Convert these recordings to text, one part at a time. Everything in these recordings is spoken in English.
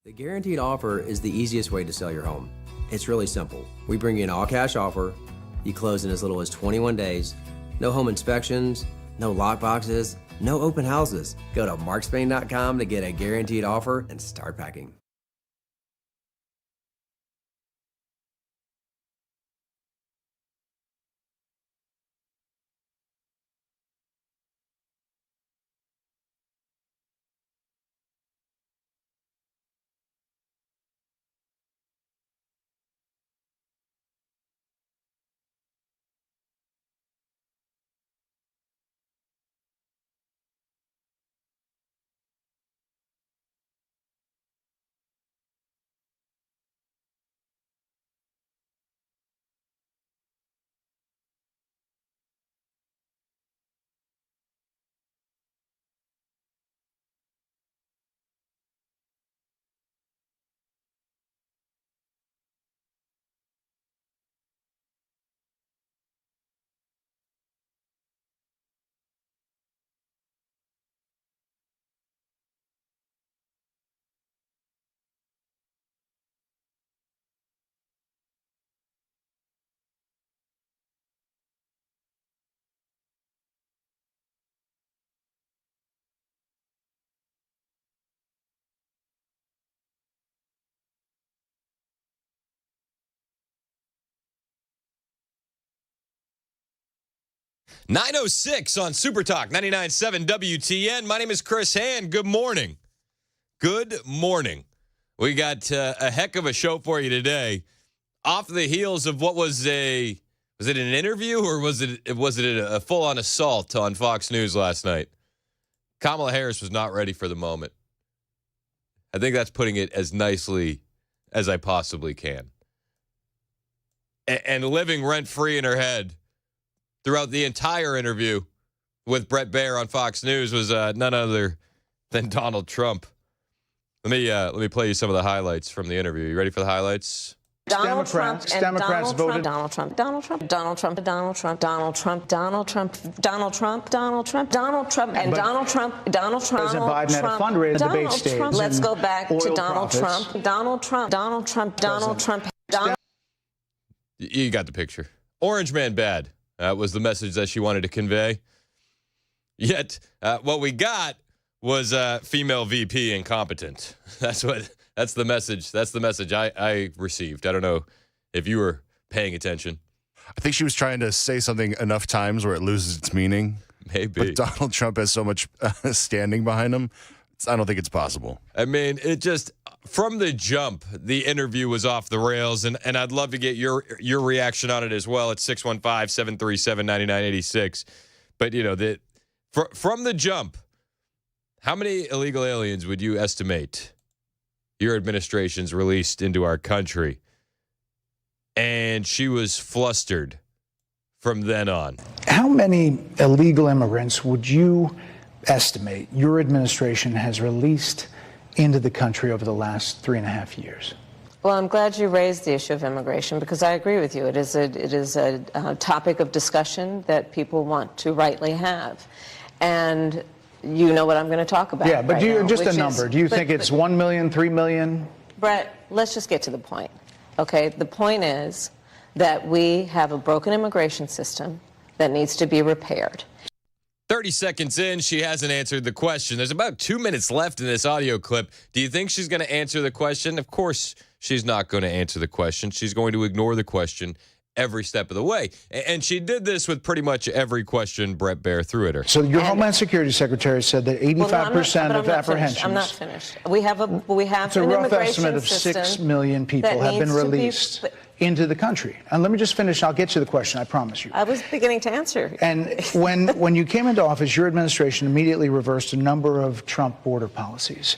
The guaranteed offer is the easiest way to sell your home. It's really simple. We bring you an all-cash offer. You close in as little as 21 days. No home inspections, no lockboxes, no open houses. Go to markspain.com to get a guaranteed offer and start packing. .906 on Super Talk 99.7 WTN. My name is Chris Hand. Good morning. Good morning. We got a heck of a show for you today. Off the heels of what was it an interview or was it a full-on assault on Fox News last night? Kamala Harris was not ready for the moment. I think that's putting it as nicely as I possibly can. And living rent-free in her head throughout the entire interview with Bret Baier on Fox News was none other than Donald Trump. Let me play you some of the highlights from the interview. You ready for the highlights? Donald Trump and Democrats voted. Donald Trump, Donald Trump, Donald Trump, Donald Trump, Donald Trump, Donald Trump, Donald Trump, Donald Trump, Donald Trump, and Donald Trump, Donald Trump. President Biden had a fundraiser debate stage. Let's go back to Donald profits. Trump, Donald Trump, Donald Trump, Donald Trump. You got the picture. Orange man bad. That was the message that she wanted to convey. Yet, what we got was female VP incompetent. That's the message. That's the message I received. I don't know if you were paying attention. I think she was trying to say something enough times where it loses its meaning. Maybe. But Donald Trump has so much standing behind him. I don't think it's possible. I mean, it just, from the jump, the interview was off the rails, and I'd love to get your reaction on it as well at 615-737-9986. But, from the jump, how many illegal aliens would you estimate your administration's released into our country? And she was flustered from then on. How many illegal immigrants would you estimate your administration has released into the country over the last 3.5 years? Well, I'm glad you raised the issue of immigration because I agree with you. It is a topic of discussion that people want to rightly have. And you know what I'm going to talk about. Yeah, but right just now, a number. Do you think it's 1 million, 3 million? Brett, let's just get to the point. Okay, the point is that we have a broken immigration system that needs to be repaired. 30 seconds in, she hasn't answered the question. There's about 2 minutes left in this audio clip. Do you think she's going to answer the question? Of course, she's not going to answer the question. She's going to ignore the question every step of the way. And she did this with pretty much every question Bret Baier threw at her. So your Homeland Security Secretary said that 85% of apprehensions. I'm not finished. We have it's a an rough immigration estimate of 6 million people that have been needs to be- released into the country. And let me just finish. I'll get to the question, I promise you. I was beginning to answer. And when you came into office, your administration immediately reversed a number of Trump border policies.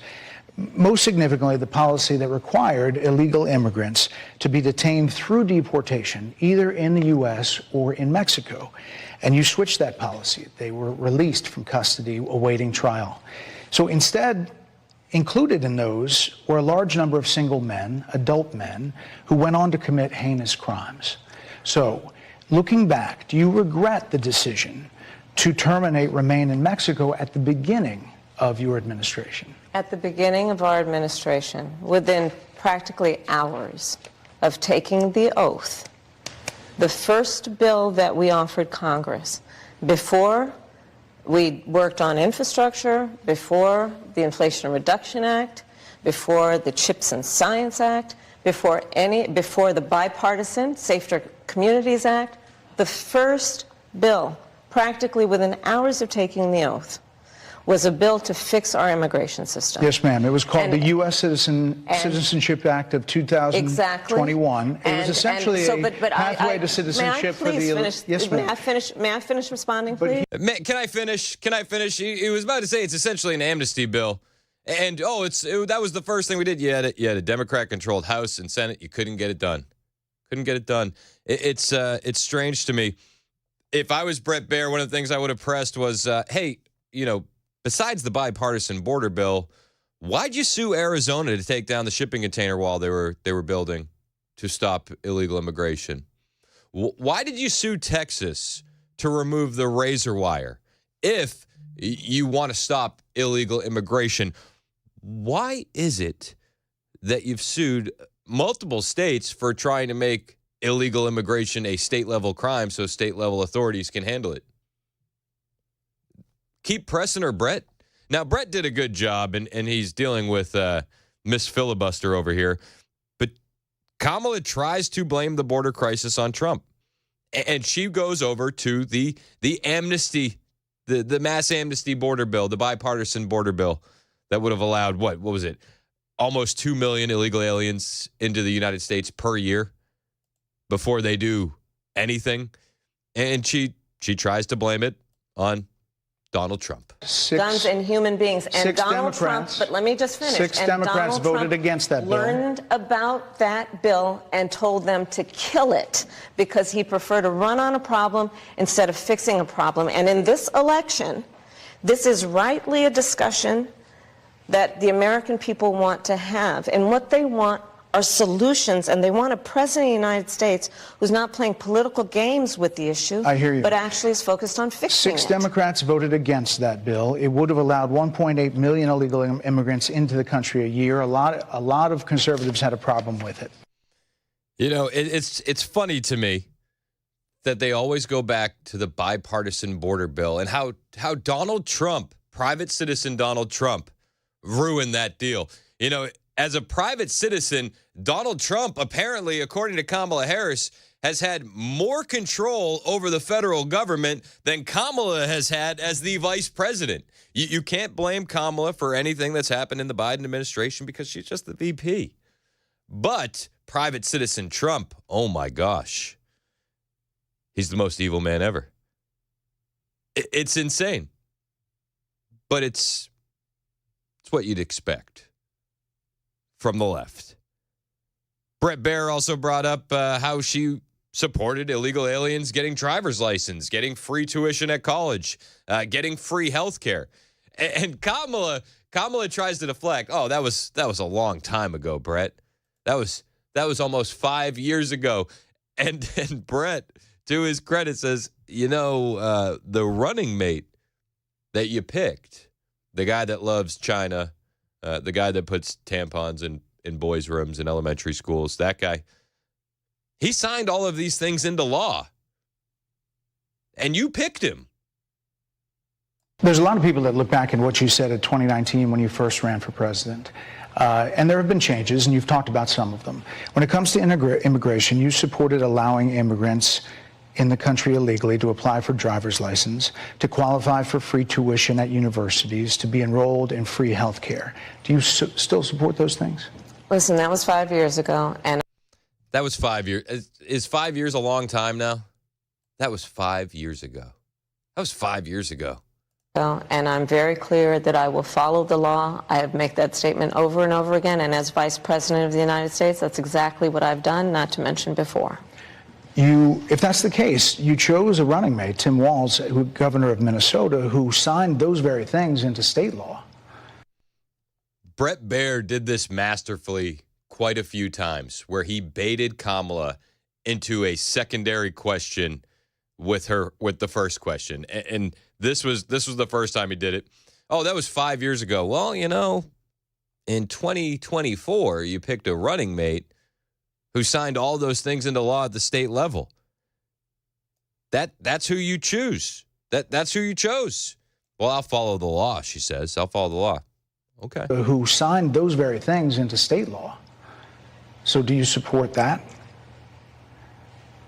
Most significantly, the policy that required illegal immigrants to be detained through deportation, either in the U.S. or in Mexico. And you switched that policy. They were released from custody awaiting trial. So instead, included in those were a large number of single men, adult men, who went on to commit heinous crimes. So, looking back, do you regret the decision to terminate remain in Mexico at the beginning of your administration? At the beginning of our administration, within practically hours of taking the oath, the first bill that we offered Congress, before we worked on infrastructure, before the Inflation Reduction Act, before the Chips and Science Act, before the Bipartisan Safer Communities Act, the first bill, practically within hours of taking the oath, was a bill to fix our immigration system. Yes, ma'am. It was called the U.S. Citizenship Act of 2021. Exactly. It was essentially a pathway to citizenship for the... Yes, ma'am. May I finish responding, please? Can I finish? He was about to say it's essentially an amnesty bill. And, that was the first thing we did. You had a Democrat-controlled House and Senate. You couldn't get it done. It's strange to me. If I was Brett Baer, one of the things I would have pressed was, hey, besides the bipartisan border bill, why'd you sue Arizona to take down the shipping container wall they were building to stop illegal immigration? Why did you sue Texas to remove the razor wire? If you want to stop illegal immigration, why is it that you've sued multiple states for trying to make illegal immigration a state-level crime so state-level authorities can handle it? Keep pressing her, Brett. Now, Brett did a good job, and he's dealing with Miss Filibuster over here. But Kamala tries to blame the border crisis on Trump. And she goes over to the amnesty, the mass amnesty border bill, the bipartisan border bill that would have allowed, what was it, almost 2 million illegal aliens into the United States per year before they do anything. And she tries to blame it on Donald Trump. Guns and human beings. And Donald Trump, but let me just finish. Six Democrats voted against that bill. Learned about that bill and told them to kill it because he preferred to run on a problem instead of fixing a problem. And in this election, this is rightly a discussion that the American people want to have. And what they want are solutions, and they want a president of the United States who's not playing political games with the issue, I hear you, but actually is focused on fixing it. Six Democrats voted against that bill. It would have allowed 1.8 million illegal immigrants into the country a year. A lot of conservatives had a problem with it. It's funny to me that they always go back to the bipartisan border bill and how Donald Trump, private citizen Donald Trump, ruined that deal. As a private citizen, Donald Trump, apparently, according to Kamala Harris, has had more control over the federal government than Kamala has had as the vice president. You can't blame Kamala for anything that's happened in the Biden administration because she's just the VP. But private citizen Trump, oh my gosh, he's the most evil man ever. It's insane. But it's what you'd expect from the left. Brett Baer also brought up how she supported illegal aliens getting driver's license, getting free tuition at college, getting free health care. And Kamala tries to deflect. Oh, that was a long time ago, Brett. That was almost 5 years ago. And Brett, to his credit, says, the running mate that you picked, the guy that loves China, the guy that puts tampons in boys' rooms in elementary schools, that guy, he signed all of these things into law. And you picked him. There's a lot of people that look back at what you said in 2019 when you first ran for president. And there have been changes, and you've talked about some of them. When it comes to immigration, you supported allowing immigrants in the country illegally to apply for driver's license, to qualify for free tuition at universities, to be enrolled in free health care. Do you still support those things? Listen, that was 5 years ago. And that was 5 years. Is 5 years a long time now? That was 5 years ago. That was 5 years ago. And I'm very clear that I will follow the law. I have made that statement over and over again. And as Vice President of the United States, that's exactly what I've done, not to mention before. If that's the case, you chose a running mate, Tim Walz, governor of Minnesota, who signed those very things into state law. Brett Baer did this masterfully quite a few times, where he baited Kamala into a secondary question with the first question. And this was the first time he did it. Oh, that was 5 years ago. Well, in 2024, you picked a running mate who signed all those things into law at the state level. That's who you choose. That's who you chose. Well, I'll follow the law, she says. I'll follow the law. Okay. Who signed those very things into state law. So do you support that?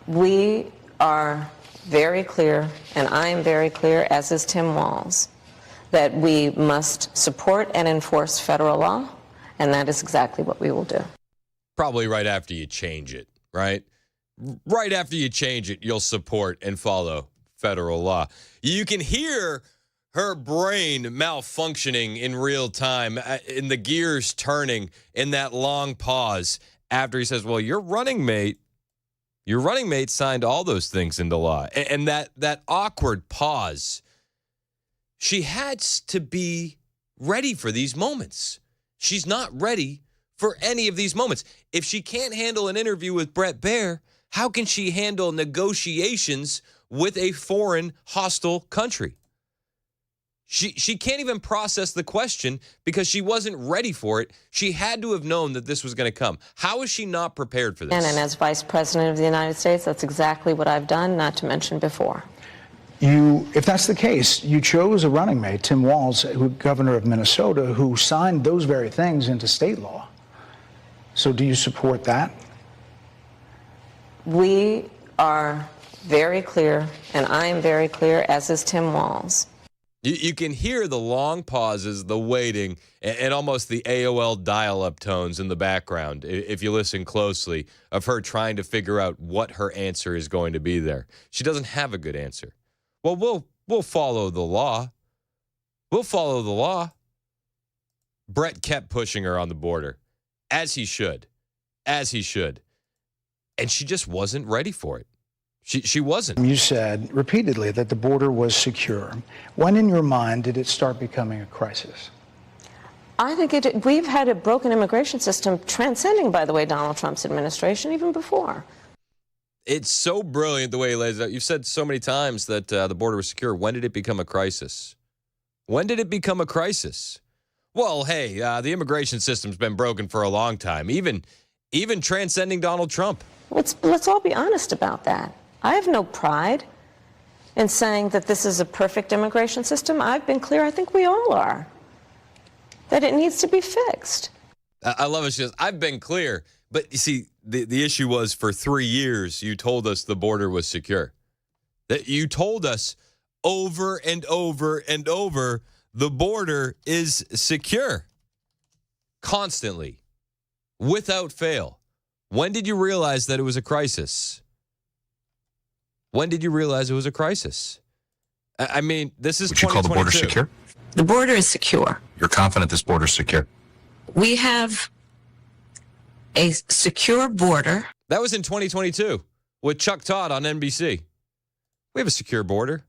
We are very clear, and I am very clear, as is Tim Walz, that we must support and enforce federal law, and that is exactly what we will do. Probably right after you change it, right? Right after you change it, you'll support and follow federal law. You can hear her brain malfunctioning in real time, in the gears turning in that long pause after he says, well, your running mate signed all those things into law. And that awkward pause, she had to be ready for these moments. She's not ready for any of these moments. If she can't handle an interview with Bret Baier, how can she handle negotiations with a foreign hostile country? She can't even process the question because she wasn't ready for it. She had to have known that this was going to come. How is she not prepared for this? And as Vice President of the United States, that's exactly what I've done, not to mention before. If that's the case, you chose a running mate, Tim Walz, governor of Minnesota, who signed those very things into state law. So do you support that? We are very clear, and I am very clear, as is Tim Walz. You can hear the long pauses, the waiting, and almost the AOL dial-up tones in the background, if you listen closely, of her trying to figure out what her answer is going to be there. She doesn't have a good answer. Well, we'll follow the law. We'll follow the law. Bret kept pushing her on the border, as he should. And she just wasn't ready for it. She wasn't. You said repeatedly that the border was secure. When in your mind did it start becoming a crisis? I think we've had a broken immigration system transcending, by the way, Donald Trump's administration, even before. It's so brilliant the way he lays it out. You've said so many times that the border was secure. When did it become a crisis? When did it become a crisis? Well, hey, the immigration system's been broken for a long time, even transcending Donald Trump. Let's all be honest about that. I have no pride in saying that this is a perfect immigration system. I've been clear, I think we all are, that it needs to be fixed. I love it. She says, I've been clear. But you see, the issue was for 3 years, you told us the border was secure. That you told us over and over and over, the border is secure. Constantly. Without fail. When did you realize that it was a crisis? When did you realize it was a crisis? I mean, this is 2022. Would you call the border secure? The border is secure. You're confident this border is secure? We have a secure border. That was in 2022 with Chuck Todd on NBC. We have a secure border.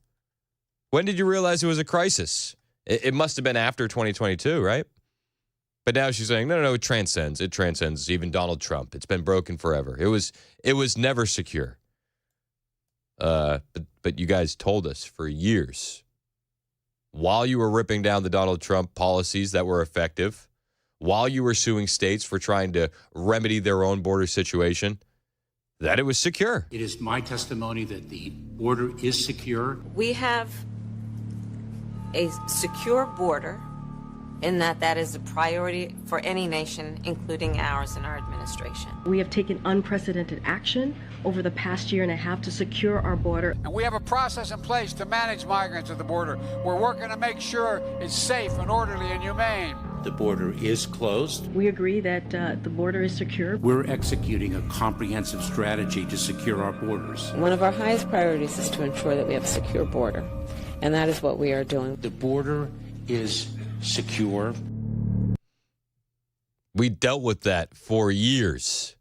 When did you realize it was a crisis? It must have been after 2022, right? But now she's saying, no, it transcends. It transcends even Donald Trump. It's been broken forever. It was never secure. But you guys told us for years, while you were ripping down the Donald Trump policies that were effective, while you were suing states for trying to remedy their own border situation, that it was secure. It is my testimony that the border is secure. We have a secure border in that is a priority for any nation, including ours and our administration. We have taken unprecedented action over the past year and a half to secure our border. And we have a process in place to manage migrants at the border. We're working to make sure it's safe and orderly and humane. The border is closed. We agree that the border is secure. We're executing a comprehensive strategy to secure our borders. One of our highest priorities is to ensure that we have a secure border, and that is what we are doing. The border is secure. We dealt with that for years.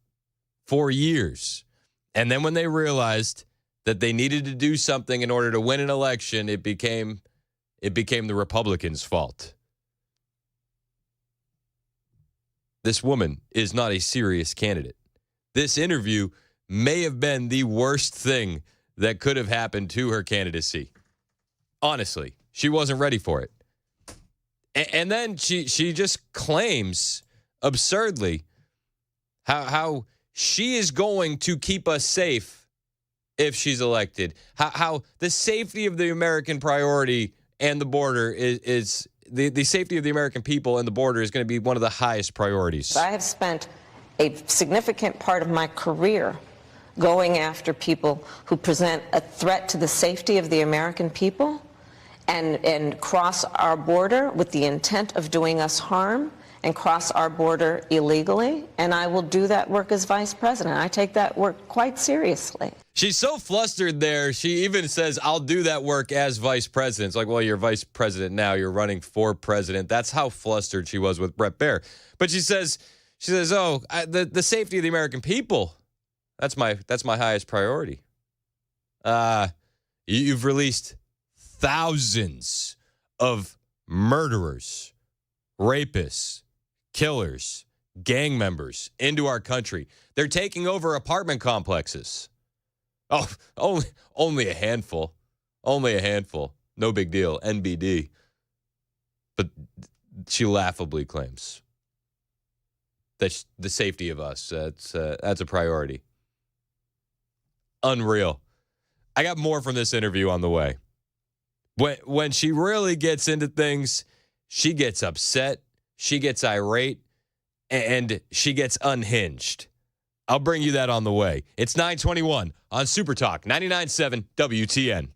And then when they realized that they needed to do something in order to win an election, it became the Republicans' fault. This woman is not a serious candidate. This interview may have been the worst thing that could have happened to her candidacy. Honestly, she wasn't ready for it. And then she just claims absurdly how she is going to keep us safe if she's elected. How the safety of the American priority and the border is the safety of the American people and the border is going to be one of the highest priorities. I have spent a significant part of my career going after people who present a threat to the safety of the American people and cross our border with the intent of doing us harm and cross our border illegally. And I will do that work as vice president. I take that work quite seriously. She's so flustered there. She even says, I'll do that work as vice president. It's like, well, you're vice president now. You're running for president. That's how flustered she was with Bret Baier. But she says, the safety of the American people, that's my highest priority. You've released thousands of murderers, rapists, killers, gang members into our country. They're taking over apartment complexes. Oh, only a handful. Only a handful. No big deal. NBD. But she laughably claims that the safety of us, that's a priority. Unreal. I got more from this interview on the way. When she really gets into things, she gets upset, she gets irate, and she gets unhinged. I'll bring you that on the way. It's 9:21 on Super Talk 99.7 WTN.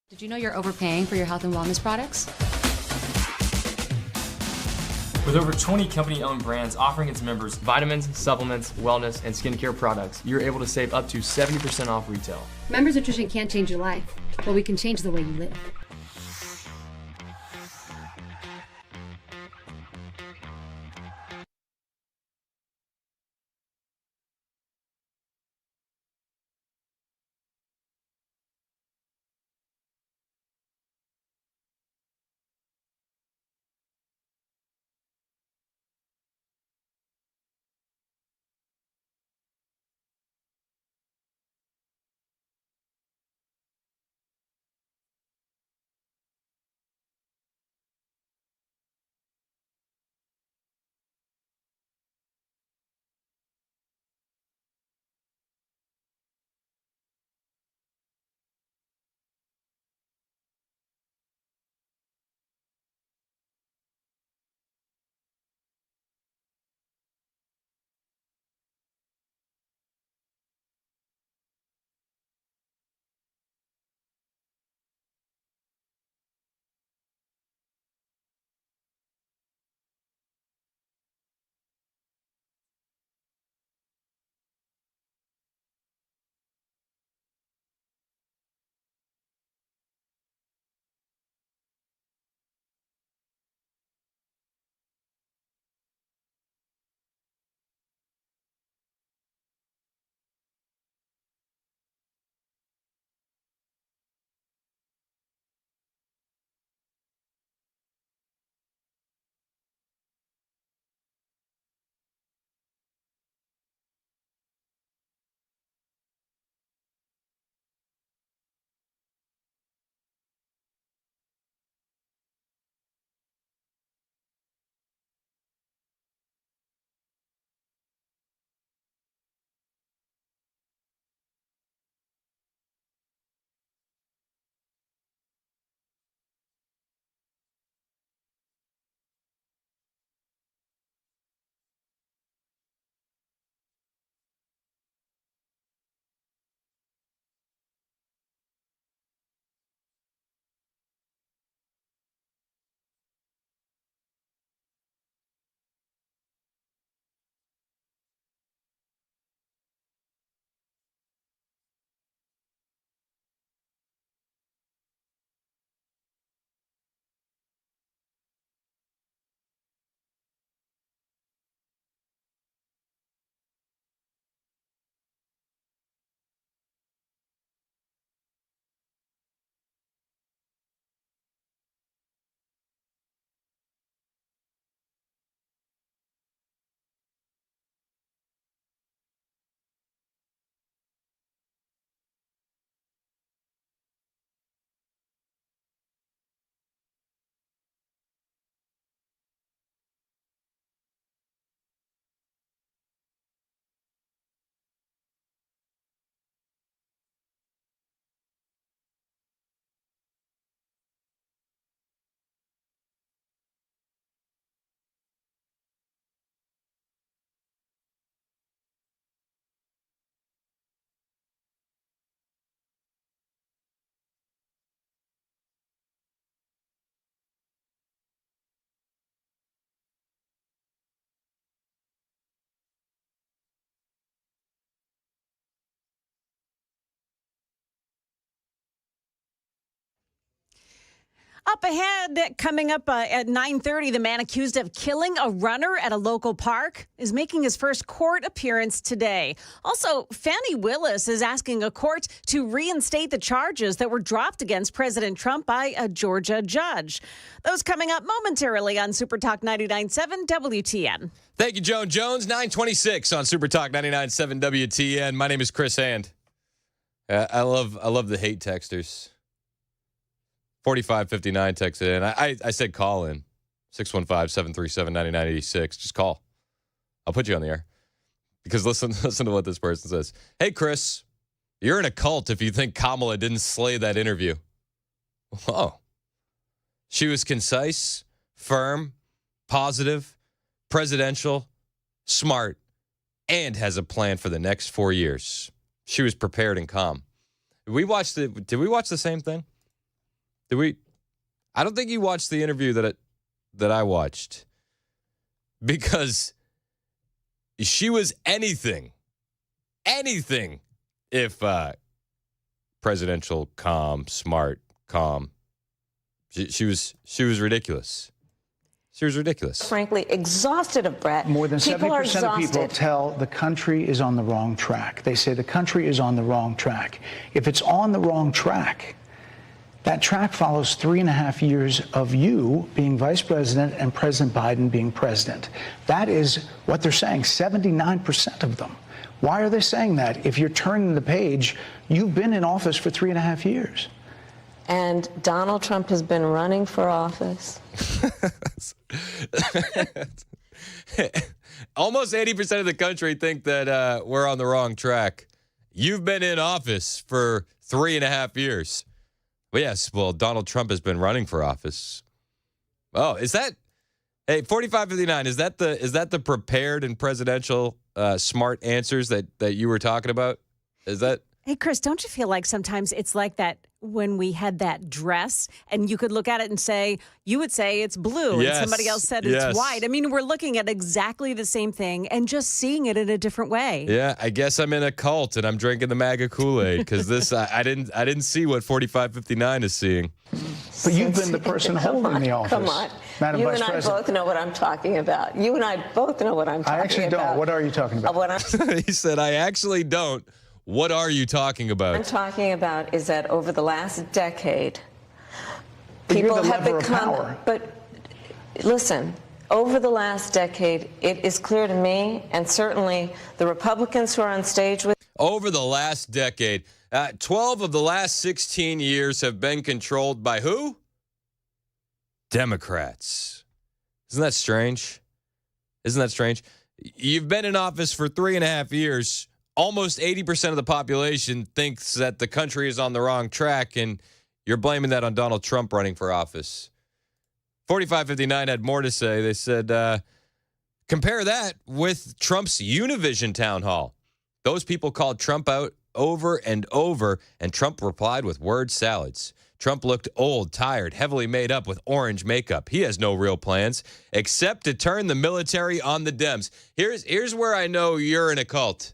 Did you know you're overpaying for your health and wellness products? With over 20 company-owned brands offering its members vitamins, supplements, wellness, and skincare products, you're able to save up to 70% off retail. Members Nutrition can't change your life, but we can change the way you live. Up ahead, coming up at 9:30, the man accused of killing a runner at a local park is making his first court appearance today. Also, Fani Willis is asking a court to reinstate the charges that were dropped against President Trump by a Georgia judge. Those coming up momentarily on Super Talk 99.7 WTN. Thank you, Joan Jones. 926 on Super Talk 99.7 WTN. My name is Chris Hand. I love the hate texters. 4559 texted in. I said call in. 615-737-9986. Just call. I'll put you on the air. Because listen to what this person says. Hey, Chris, you're in a cult if you think Kamala didn't slay that interview. Oh. She was concise, firm, positive, presidential, smart, and has a plan for the next 4 years. She was prepared and calm. Did we watch the same thing? Did we? I don't think you watched the interview that I watched, because she was anything if presidential, calm, smart, calm. She was ridiculous. She was ridiculous. Frankly, exhausted of Brett. More than People 70% of people tell the country is on the wrong track. They say the country is on the wrong track. If it's on the wrong track, that track follows 3.5 years of you being vice president and President Biden being president. That is what they're saying, 79% of them. Why are they saying that? If you're turning the page, you've been in office for 3.5 years. And Donald Trump has been running for office. Almost 80% of the country think that we're on the wrong track. You've been in office for 3.5 years. Well, yes, Donald Trump has been running for office. Oh, is that? Hey, 4559, is that the prepared and presidential smart answers that you were talking about? Is that? Hey, Chris, don't you feel like sometimes it's like that when we had that dress and you could look at it and say, you would say it's blue, yes, and somebody else said it's white. I mean, we're looking at exactly the same thing and just seeing it in a different way. Yeah, I guess I'm in a cult and I'm drinking the MAGA Kool-Aid because this I didn't see what 4559 is seeing. But you've been the person holding the office. Come on. Madam You Vice and I President. both know what I'm talking about. You and I both know what I'm talking about. I actually don't. What are you talking about? He said, I actually don't. What are you talking about? What I'm talking about is that over the last decade, But people you're the have lever of become. power. But listen, over the last decade, it is clear to me, and certainly the Republicans who are on stage with. Over the last decade, 12 of the last 16 years have been controlled by who? Democrats. Isn't that strange? Isn't that strange? You've been in office for 3.5 years. Almost 80% of the population thinks that the country is on the wrong track, and you're blaming that on Donald Trump running for office. 4559 had more to say. They said, compare that with Trump's Univision town hall. Those people called Trump out over and over, and Trump replied with word salads. Trump looked old, tired, heavily made up with orange makeup. He has no real plans except to turn the military on the Dems. Here's where I know you're in a cult.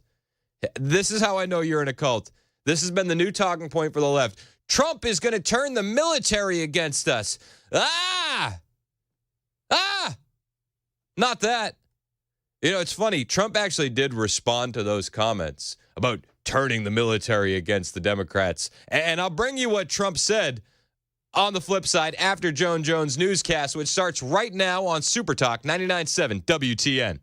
This is how I know you're in a cult. This has been the new talking point for the left. Trump is going to turn the military against us. Not that. You know, it's funny. Trump actually did respond to those comments about turning the military against the Democrats. And I'll bring you what Trump said on the flip side after Joan Jones' newscast, which starts right now on Super Talk 99.7 WTN.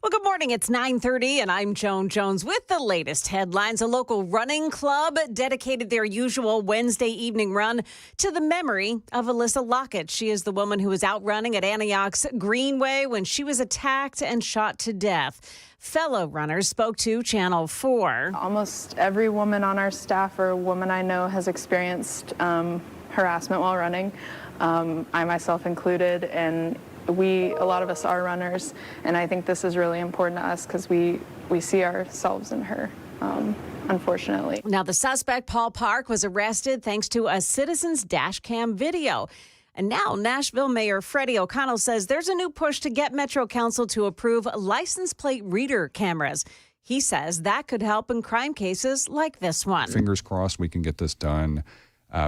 Well, good morning. It's 9:30, and I'm Joan Jones with the latest headlines. A local running club dedicated their usual Wednesday evening run to the memory of Alyssa Lockett. She is the woman who was out running at Antioch's Greenway when she was attacked and shot to death. Fellow runners spoke to Channel 4. Almost every woman on our staff or woman I know has experienced harassment while running, I myself included, and a lot of us are runners, and I think this is really important to us because we see ourselves in her, unfortunately. Now, the suspect, Paul Park, was arrested thanks to a citizen's dash cam video. And now Nashville Mayor Freddie O'Connell says there's a new push to get Metro Council to approve license plate reader cameras. He says that could help in crime cases like this one. Fingers crossed we can get this done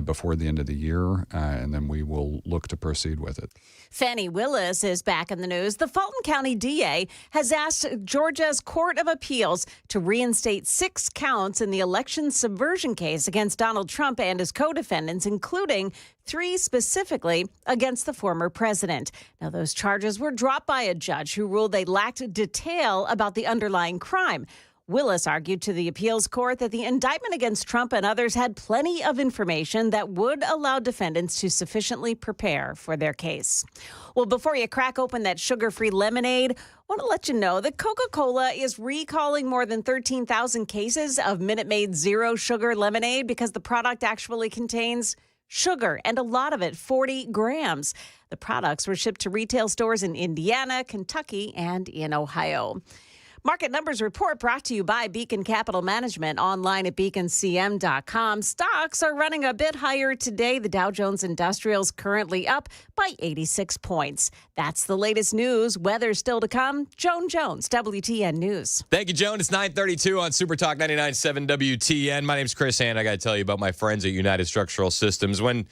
before the end of the year, and then we will look to proceed with it. Fannie Willis is back in the news. The Fulton County DA has asked Georgia's Court of Appeals to reinstate 6 counts in the election subversion case against Donald Trump and his co-defendants, including 3 specifically against the former president. Now, those charges were dropped by a judge who ruled they lacked detail about the underlying crime. Willis argued to the appeals court that the indictment against Trump and others had plenty of information that would allow defendants to sufficiently prepare for their case. Well, before you crack open that sugar-free lemonade, I want to let you know that Coca-Cola is recalling more than 13,000 cases of Minute Maid Zero Sugar lemonade because the product actually contains sugar, and a lot of it, 40 grams. The products were shipped to retail stores in Indiana, Kentucky, and in Ohio. Market Numbers Report brought to you by Beacon Capital Management, online at beaconcm.com. Stocks are running a bit higher today. The Dow Jones Industrial's currently up by 86 points. That's the latest news. Weather still to come. Joan Jones, WTN News. Thank you, Joan. It's 9:32 on Super Talk 99.7 WTN. My name's Chris Hand. I got to tell you about my friends at United Structural Systems. When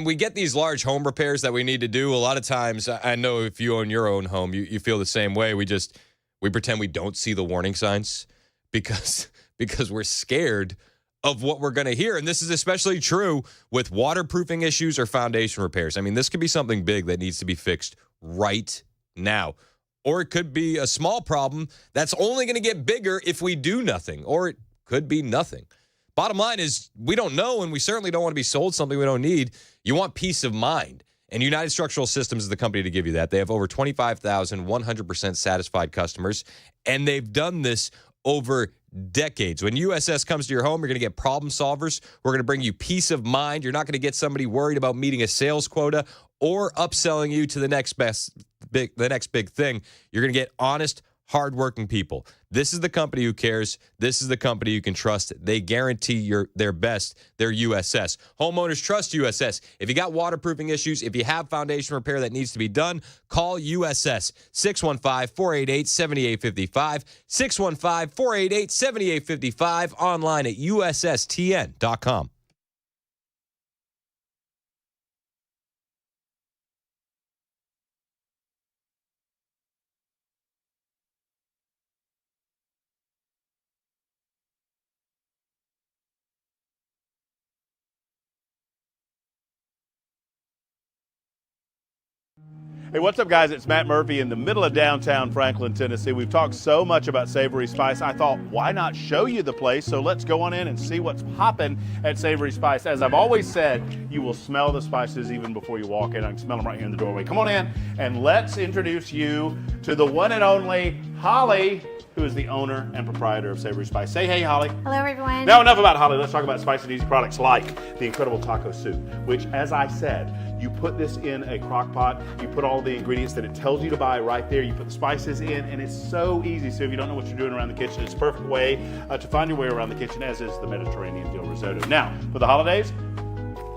we get these large home repairs that we need to do, a lot of times, I know if you own your own home, you feel the same way. We pretend we don't see the warning signs because we're scared of what we're going to hear. And this is especially true with waterproofing issues or foundation repairs. I mean, this could be something big that needs to be fixed right now. Or it could be a small problem that's only going to get bigger if we do nothing. Or it could be nothing. Bottom line is we don't know, and we certainly don't want to be sold something we don't need. You want peace of mind. And United Structural Systems is the company to give you that. They have over 25,000 100% satisfied customers, and they've done this over decades. When USS comes to your home, you're going to get problem solvers. We're going to bring you peace of mind. You're not going to get somebody worried about meeting a sales quota or upselling you to the next big thing. You're going to get honest, hardworking people. This is the company who cares. This is the company you can trust. They guarantee their best. They're USS. Homeowners trust USS. If you got waterproofing issues, if you have foundation repair that needs to be done, call USS. 615-488-7855. 615-488-7855. Online at USSTN.com. Hey, what's up, guys? It's Matt Murphy in the middle of downtown Franklin, Tennessee. We've talked so much about Savory Spice. I thought, why not show you the place? So let's go on in and see what's popping at Savory Spice. As I've always said, you will smell the spices even before you walk in. I can smell them right here in the doorway. Come on in and let's introduce you to the one and only Holly, who is the owner and proprietor of Savory Spice. Say hey, Holly. Hello, everyone. Now, enough about Holly. Let's talk about spicy and easy products like the incredible taco soup, which, as I said, you put this in a crock pot, you put all the ingredients that it tells you to buy right there, you put the spices in, and it's so easy. So if you don't know what you're doing around the kitchen, it's a perfect way to find your way around the kitchen, as is the Mediterranean dill risotto. Now, for the holidays,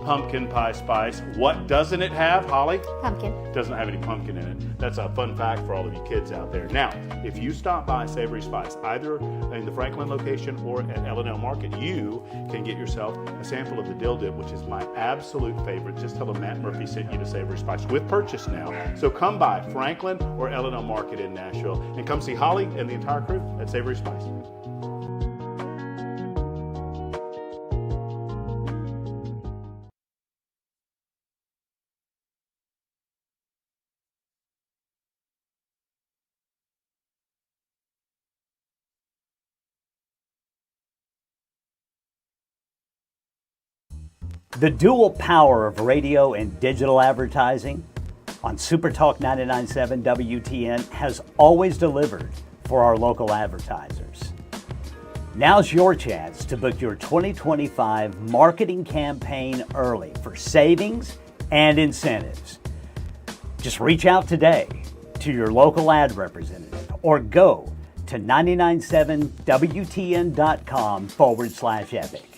pumpkin pie spice. What doesn't it have, Holly? Pumpkin. Doesn't have any pumpkin in it. That's a fun fact for all of you kids out there. Now, if you stop by Savory Spice, either in the Franklin location or at L&L Market, you can get yourself a sample of the dill dip, which is my absolute favorite. Just tell them Matt Murphy sent you to Savory Spice with purchase now. So come by Franklin or L&L Market in Nashville and come see Holly and the entire crew at Savory Spice. The dual power of radio and digital advertising on Super Talk 99.7 WTN has always delivered for our local advertisers. Now's your chance to book your 2025 marketing campaign early for savings and incentives. Just reach out today to your local ad representative or go to 997wtn.com/epic.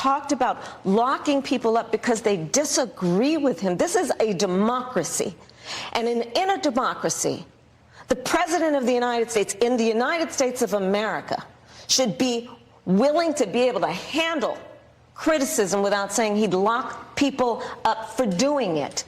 talked about locking people up because they disagree with him. This is a democracy. And in a democracy, the President of the United States, in the United States of America, should be willing to be able to handle criticism without saying he'd lock people up for doing it.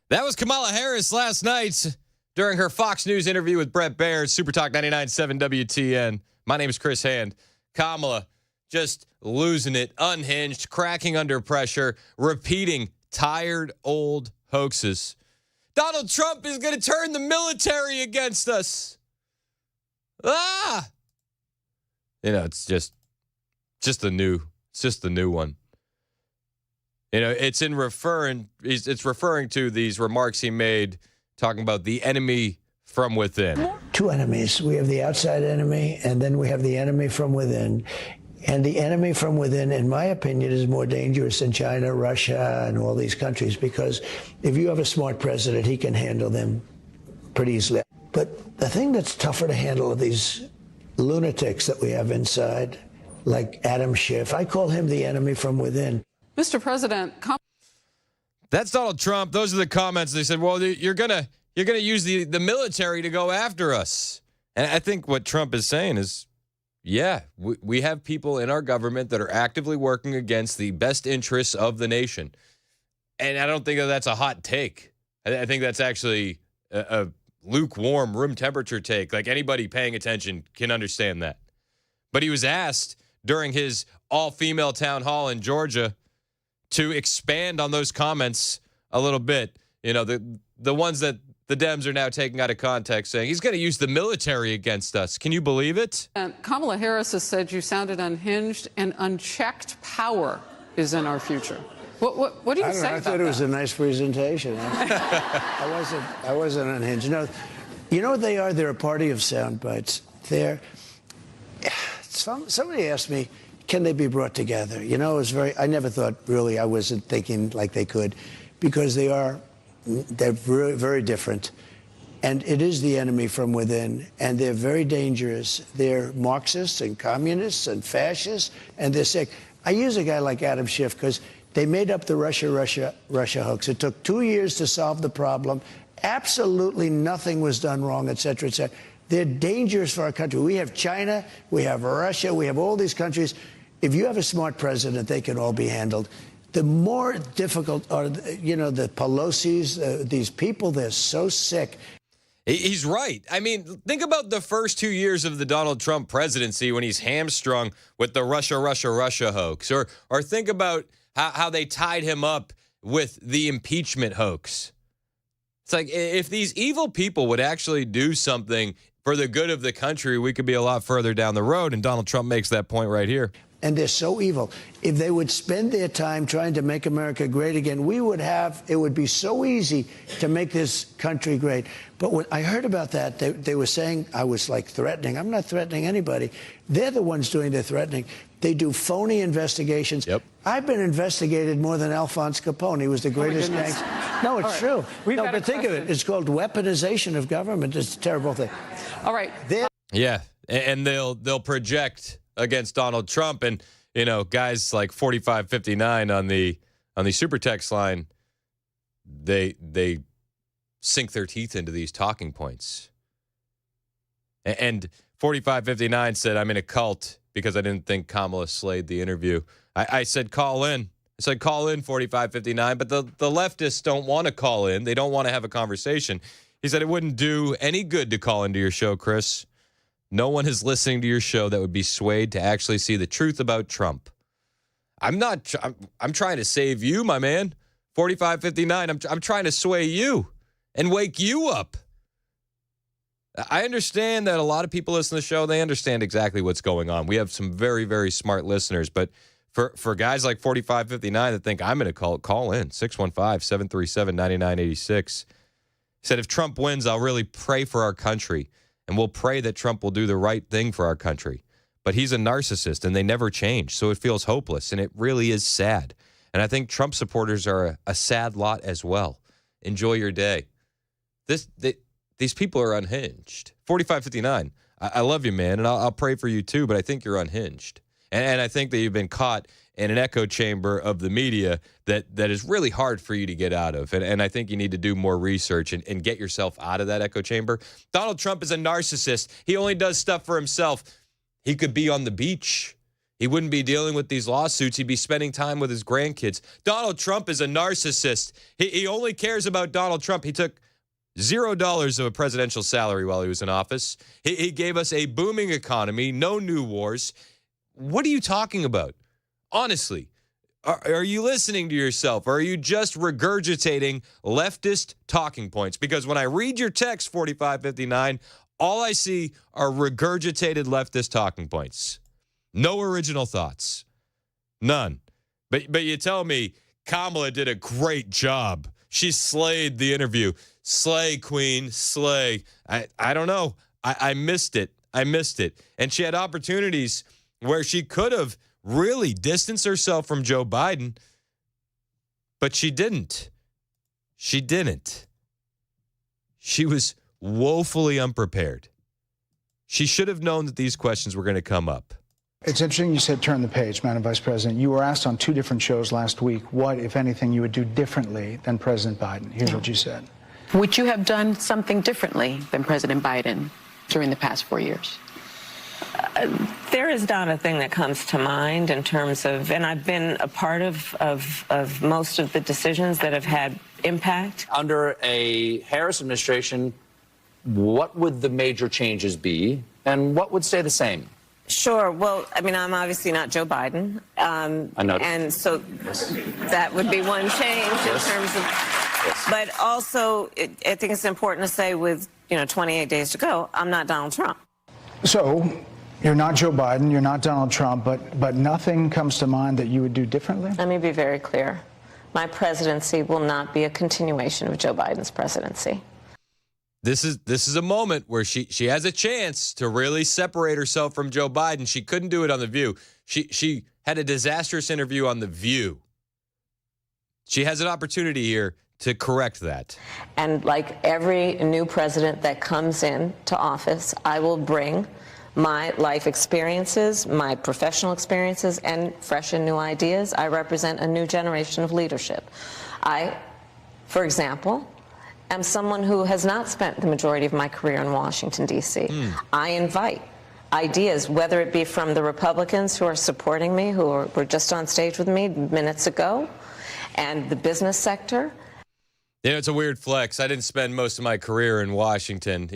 That was Kamala Harris last night during her Fox News interview with Brett Baer, Super Talk 99.7 WTN. My name is Chris Hand. Kamala just losing it, unhinged, cracking under pressure, repeating tired old hoaxes. Donald Trump is going to turn the military against us. It's just the new one. It's referring to these remarks he made talking about the enemy from within. Two enemies. We have the outside enemy, and then we have the enemy from within. And the enemy from within, in my opinion, is more dangerous than China, Russia, and all these countries, because if you have a smart president, he can handle them pretty easily. But the thing that's tougher to handle are these lunatics that we have inside, like Adam Schiff. I call him the enemy from within. Mr. President, that's Donald Trump. Those are the comments. They said, well, you're gonna use the military to go after us. And I think what Trump is saying is, yeah, we have people in our government that are actively working against the best interests of the nation. And I don't think that's a hot take. I think that's actually a lukewarm, room temperature take. Like, anybody paying attention can understand that. But he was asked during his all-female town hall in Georgia to expand on those comments a little bit. The ones that the Dems are now taking out of context, saying he's going to use the military against us. Can you believe it? Kamala Harris has said you sounded unhinged, and unchecked power is in our future. What do you say about that? I thought it was a nice presentation. I wasn't unhinged. You know what they are? They're a party of sound bites. Somebody asked me, can they be brought together? I never thought, really, I wasn't thinking like they could, because they're very, very different. And it is the enemy from within, and they're very dangerous. They're Marxists and communists and fascists, and they're sick. I use a guy like Adam Schiff because they made up the Russia hoax. It took 2 years to solve the problem. Absolutely nothing was done wrong, et cetera, et cetera. They're dangerous for our country. We have China, we have Russia, we have all these countries. If you have a smart president, they can all be handled. The more difficult are, the Pelosi's, these people, they're so sick. He's right. I mean, think about the first 2 years of the Donald Trump presidency when he's hamstrung with the Russia hoax. Or think about how they tied him up with the impeachment hoax. It's like, if these evil people would actually do something for the good of the country, we could be a lot further down the road. And Donald Trump makes that point right here. And they're so evil. If they would spend their time trying to make America great again, it would be so easy to make this country great. But when I heard about that, they were saying I was like threatening. I'm not threatening anybody. They're the ones doing the threatening. They do phony investigations. Yep. I've been investigated more than Alphonse Capone. He was the greatest gangster. No, it's true. But think of it. It's called weaponization of government. It's a terrible thing. All right. Yeah, and they'll project against Donald Trump, and guys like 4559 on the super text line, they sink their teeth into these talking points. And 4559 said, I'm in a cult because I didn't think Kamala slayed the interview. I said call in. I said call in 4559, but the leftists don't want to call in. They don't want to have a conversation. He said it wouldn't do any good to call into your show, Chris. No one is listening to your show that would be swayed to actually see the truth about Trump. I'm trying to save you, my man. 4559, I'm trying to sway you and wake you up. I understand that a lot of people listen to the show. They understand exactly what's going on. We have some very, very smart listeners. But for guys like 4559 that think I'm going to call in, 615-737-9986. He said, if Trump wins, I'll really pray for our country. And we'll pray that Trump will do the right thing for our country. But he's a narcissist, and they never change, so it feels hopeless, and it really is sad. And I think Trump supporters are a sad lot as well. Enjoy your day. These people are unhinged. 4559, I love you, man, and I'll pray for you too, but I think you're unhinged. And I think that you've been caught in an echo chamber of the media that is really hard for you to get out of. And I think you need to do more research and get yourself out of that echo chamber. Donald Trump is a narcissist. He only does stuff for himself. He could be on the beach. He wouldn't be dealing with these lawsuits. He'd be spending time with his grandkids. Donald Trump is a narcissist. He only cares about Donald Trump. He took $0 of a presidential salary while he was in office. He gave us a booming economy, no new wars. What are you talking about? Honestly, are you listening to yourself? Or are you just regurgitating leftist talking points? Because when I read your text, 4559, all I see are regurgitated leftist talking points. No original thoughts. None. But you tell me Kamala did a great job. She slayed the interview. Slay, queen, slay. I don't know. I missed it. I missed it. And she had opportunities where she could have really distanced herself from Joe Biden, but she didn't. She didn't. She was woefully unprepared. She should have known that these questions were going to come up. It's interesting you said turn the page, Madam Vice President. You were asked on 2 different shows last week what, if anything, you would do differently than President Biden. Here's what you said. Would you have done something differently than President Biden during the past 4 years? There is not a thing that comes to mind in terms of, and I've been a part of most of the decisions that have had impact. Under a Harris administration, what would the major changes be, and what would stay the same? Sure. Well, I mean, I'm obviously not Joe Biden. I know. And so that would be one change in terms of, but also I think it's important to say with, 28 days to go, I'm not Donald Trump. So you're not Joe Biden, you're not Donald Trump, but nothing comes to mind that you would do differently? Let me be very clear. My presidency will not be a continuation of Joe Biden's presidency. This is a moment where she has a chance to really separate herself from Joe Biden. She couldn't do it on The View. She had a disastrous interview on The View. She has an opportunity here to correct that. And like every new president that comes into office, I will bring my life experiences, my professional experiences, and fresh and new ideas. I represent a new generation of leadership. I, for example, am someone who has not spent the majority of my career in Washington, D.C. I invite ideas, whether it be from the Republicans who are supporting me, who were just on stage with me minutes ago, and the business sector. It's a weird flex. I didn't spend most of my career in Washington.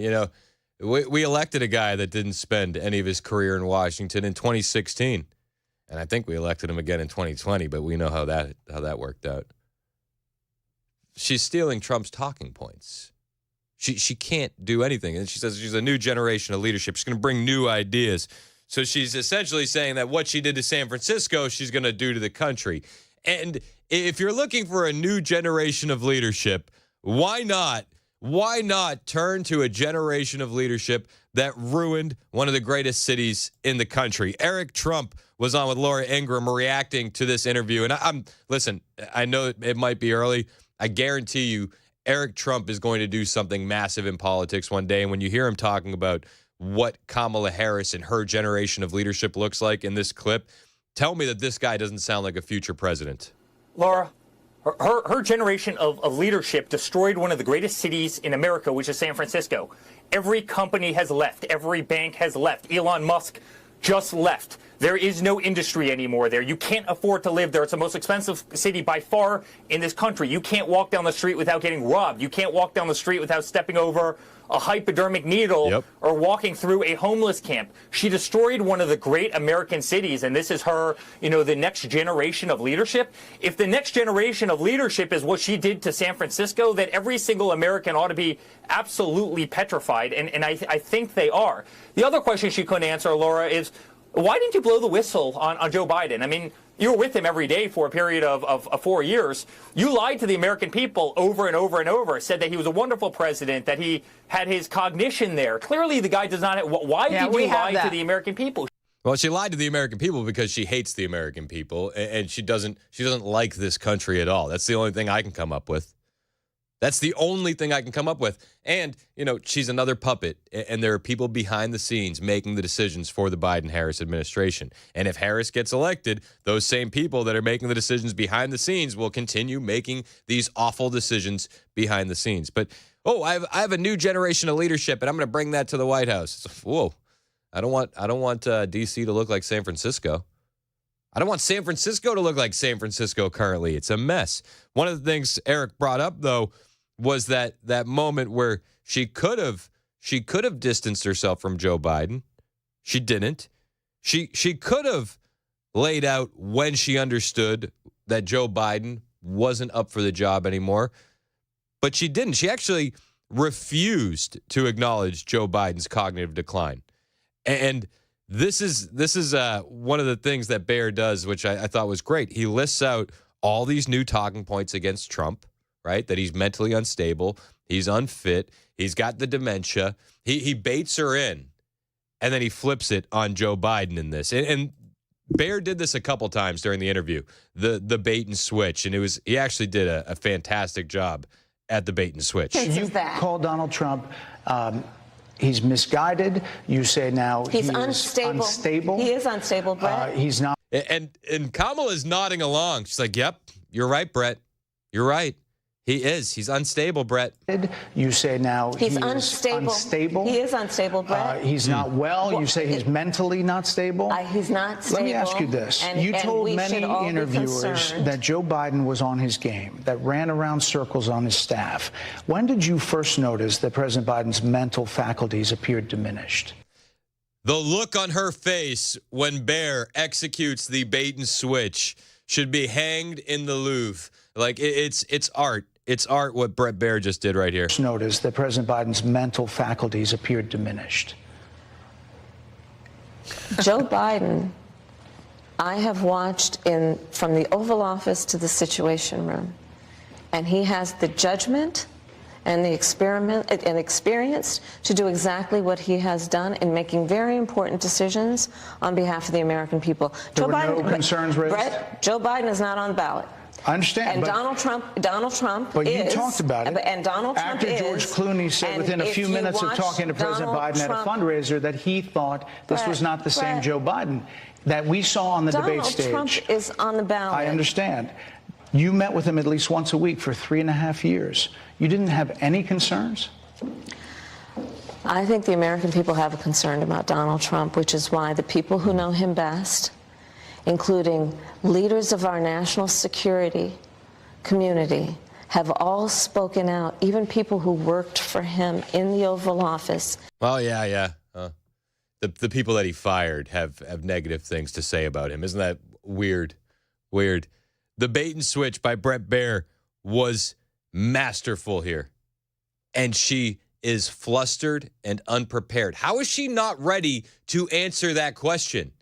We elected a guy that didn't spend any of his career in Washington in 2016. And I think we elected him again in 2020, but we know how that worked out. She's stealing Trump's talking points. She can't do anything. And she says she's a new generation of leadership. She's going to bring new ideas. So she's essentially saying that what she did to San Francisco, she's going to do to the country. And if you're looking for a new generation of leadership, why not turn to a generation of leadership that ruined one of the greatest cities in the country? Eric Trump was on with Laura Ingraham reacting to this interview. And listen, I know it might be early. I guarantee you Eric Trump is going to do something massive in politics one day. And when you hear him talking about what Kamala Harris and her generation of leadership looks like in this clip, tell me that this guy doesn't sound like a future president. Laura, her generation of leadership destroyed one of the greatest cities in America, which is San Francisco. Every company has left. Every bank has left. Elon Musk just left. There is no industry anymore there. You can't afford to live there. It's the most expensive city by far in this country. You can't walk down the street without getting robbed. You can't walk down the street without stepping over a hypodermic needle or walking through a homeless camp. She destroyed one of the great American cities, and this is her, the next generation of leadership. If the next generation of leadership is what she did to San Francisco, then every single American ought to be absolutely petrified, and I think they are. The other question she couldn't answer, Laura, is why didn't you blow the whistle on Joe Biden? I mean, you were with him every day for a period of 4 years. You lied to the American people over and over and over, said that he was a wonderful president, that he had his cognition there. Clearly, the guy does not have. Why did you lie to the American people? Well, she lied to the American people because she hates the American people, and she doesn't like this country at all. That's the only thing I can come up with. That's the only thing I can come up with. And, she's another puppet, and there are people behind the scenes making the decisions for the Biden-Harris administration. And if Harris gets elected, those same people that are making the decisions behind the scenes will continue making these awful decisions behind the scenes. But, I have a new generation of leadership, and I'm going to bring that to the White House. Whoa. I don't want D.C. to look like San Francisco. I don't want San Francisco to look like San Francisco currently. It's a mess. One of the things Eric brought up, though, was that moment where she could have distanced herself from Joe Biden. She didn't. She could have laid out when she understood that Joe Biden wasn't up for the job anymore, but she didn't. She actually refused to acknowledge Joe Biden's cognitive decline. And this is one of the things that Bayer does, which I thought was great. He lists out all these new talking points against Trump, right? That he's mentally unstable, he's unfit, he's got the dementia. He baits her in, and then he flips it on Joe Biden in this. And Bayer did this a couple times during the interview, the bait and switch, and he actually did a fantastic job at the bait and switch. You call Donald Trump, he's misguided. You say now he's unstable. He is unstable, Brett. He's not. And Kamala's nodding along. She's like, yep, you're right, Brett. You're right. He is. He's unstable, Brett. You say now he's unstable. He is unstable, Brett. He's not well. You say he's mentally not stable. He's not stable. Let me ask you this. You told many interviewers that Joe Biden was on his game, that ran around circles on his staff. When did you first notice that President Biden's mental faculties appeared diminished? The look on her face when Bayer executes the bait and switch should be hanged in the Louvre. Like, it's art. It's art what Brett Baer just did right here. Notice that President Biden's mental faculties appeared diminished. Joe Biden, I have watched from the Oval Office to the Situation Room, and he has the judgment and the experience to do exactly what he has done in making very important decisions on behalf of the American people. There were no concerns raised? Brett, Joe Biden is not on the ballot. I understand. And Donald Trump but is. You talked about it. And Donald Trump After George Clooney said within a few minutes of talking to President Biden at a fundraiser that he thought this was not the same Joe Biden that we saw on the debate stage. Donald Trump is on the ballot. I understand. You met with him at least once a week for 3.5 years. You didn't have any concerns? I think the American people have a concern about Donald Trump, which is why the people who know him best, including leaders of our national security community, have all spoken out, even people who worked for him in the Oval Office. Oh, yeah. The people that he fired have negative things to say about him. Isn't that weird? Weird. The bait and switch by Brett Baer was masterful here. And she is flustered and unprepared. How is she not ready to answer that question?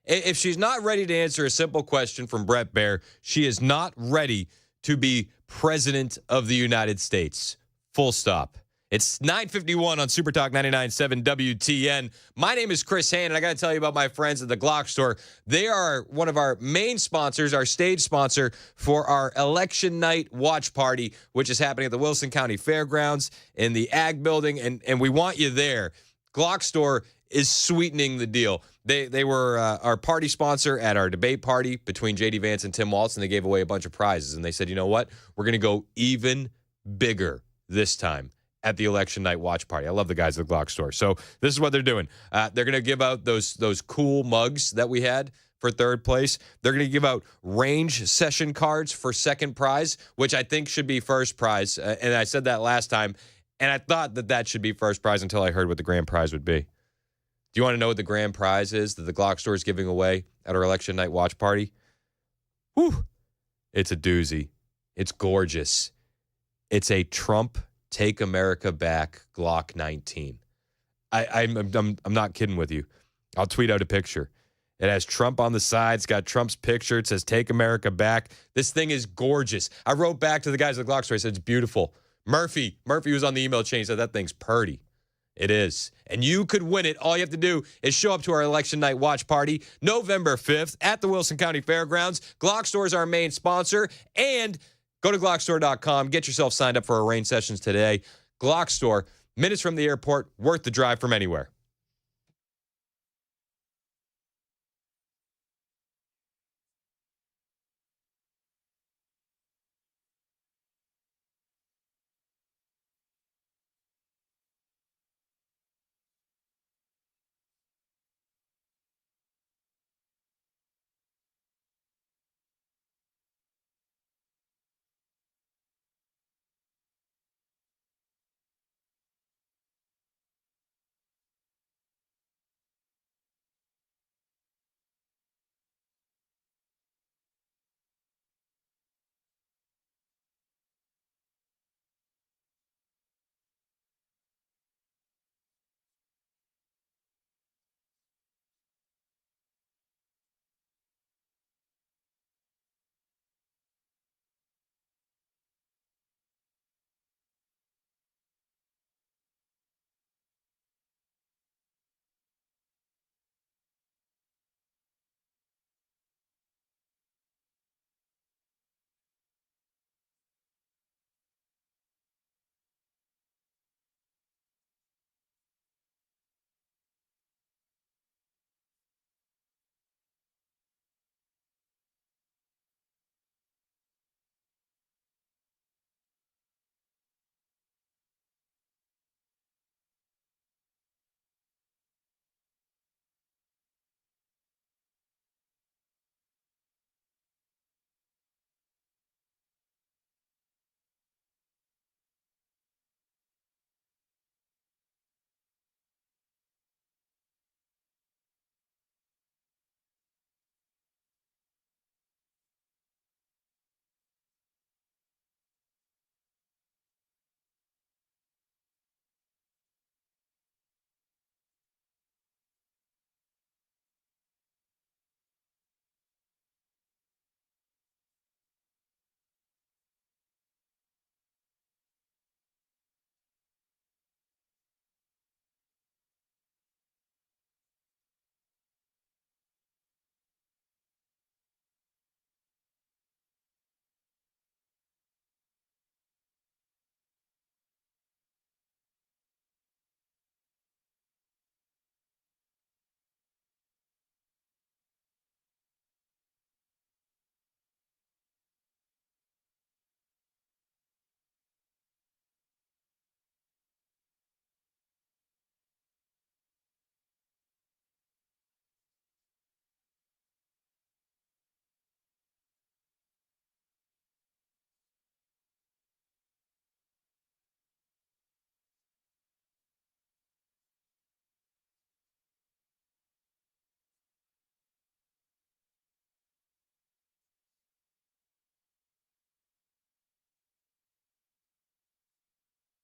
If she's not ready to answer a simple question from Brett Baer, she is not ready to be president of the United States. Full stop. It's 9:51 on Super Talk 99.7 WTN. My name is Chris Hand, and I got to tell you about my friends at the GlockStore. They are one of our main sponsors, our stage sponsor for our election night watch party, which is happening at the Wilson County Fairgrounds in the Ag Building, and we want you there. GlockStore is sweetening the deal. They were our party sponsor at our debate party between J.D. Vance and Tim Walz, and they gave away a bunch of prizes. And they said, you know what? We're going to go even bigger this time at the election night watch party. I love the guys at the GlockStore. So this is what they're doing. They're going to give out those cool mugs that we had for third place. They're going to give out range session cards for second prize, which I think should be first prize. And I said that last time, and I thought that should be first prize until I heard what the grand prize would be. Do you want to know what the grand prize is that the GlockStore is giving away at our election night watch party? Whew. It's a doozy. It's gorgeous. It's a Trump Take America Back Glock 19. I'm not kidding with you. I'll tweet out a picture. It has Trump on the side. It's got Trump's picture. It says Take America Back. This thing is gorgeous. I wrote back to the guys at the GlockStore. I said, it's beautiful. Murphy was on the email chain. He said, that thing's purty. It is. And you could win it. All you have to do is show up to our election night watch party November 5th at the Wilson County Fairgrounds. GlockStore is our main sponsor. And Go to GlockStore.com. Get yourself signed up for our rain sessions today. GlockStore, minutes from the airport, worth the drive from anywhere.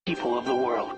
People of the world.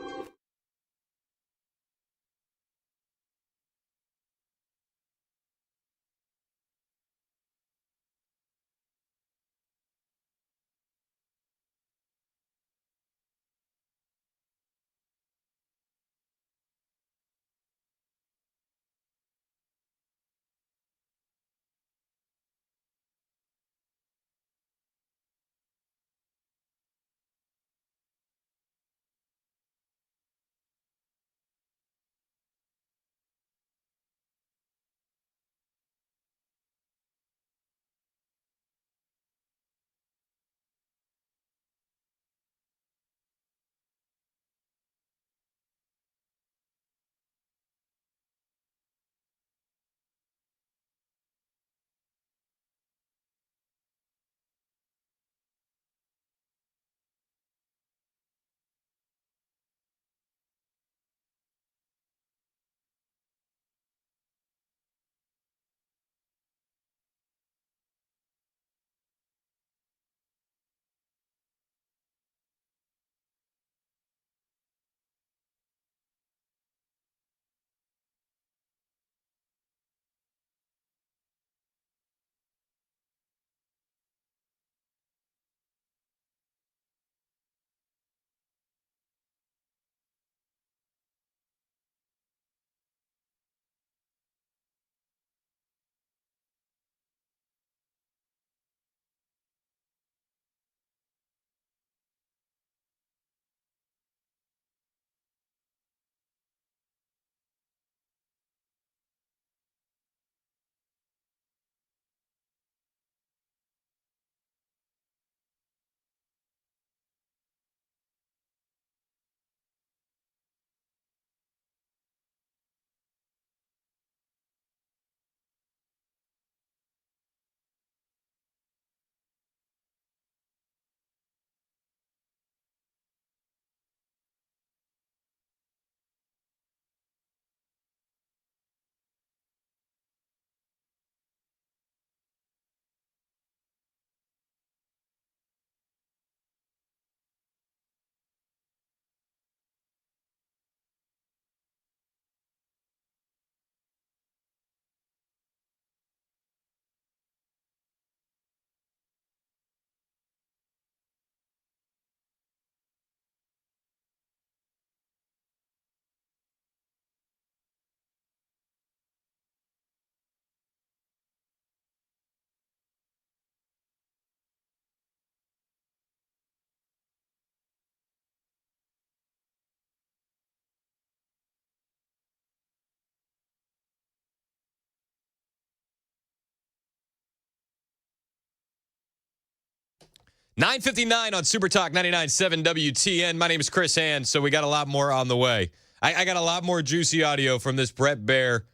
9:59 on Super Talk 99.7 WTN. My name is Chris Hand, so we got a lot more on the way. I got a lot more juicy audio from this Brett Baer,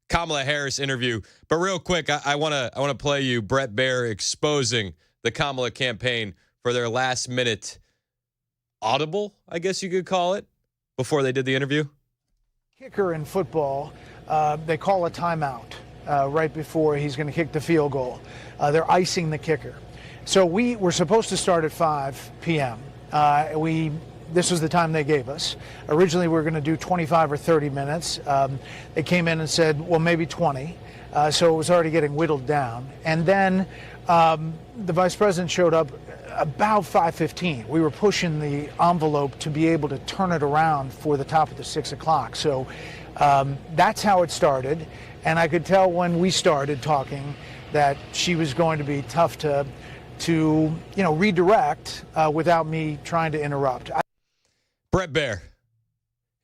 Kamala Harris interview. But real quick, I want to play you Brett Baer exposing the Kamala campaign for their last-minute audible, I guess you could call it, before they did the interview. Kicker in football, they call a timeout right before he's going to kick the field goal. They're icing the kicker. So we were supposed to start at 5 p.m. This was the time they gave us. Originally, we were going to do 25 or 30 minutes. They came in and said, well, maybe 20. So it was already getting whittled down. And then the vice president showed up about 5:15. We were pushing the envelope to be able to turn it around for the top of the 6 o'clock. So that's how it started. And I could tell when we started talking that she was going to be tough to redirect without me trying to interrupt. Brett Baer.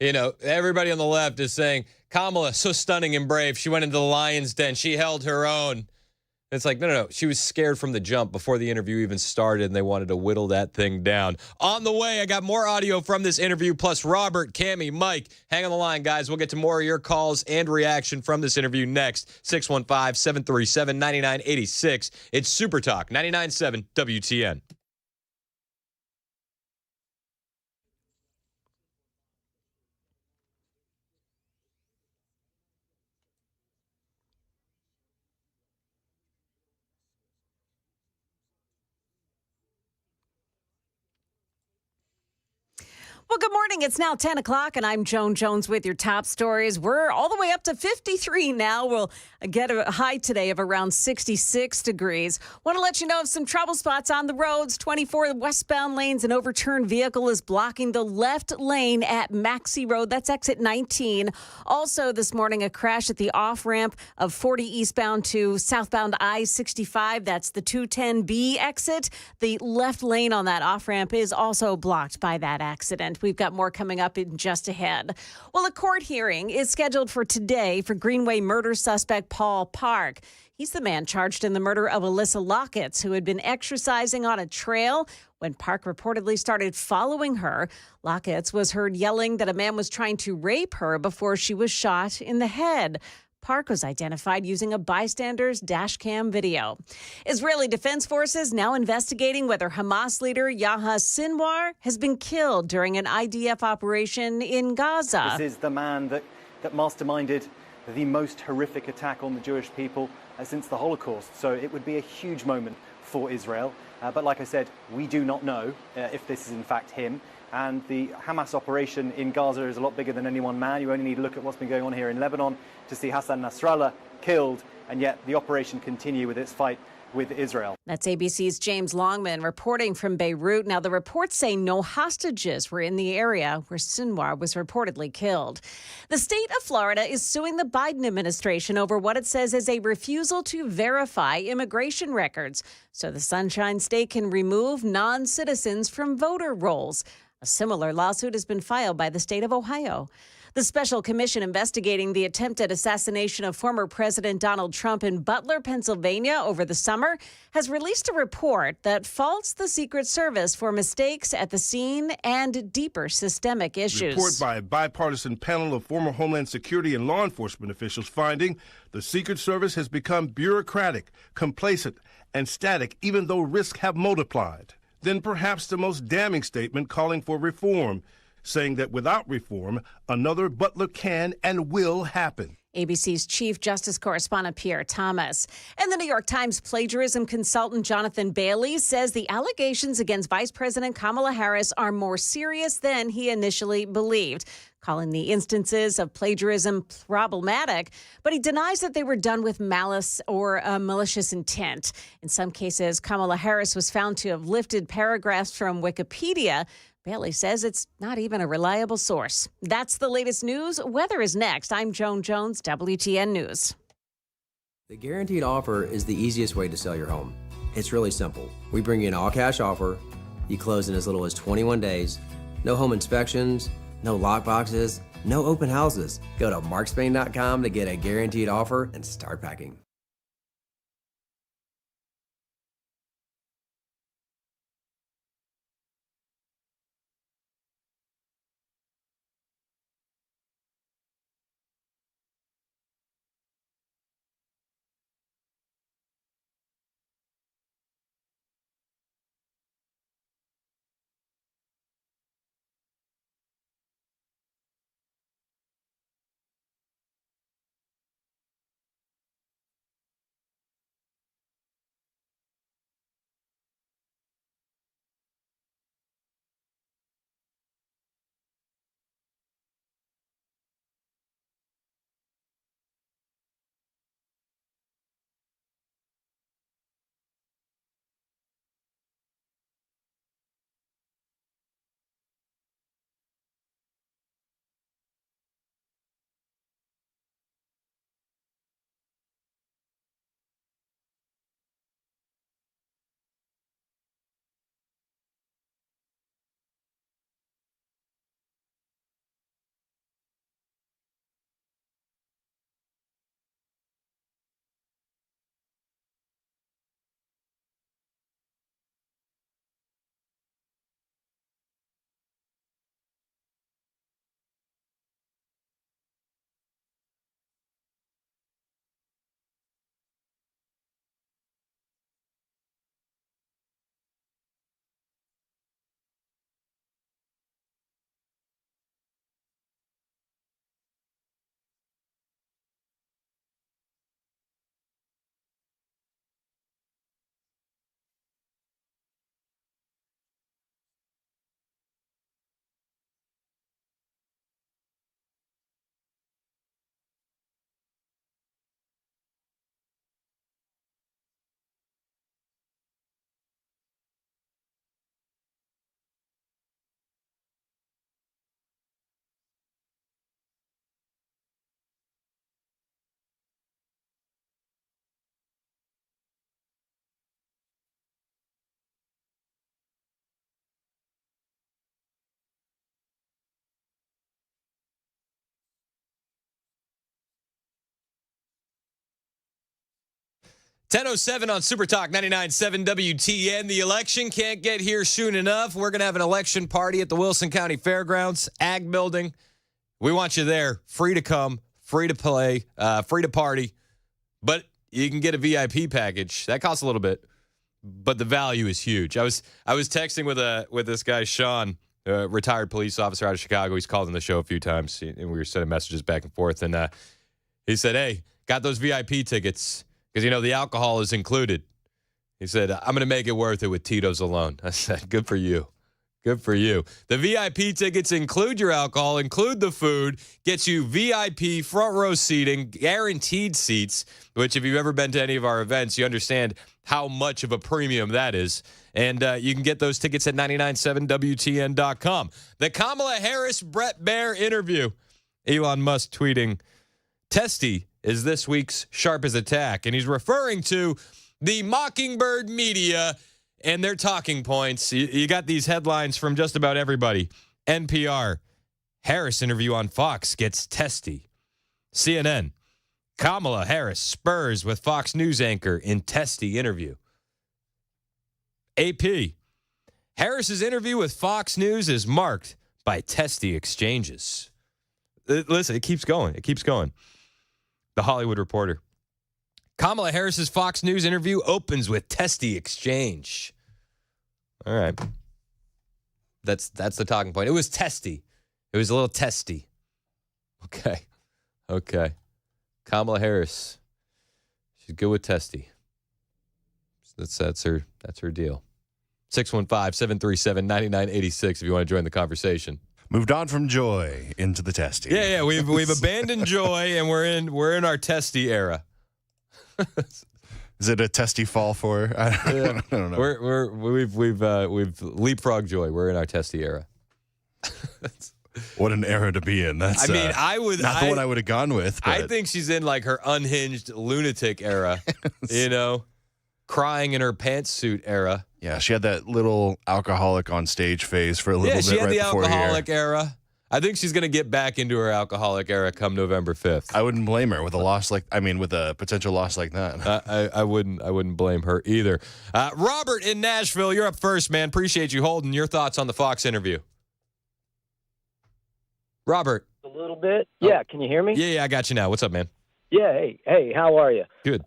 Everybody on the left is saying, Kamala, so stunning and brave. She went into the lion's den. She held her own. It's like, no. She was scared from the jump before the interview even started, and they wanted to whittle that thing down. On the way, I got more audio from this interview, plus Robert, Cammie, Mike. Hang on the line, guys. We'll get to more of your calls and reaction from this interview next. 615-737-9986. It's Super Talk 99.7 WTN. Well, good morning. It's now 10 o'clock, and I'm Joan Jones with your top stories. We're all the way up to 53 now. We'll get a high today of around 66 degrees. Want to let you know of some trouble spots on the roads. 24 westbound lanes. An overturned vehicle is blocking the left lane at Maxey Road. That's exit 19. Also this morning, a crash at the off-ramp of 40 eastbound to southbound I-65. That's the 210B exit. The left lane on that off-ramp is also blocked by that accident. We've got more coming up in just ahead. Well, a court hearing is scheduled for today for Greenway murder suspect Paul Park. He's the man charged in the murder of Alyssa Lockett, who had been exercising on a trail when Park reportedly started following her. Lockett was heard yelling that a man was trying to rape her before she was shot in the head. Park was identified using a bystander's dash cam video. Israeli Defense Forces now investigating whether Hamas leader Yahya Sinwar has been killed during an IDF operation in Gaza. This is the man that masterminded the most horrific attack on the Jewish people since the Holocaust. So it would be a huge moment for Israel. But like I said, we do not know if this is in fact him. And the Hamas operation in Gaza is a lot bigger than any one man. You only need to look at what's been going on here in Lebanon to see Hassan Nasrallah killed, and yet the operation continue with its fight with Israel. That's ABC's James Longman reporting from Beirut. Now, the reports say no hostages were in the area where Sinwar was reportedly killed. The state of Florida is suing the Biden administration over what it says is a refusal to verify immigration records so the Sunshine State can remove non-citizens from voter rolls. A similar lawsuit has been filed by the state of Ohio. The special commission investigating the attempted assassination of former President Donald Trump in Butler, Pennsylvania over the summer has released a report that faults the Secret Service for mistakes at the scene and deeper systemic issues. Report by a bipartisan panel of former Homeland Security and law enforcement officials finding the Secret Service has become bureaucratic, complacent, and static, even though risks have multiplied. Then perhaps the most damning statement calling for reform, saying that without reform, another Butler can and will happen. ABC's Chief Justice Correspondent Pierre Thomas. And the New York Times plagiarism consultant Jonathan Bailey says the allegations against Vice President Kamala Harris are more serious than he initially believed, calling the instances of plagiarism problematic, but he denies that they were done with malice or malicious intent. In some cases, Kamala Harris was found to have lifted paragraphs from Wikipedia. Bailey says it's not even a reliable source. That's the latest news. Weather is next. I'm Joan Jones, WTN News. The guaranteed offer is the easiest way to sell your home. It's really simple. We bring you an all-cash offer. You close in as little as 21 days. No home inspections, no lockboxes, no open houses. Go to markspain.com to get a guaranteed offer and start packing. 10:07 on Super Talk 99.7 WTN. The election can't get here soon enough. We're going to have an election party at the Wilson County Fairgrounds, Ag Building. We want you there. Free to come, free to play, free to party. But you can get a VIP package. That costs a little bit, but the value is huge. I was texting with this guy, Sean, a retired police officer out of Chicago. He's called on the show a few times, and we were sending messages back and forth. And he said, hey, got those VIP tickets. Because, the alcohol is included. He said, I'm going to make it worth it with Tito's alone. I said, good for you. Good for you. The VIP tickets include your alcohol, include the food, gets you VIP front row seating, guaranteed seats, which if you've ever been to any of our events, you understand how much of a premium that is. And you can get those tickets at 997WTN.com. The Kamala Harris-Brett Baer interview. Elon Musk tweeting, testy is this week's sharpest attack. And he's referring to the Mockingbird media and their talking points. You got these headlines from just about everybody. NPR, Harris interview on Fox gets testy. CNN, Kamala Harris spurs with Fox News anchor in testy interview. AP, Harris's interview with Fox News is marked by testy exchanges. Listen, it keeps going. It keeps going. The Hollywood Reporter. Kamala Harris's Fox News interview opens with testy exchange. All right. That's the talking point. It was testy. It was a little testy. Okay. Kamala Harris. She's good with testy. That's her deal. 615-737-9986 if you want to join the conversation. Moved on from joy into the testy. Yeah. We've abandoned joy and we're in our testy era. Is it a testy fall for? I don't know. We've leapfrogged joy. We're in our testy era. What an era to be in. That's I would not the one I would have gone with. But. I think she's in like her unhinged lunatic era. Crying in her pantsuit era. Yeah, she had that little alcoholic on stage phase for a little bit. Yeah, she had right the before alcoholic era. I think she's going to get back into her alcoholic era come November 5th. I wouldn't blame her with a potential loss like that. I wouldn't blame her either. Robert in Nashville, you're up first, man. Appreciate you holding. Your thoughts on the Fox interview. Robert. A little bit. Yeah, can you hear me? Yeah, I got you now. What's up, man? Yeah, hey, how are you? Good.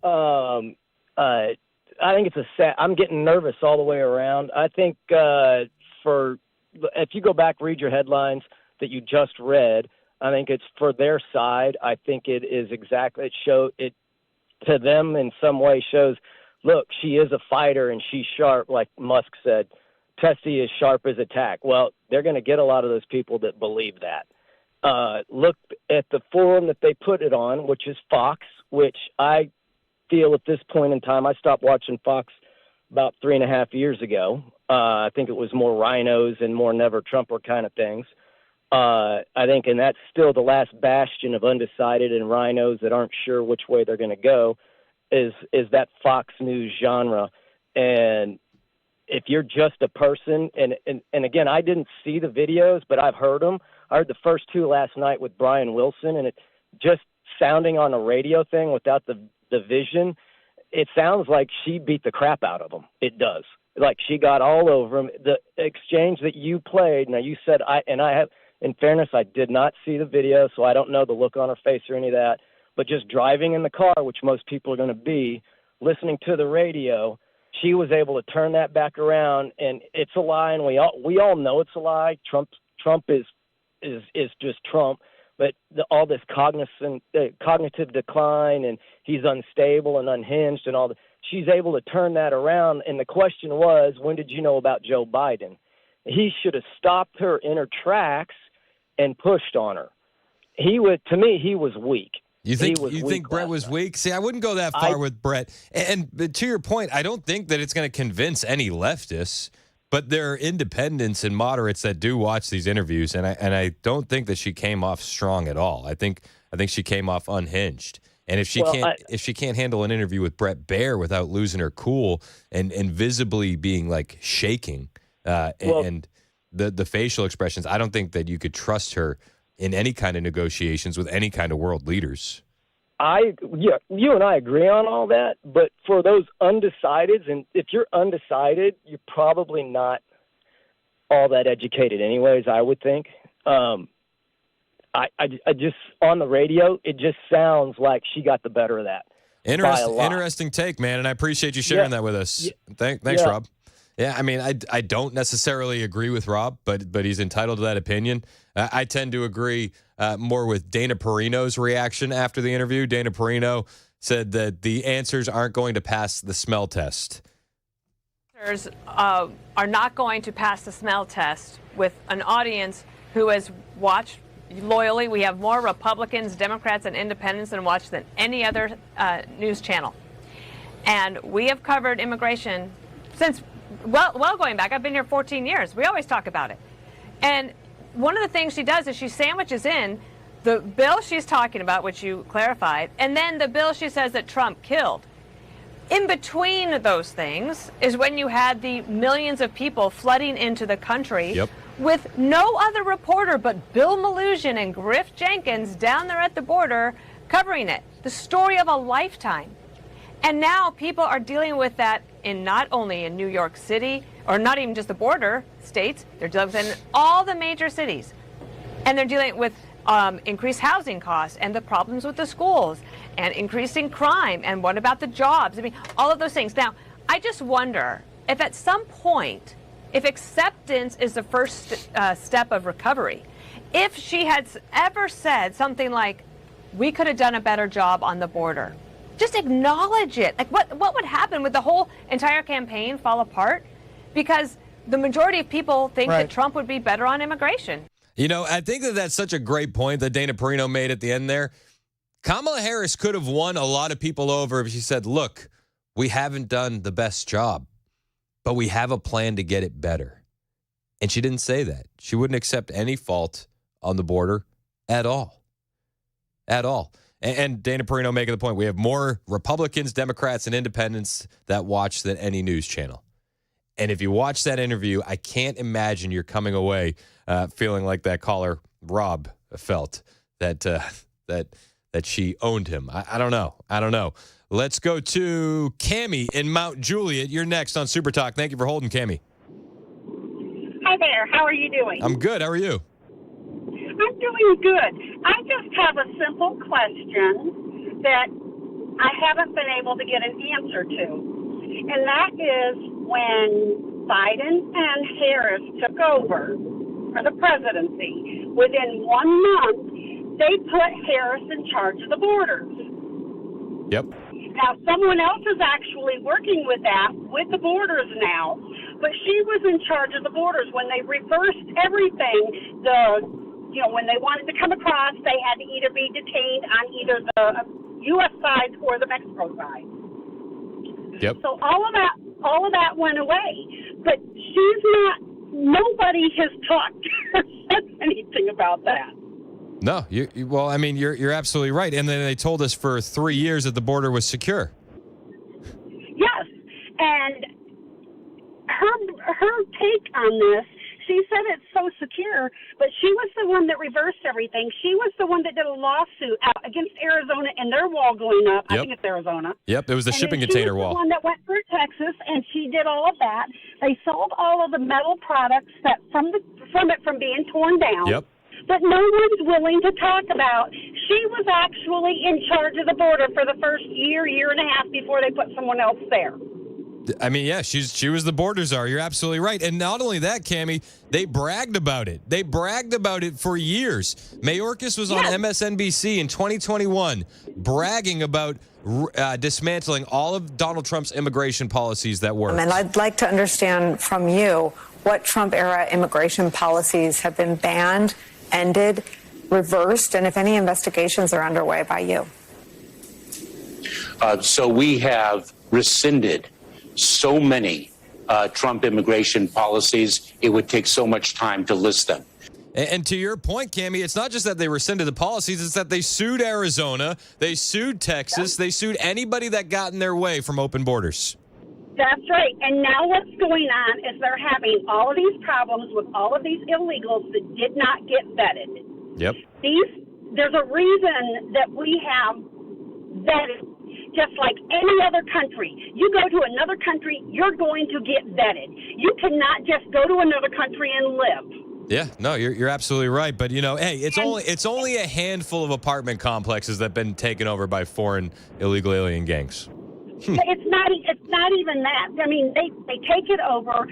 I think it's I'm getting nervous all the way around. I think if you go back, read your headlines that you just read, I think it's for their side. I think it is exactly, it to them in some way shows, look, she is a fighter and she's sharp, like Musk said. Testy is sharp as a tack. Well, they're going to get a lot of those people that believe that. Look at the forum that they put it on, which is Fox, which I feel at this point in time, I stopped watching Fox about 3.5 years ago. I think it was more rhinos and more never Trumper kind of things. I think, and that's still the last bastion of undecided and rhinos that aren't sure which way they're going to go is that Fox News genre. And if you're just a person, and again, I didn't see the videos, but I've heard them. I heard the first two last night with Brian Wilson, and it just sounding on a radio thing without the vision, it sounds like she beat the crap out of him. It does. Like she got all over him. The exchange that you played, now you said, in fairness, I did not see the video, so I don't know the look on her face or any of that, but just driving in the car, which most people are going to be, listening to the radio, she was able to turn that back around, and it's a lie, and we all know it's a lie. Trump is just Trump. But all this cognitive decline, and he's unstable and unhinged and all that, she's able to turn that around. And the question was, when did you know about Joe Biden? He should have stopped her in her tracks and pushed on her. To me, he was weak. You think Brett was weak? See, I wouldn't go that far with Brett. And to your point, I don't think that it's going to convince any leftists. But there are independents and moderates that do watch these interviews, and I don't think that she came off strong at all. I think she came off unhinged. And if she can't handle an interview with Brett Baer without losing her cool and visibly being like shaking, and the facial expressions, I don't think that you could trust her in any kind of negotiations with any kind of world leaders. you and I agree on all that, but for those undecideds, and if you're undecided, you're probably not all that educated anyways, I would think. I just, on the radio, it just sounds like she got the better of that. Interesting take, man, and I appreciate you sharing that with us. Thanks, Rob. Yeah, I mean, I don't necessarily agree with Rob, but he's entitled to that opinion. I tend to agree more with Dana Perino's reaction after the interview. Dana Perino said that the answers aren't going to pass the smell test. Answers are not going to pass the smell test with an audience who has watched loyally. We have more Republicans, Democrats, and independents than watch than any other news channel. And we have covered immigration since well going back. I've been here 14 years. We always talk about it. And one of the things she does is she sandwiches in the bill she's talking about, which you clarified, and then the bill she says that Trump killed. In between those things is when you had the millions of people flooding into the country with no other reporter but Bill Malugin and Griff Jenkins down there at the border covering it. The story of a lifetime. And now people are dealing with that in not only in New York City, or not even just the border states, they're dealing with it in all the major cities. And they're dealing with increased housing costs and the problems with the schools and increasing crime. And what about the jobs? I mean, all of those things. Now, I just wonder if at some point, if acceptance is the first step of recovery, if she had ever said something like, we could have done a better job on the border, just acknowledge it. Like, what would happen? Would the whole entire campaign fall apart? Because the majority of people think that Trump would be better on immigration. You know, I think that's such a great point that Dana Perino made at the end there. Kamala Harris could have won a lot of people over if she said, look, we haven't done the best job, but we have a plan to get it better. And she didn't say that. She wouldn't accept any fault on the border at all. At all. And Dana Perino making the point, we have more Republicans, Democrats, and independents that watch than any news channel. And if you watch that interview, I can't imagine you're coming away feeling like that caller Rob felt, that she owned him. I don't know. Let's go to Cammie in Mount Juliet. You're next on Super Talk. Thank you for holding, Cammie. Hi there. How are you doing? I'm good. How are you? I'm doing good. I just have a simple question that I haven't been able to get an answer to. And that is when Biden and Harris took over for the presidency, within 1 month, they put Harris in charge of the borders. Yep. Now, someone else is actually working with that, with the borders now, but she was in charge of the borders when they reversed everything. When they wanted to come across, they had to either be detained on either the U.S. side or the Mexico side. Yep. So all of that went away. But nobody has talked or said anything about that. No, well, I mean, you're absolutely right. And then they told us for 3 years that the border was secure. Yes, and her take on this, she said it's so secure, but she was the one that reversed everything. She was the one that did a lawsuit against Arizona and their wall going up. Yep. I think it's Arizona. Yep, it was the shipping container wall. She was the one that went through Texas, and she did all of that. They sold all of the metal products that from being torn down. Yep. But no one's willing to talk about. She was actually in charge of the border for the first year and a half before they put someone else there. I mean, yeah, she was the border czar. You're absolutely right. And not only that, Cammie, they bragged about it. They bragged about it for years. Mayorkas was on MSNBC in 2021 bragging about dismantling all of Donald Trump's immigration policies that worked. And I'd like to understand from you what Trump-era immigration policies have been banned, ended, reversed, and if any investigations are underway by you. So we have rescinded so many Trump immigration policies, it would take so much time to list them. And to your point, Cammie, it's not just that they rescinded the policies, it's that they sued Arizona, they sued Texas, they sued anybody that got in their way from open borders. That's right. And now what's going on is they're having all of these problems with all of these illegals that did not get vetted. Yep. There's a reason that we have vetted, just like any other country. You go to another country, you're going to get vetted. You cannot just go to another country and live. Yeah, no, you're absolutely right. But, you know, hey, it's only a handful of apartment complexes that have been taken over by foreign illegal alien gangs. It's not even that. I mean, they take it over.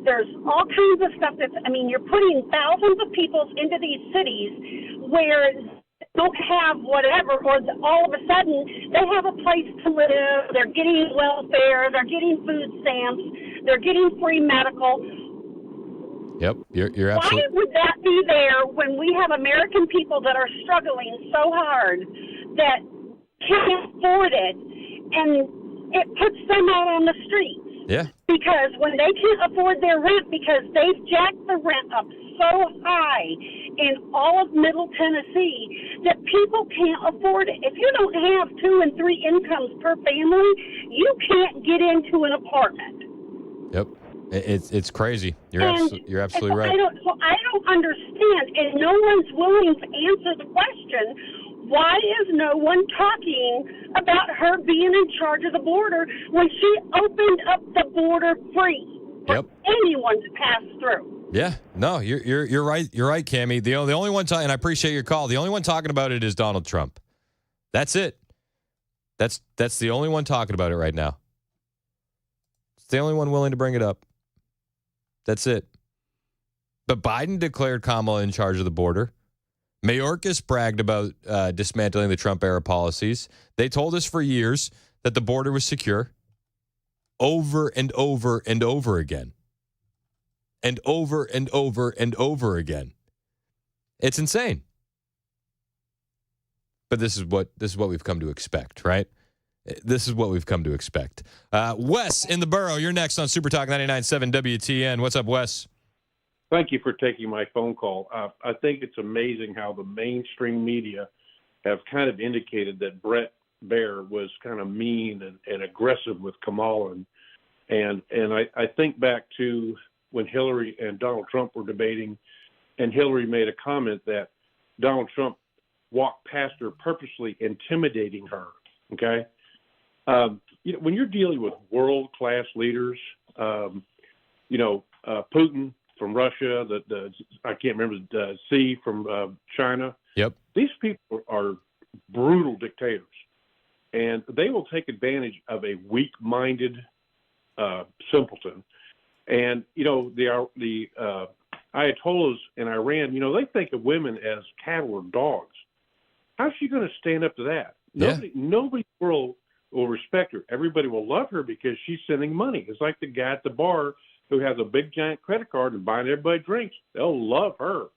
There's all kinds of stuff you're putting thousands of people into these cities where they don't have whatever, or all of a sudden they have a place to live. They're getting welfare. They're getting food stamps. They're getting free medical. Yep, you're absolutely. Why would that be there when we have American people that are struggling so hard that can't afford it, and it puts them out on the streets? Yeah. Because when they can't afford their rent, because they've jacked the rent up so high in all of Middle Tennessee that people can't afford it. If you don't have 2 and 3 incomes per family, you can't get into an apartment. Yep. It's crazy. You're absolutely right. I don't understand, and no one's willing to answer the question, why is no one talking about her being in charge of the border when she opened up the border free for anyone to pass through? Yeah, no, you're right. You're right, Cammie. The only one and I appreciate your call. The only one talking about it is Donald Trump. That's it. That's the only one talking about it right now. It's the only one willing to bring it up. That's it. But Biden declared Kamala in charge of the border. Mayorkas bragged about dismantling the Trump-era policies. They told us for years that the border was secure. Over and over and over again. And over and over and over again. It's insane. But this is what we've come to expect, right? This is what we've come to expect. Wes in the borough, you're next on Super Talk 99.7 WTN. What's up, Wes? Thank you for taking my phone call. I think it's amazing how the mainstream media have kind of indicated that Brett Baier was kind of mean and aggressive with Kamala. And I think back to when Hillary and Donald Trump were debating, and Hillary made a comment that Donald Trump walked past her purposely intimidating her, okay? When you're dealing with world-class leaders, Putin from Russia, I can't remember, the Xi from China. Yep. These people are brutal dictators, and they will take advantage of a weak-minded simpleton. And, the Ayatollahs in Iran, they think of women as cattle or dogs. How's she going to stand up to that? Nobody in the world will respect her. Everybody will love her because she's sending money. It's like the guy at the bar who has a big giant credit card and buying everybody drinks. They'll love her.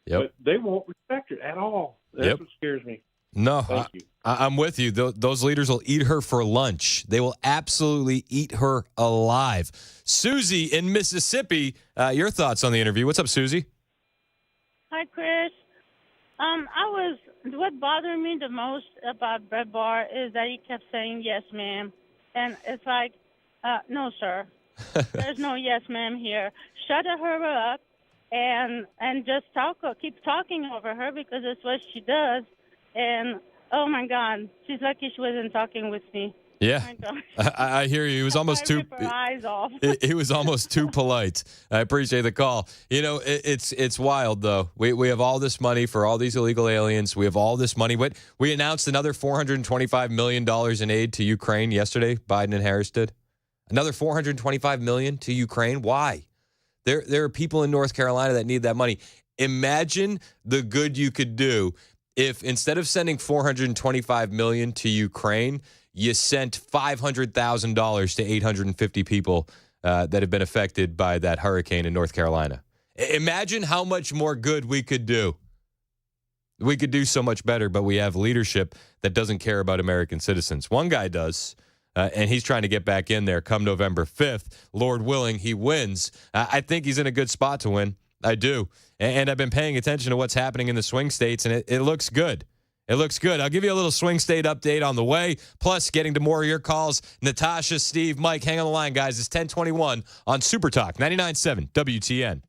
Yep. But they won't respect her at all. That's what scares me. No, Thank you. I'm with you. Those leaders will eat her for lunch. They will absolutely eat her alive. Susie in Mississippi, your thoughts on the interview. What's up, Susie? Hi, Chris. What bothered me the most about Brett Baier is that he kept saying, yes, ma'am. And it's like, no, sir. There's no yes, ma'am here. Shut her up and just keep talking over her because it's what she does. And, oh, my God, she's lucky she wasn't talking with me. Yeah, Oh I hear you. It was almost too. Rip her eyes off. It was almost too polite. I appreciate the call. It's wild though. We have all this money for all these illegal aliens. We have all this money. We announced another $425 million in aid to Ukraine yesterday. Biden and Harris did another $425 million to Ukraine. Why? There are people in North Carolina that need that money. Imagine the good you could do if instead of sending $425 million to Ukraine, you sent $500,000 to 850 people that have been affected by that hurricane in North Carolina. Imagine how much more good we could do. We could do so much better, but we have leadership that doesn't care about American citizens. One guy does, and he's trying to get back in there come November 5th. Lord willing, he wins. I think he's in a good spot to win. I do. And I've been paying attention to what's happening in the swing states, and it looks good. It looks good. I'll give you a little swing state update on the way, plus getting to more of your calls. Natasha, Steve, Mike, hang on the line, guys. It's 10:21 on Super Talk 99.7 WTN.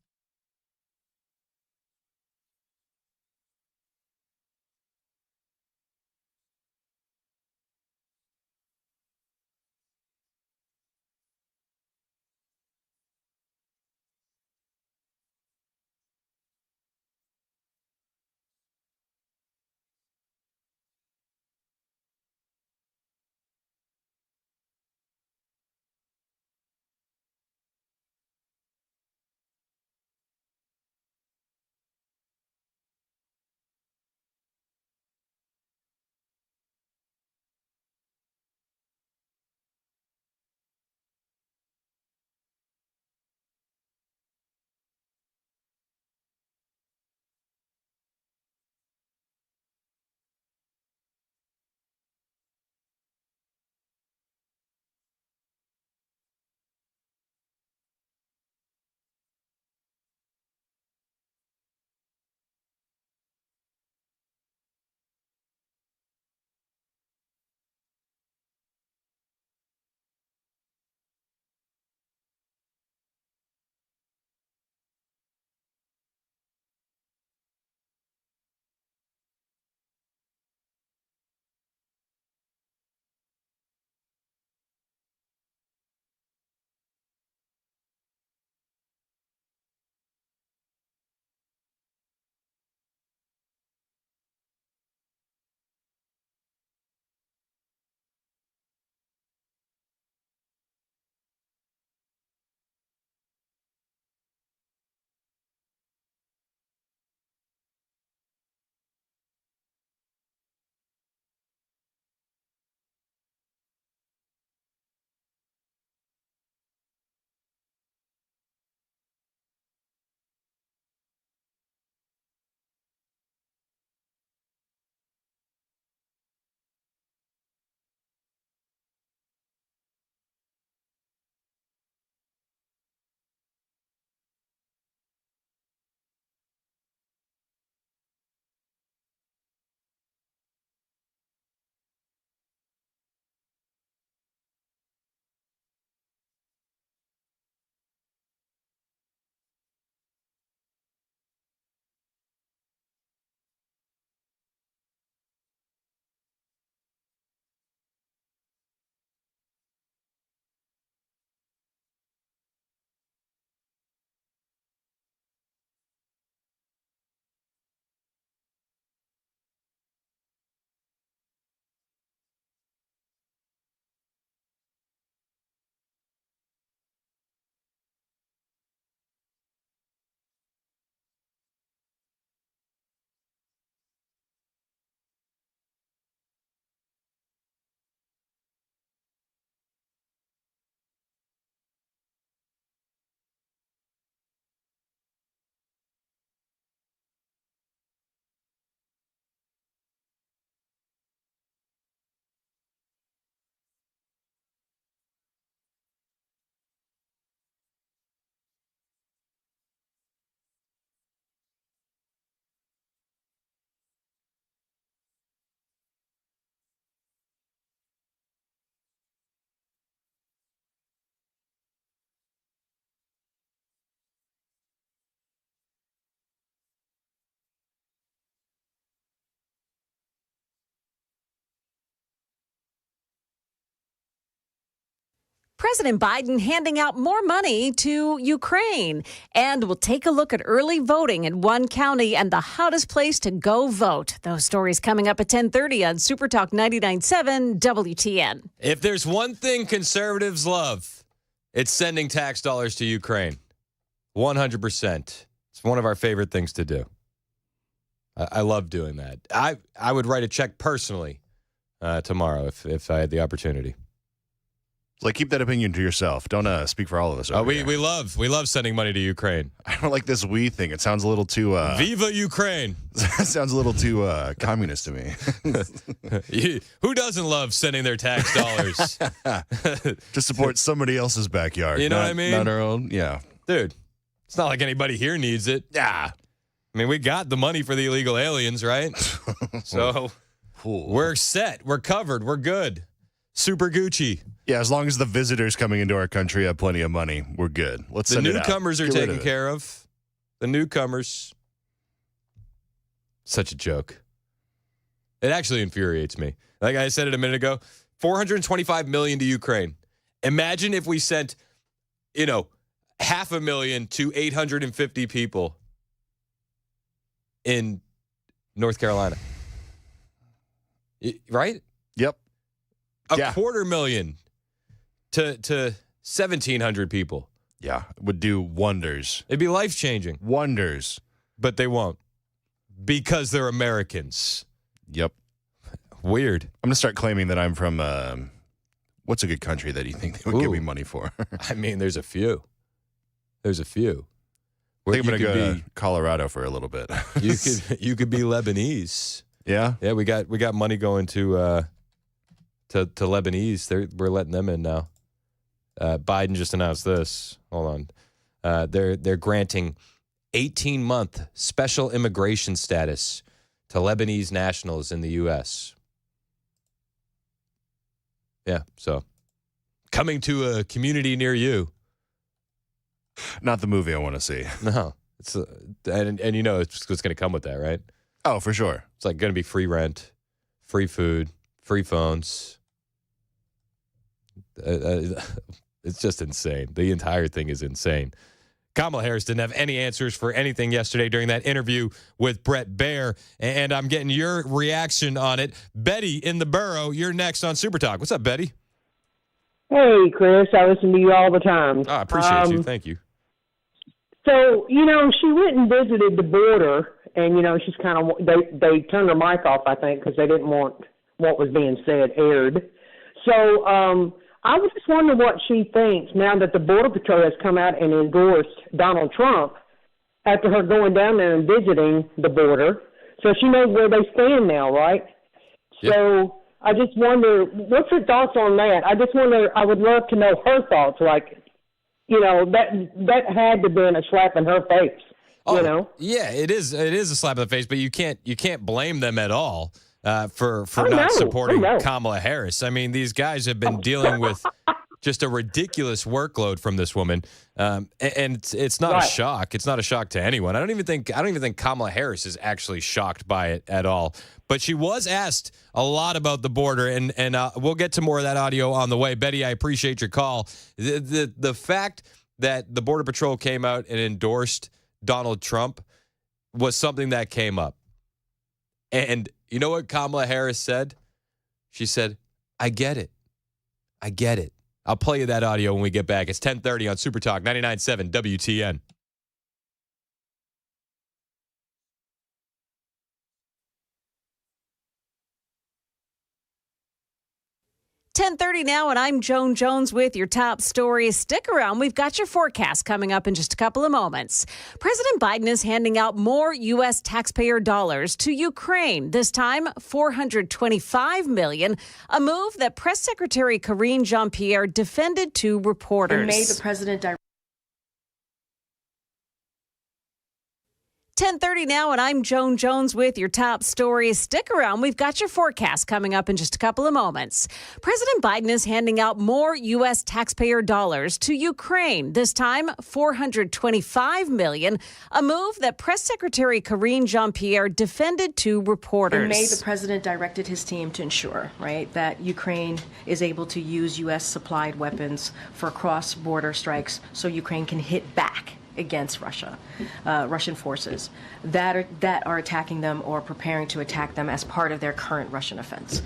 President Biden handing out more money to Ukraine. And we'll take a look at early voting in one county and the hottest place to go vote. Those stories coming up at 10:30 on Super Talk 99.7 WTN. If there's one thing conservatives love, it's sending tax dollars to Ukraine. 100%. It's one of our favorite things to do. I love doing that. I would write a check personally tomorrow if I had the opportunity. Like, keep that opinion to yourself. Don't speak for all of us. We love sending money to Ukraine. I don't like this "we" thing. It sounds a little too Viva Ukraine. It sounds a little too communist to me. Who doesn't love sending their tax dollars to support somebody else's backyard? You know what I mean? Not our own. Yeah, dude. It's not like anybody here needs it. Yeah. I mean, we got the money for the illegal aliens, right? So we're set. We're covered. We're good. Super Gucci. Yeah, as long as the visitors coming into our country have plenty of money, we're good. Let's send it out. The newcomers are taken care of. The newcomers. Such a joke. It actually infuriates me. Like I said it a minute ago, $425 million to Ukraine. Imagine if we sent, $500,000 to 850 people in North Carolina. Right? Yep. $250,000 to 1,700 people. Yeah, it would do wonders. It'd be life-changing. Wonders. But they won't. Because they're Americans. Yep. Weird. I'm going to start claiming that I'm from, what's a good country that you think they would give me money for? I mean, there's a few. I think I'm going to go to Colorado for a little bit. you could be Lebanese. Yeah? Yeah, we got money going to Lebanese. We're letting them in now. Biden just announced this. Hold on. They're granting 18-month special immigration status to Lebanese nationals in the U.S. Yeah, so coming to a community near you. Not the movie I want to see. No, it's and it's what's going to come with that, right? Oh, for sure. It's like going to be free rent, free food, free phones. It's just insane. The entire thing is insane. Kamala Harris didn't have any answers for anything yesterday during that interview with Bret Baier, and I'm getting your reaction on it. Betty in the borough, you're next on Super Talk. What's up, Betty? Hey, Chris. I listen to you all the time. I appreciate you. Thank you. So, she went and visited the border, and, she's kind of, they turned her mic off, I think, because they didn't want what was being said aired. So, I was just wondering what she thinks now that the Border Patrol has come out and endorsed Donald Trump after her going down there and visiting the border. So she knows where they stand now, right? Yep. So I just wonder, what's her thoughts on that? I would love to know her thoughts. Like, that had to have been a slap in her face, Yeah, it is a slap in the face, but you can't blame them at all. For not supporting Kamala Harris. I mean, these guys have been dealing with just a ridiculous workload from this woman, and it's not a shock. It's not a shock to anyone. I don't even think Kamala Harris is actually shocked by it at all. But she was asked a lot about the border, and we'll get to more of that audio on the way. Betty, I appreciate your call. The fact that the Border Patrol came out and endorsed Donald Trump was something that came up, and you know what Kamala Harris said? She said, I get it. I get it. I'll play you that audio when we get back. It's 10:30 on Super Talk 99.7 WTN. 10:30 now, and I'm Joan Jones with your top stories. Stick around. We've got your forecast coming up in just a couple of moments. President Biden is handing out more U.S. taxpayer dollars to Ukraine, this time $425 million, a move that Press Secretary Karine Jean-Pierre defended to reporters. In May, the president 10:30 now, and I'm Joan Jones with your top stories. Stick around. We've got your forecast coming up in just a couple of moments. President Biden is handing out more U.S. taxpayer dollars to Ukraine, this time $425 million, a move that Press Secretary Karine Jean-Pierre defended to reporters. In May, the president directed his team to ensure, right, that Ukraine is able to use U.S. supplied weapons for cross-border strikes so Ukraine can hit back against Russia, Russian forces that are attacking them or preparing to attack them as part of their current Russian offense.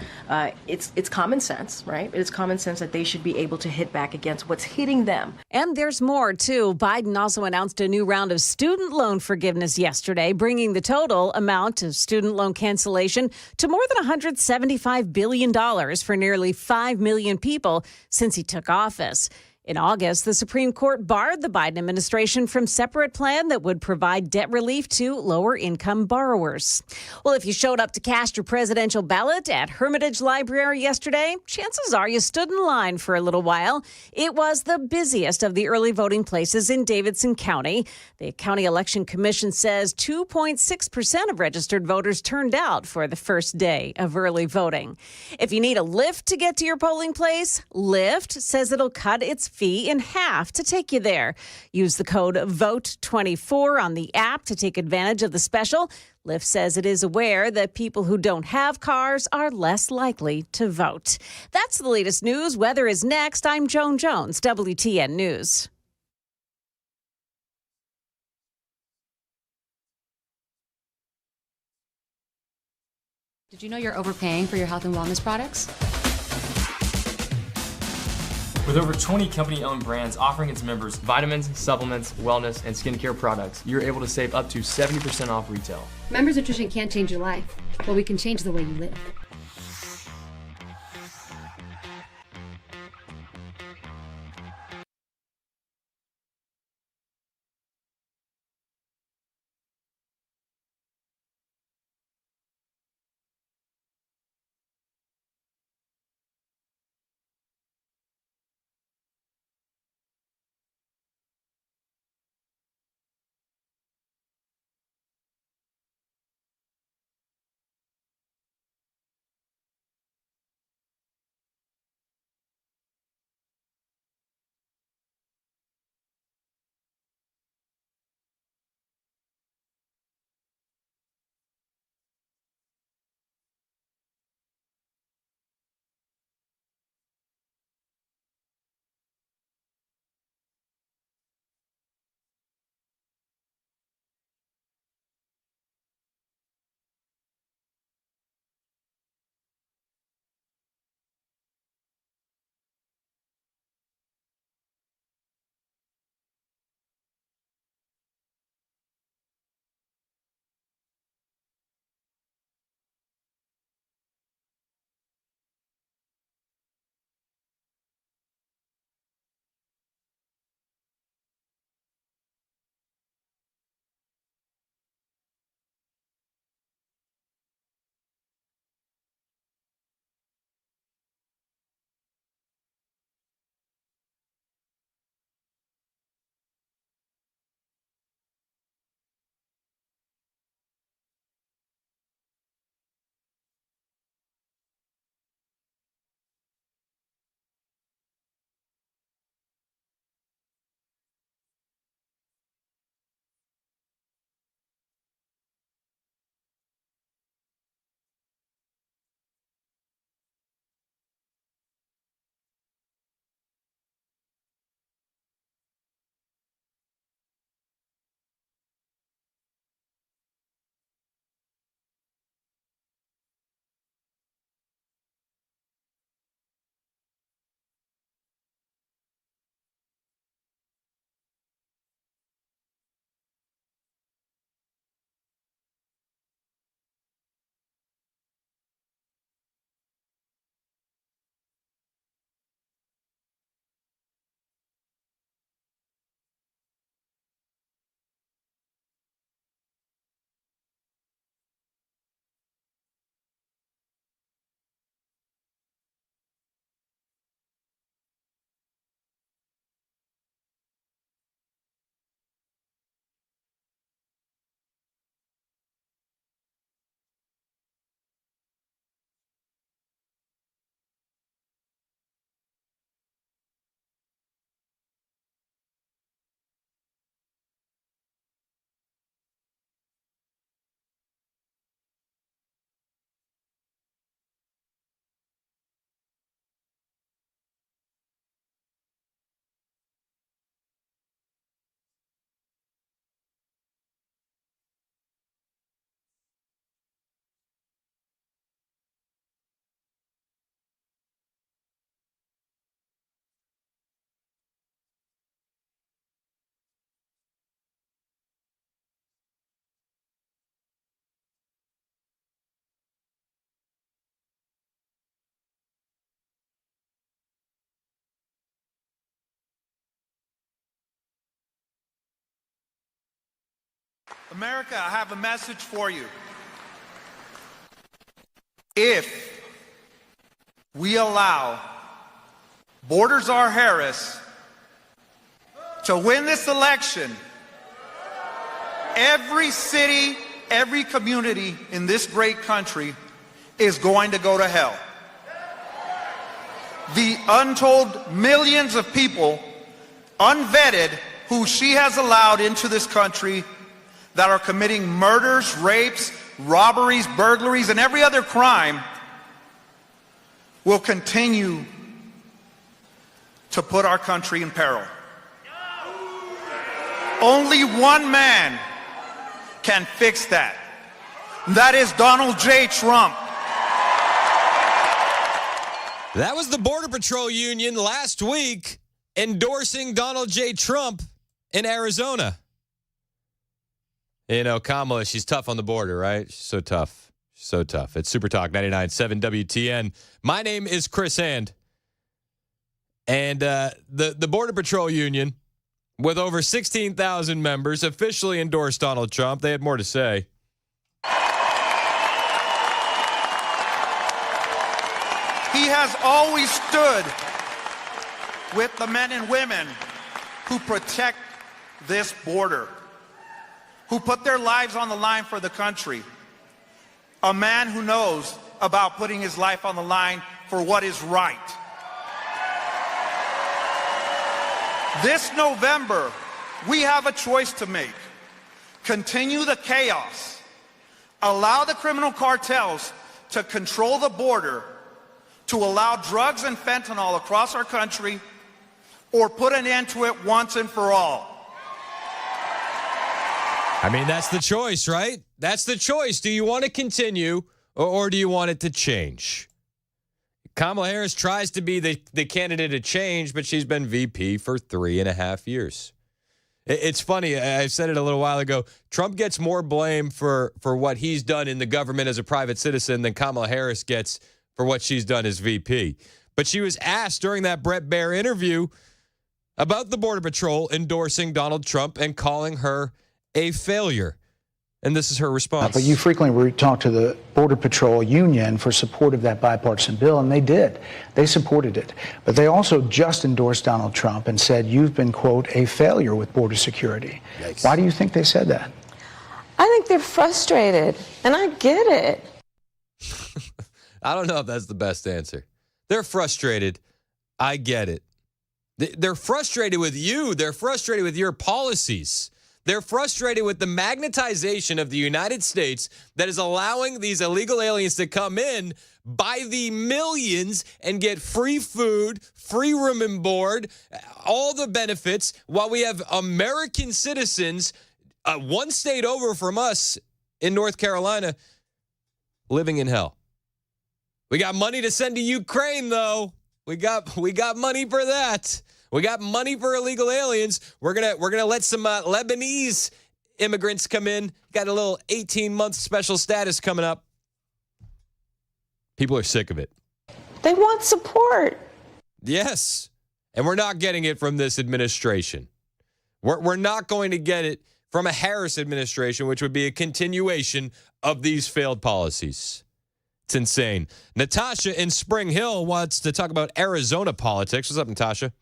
It's common sense, right? It's common sense that they should be able to hit back against what's hitting them. And there's more, too. Biden also announced a new round of student loan forgiveness yesterday, bringing the total amount of student loan cancellation to more than $175 billion for nearly 5 million people since he took office. In August, the Supreme Court barred the Biden administration from separate plan that would provide debt relief to lower-income borrowers. Well, if you showed up to cast your presidential ballot at Hermitage Library yesterday, chances are you stood in line for a little while. It was the busiest of the early voting places in Davidson County. The County Election Commission says 2.6% of registered voters turned out for the first day of early voting. If you need a lift to get to your polling place, Lyft says it'll cut its fee in half to take you there. Use the code VOTE24 on the app to take advantage of the special. Lyft says it is aware that people who don't have cars are less likely to vote. That's the latest news. Weather is next. I'm Joan Jones, WTN News. Did you know you're overpaying for your health and wellness products? With over 20 company-owned brands offering its members vitamins, supplements, wellness, and skincare products, you're able to save up to 70% off retail. Members Nutrition can't change your life, but we can change the way you live. America, I have a message for you. If we allow Border Czar Harris to win this election, every city, every community in this great country is going to go to hell. The untold millions of people, unvetted, who she has allowed into this country that are committing murders, rapes, robberies, burglaries, and every other crime will continue to put our country in peril. Only one man can fix that. That is Donald J. Trump. That was the Border Patrol Union last week endorsing Donald J. Trump in Arizona. You know, Kamala, she's tough on the border, right? She's so tough. She's so tough. It's Super Talk 99.7 WTN. My name is Chris Hand. And the Border Patrol Union, with over 16,000 members, officially endorsed Donald Trump. They had more to say. He has always stood with the men and women who protect this border, who put their lives on the line for the country. A man who knows about putting his life on the line for what is right. This November, we have a choice to make. Continue the chaos, allow the criminal cartels to control the border, to allow drugs and fentanyl across our country, or put an end to it once and for all. I mean, that's the choice, right? That's the choice. Do you want to continue or do you want it to change? Kamala Harris tries to be the candidate of change, but she's been VP for 3.5 years. It's funny. I said it a little while ago. Trump gets more blame for what he's done in the government as a private citizen than Kamala Harris gets for what she's done as VP. But she was asked during that Brett Baer interview about the Border Patrol endorsing Donald Trump and calling her a failure. And this is her response. But you frequently talk to the Border Patrol Union for support of that bipartisan bill, and they did. They supported it. But they also just endorsed Donald Trump and said, you've been, quote, a failure with border security. Yikes. Why do you think they said that? I think they're frustrated, and I get it. I don't know if that's the best answer. They're frustrated. I get it. They're frustrated with you. They're frustrated with your policies. They're frustrated with the magnetization of the United States that is allowing these illegal aliens to come in by the millions and get free food, free room and board, all the benefits, while we have American citizens, one state over from us in North Carolina, living in hell. We got money to send to Ukraine, though. We got money for that. We got money for illegal aliens. We're gonna let some Lebanese immigrants come in. Got a little 18-month special status coming up. People are sick of it. They want support. Yes, and we're not getting it from this administration. We're not going to get it from a Harris administration, which would be a continuation of these failed policies. It's insane. Natasha in Spring Hill wants to talk about Arizona politics. What's up, Natasha?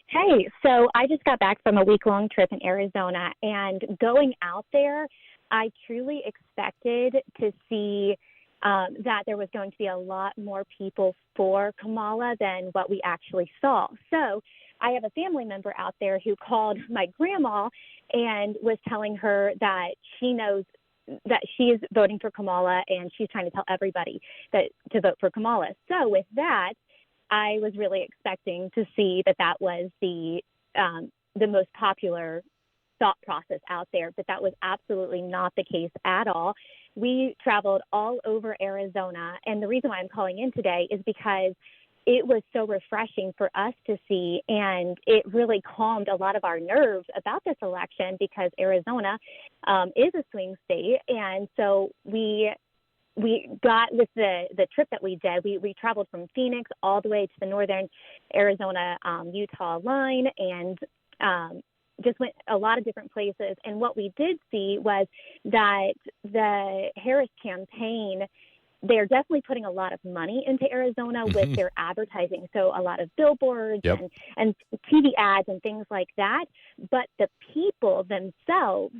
Hey, so I just got back from a week-long trip in Arizona, and going out there, I truly expected to see that there was going to be a lot more people for Kamala than what we actually saw. So I have a family member out there who called my grandma and was telling her that she knows that she is voting for Kamala, and she's trying to tell everybody that to vote for Kamala. So with that, I was really expecting to see that was the most popular thought process out there, but that was absolutely not the case at all. We traveled all over Arizona, and the reason why I'm calling in today is because it was so refreshing for us to see, and it really calmed a lot of our nerves about this election because Arizona is a swing state, and so we got with the trip that we did, we traveled from Phoenix all the way to the northern Arizona Utah line, and just went a lot of different places. And what we did see was that the Harris campaign, they're definitely putting a lot of money into Arizona with their advertising. So a lot of billboards and TV ads and things like that. But the people themselves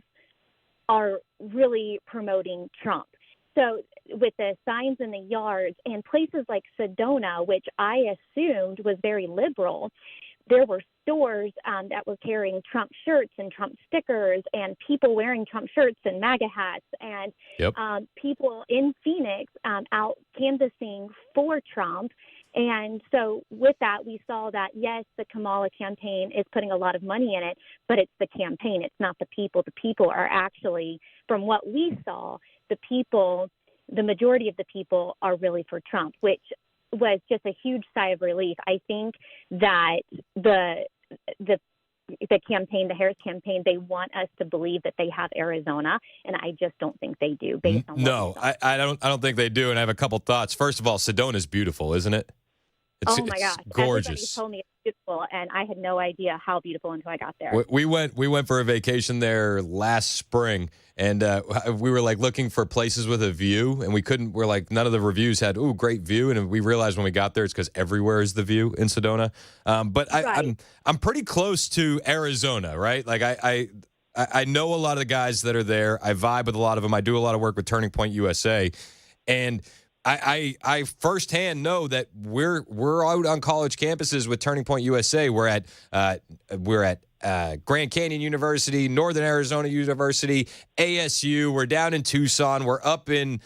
are really promoting Trump. So with the signs in the yards and places like Sedona, which I assumed was very liberal, there were stores that were carrying Trump shirts and Trump stickers and people wearing Trump shirts and MAGA hats and people in Phoenix out canvassing for Trump. And so with that, we saw that, yes, the Kamala campaign is putting a lot of money in it, but it's the campaign. It's not the people. The people are actually, from what we saw, the majority of the people are really for Trump, which was just a huge sigh of relief. I think that the campaign, the Harris campaign, they want us to believe that they have Arizona, and I just don't think they do. Based on I don't think they do. And I have a couple thoughts. First of all, Sedona is beautiful, isn't it? Oh my gosh, gorgeous. Everybody told me it's beautiful, and I had no idea how beautiful until I got there. We went for a vacation there last spring, and we were like looking for places with a view, and we couldn't. We're like, none of the reviews had great view, and we realized when we got there it's because everywhere is the view in Sedona. But I'm pretty close to Arizona, right? Like I know a lot of the guys that are there. I vibe with a lot of them. I do a lot of work with Turning Point USA, and I firsthand know that we're out on college campuses with Turning Point USA. We're at Grand Canyon University, Northern Arizona University, ASU. We're down in Tucson. We're up in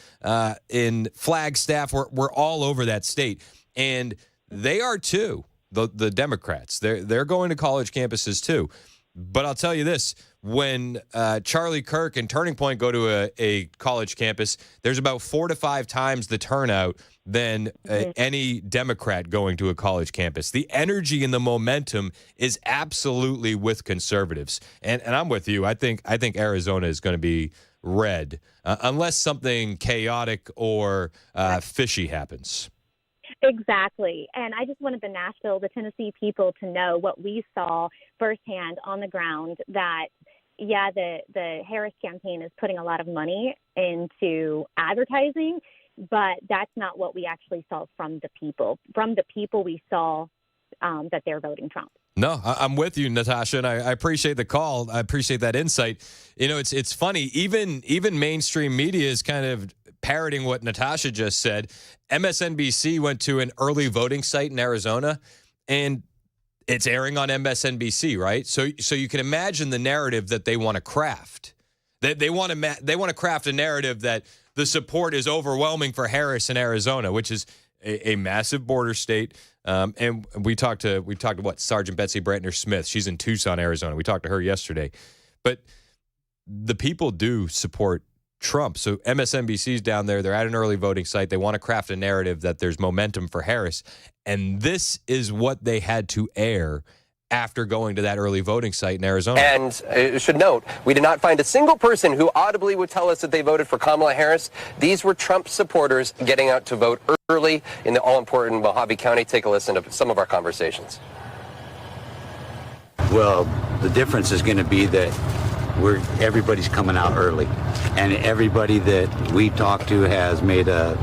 Flagstaff. We're all over that state, and they are too. The Democrats, they're going to college campuses too. But I'll tell you this, when Charlie Kirk and Turning Point go to a college campus, there's about 4 to 5 times the turnout than any Democrat going to a college campus. The energy and the momentum is absolutely with conservatives. And I'm with you. I think Arizona is going to be red unless something chaotic or fishy happens. Exactly. And I just wanted the Tennessee people to know what we saw firsthand on the ground, that, the Harris campaign is putting a lot of money into advertising, but that's not what we actually saw from the people. From the people, we saw that they're voting Trump. No, I'm with you, Natasha, and I appreciate the call. I appreciate that insight. You know, it's funny. Even mainstream media is kind of parroting what Natasha just said. MSNBC went to an early voting site in Arizona, and it's airing on MSNBC, right? So you can imagine the narrative that they want to craft. They want to craft a narrative that the support is overwhelming for Harris in Arizona, which is a massive border state. And we talked to Sergeant Betsy Brantner Smith. She's in Tucson, Arizona. We talked to her yesterday. But the people do support Trump. So MSNBC's down there. They're at an early voting site. They want to craft a narrative that there's momentum for Harris. And this is what they had to air after going to that early voting site in Arizona. And I should note, we did not find a single person who audibly would tell us that they voted for Kamala Harris. These were Trump supporters getting out to vote early in the all-important Mojave County. Take a listen to some of our conversations. Well, the difference is going to be that everybody's coming out early, and everybody that we talk to has made a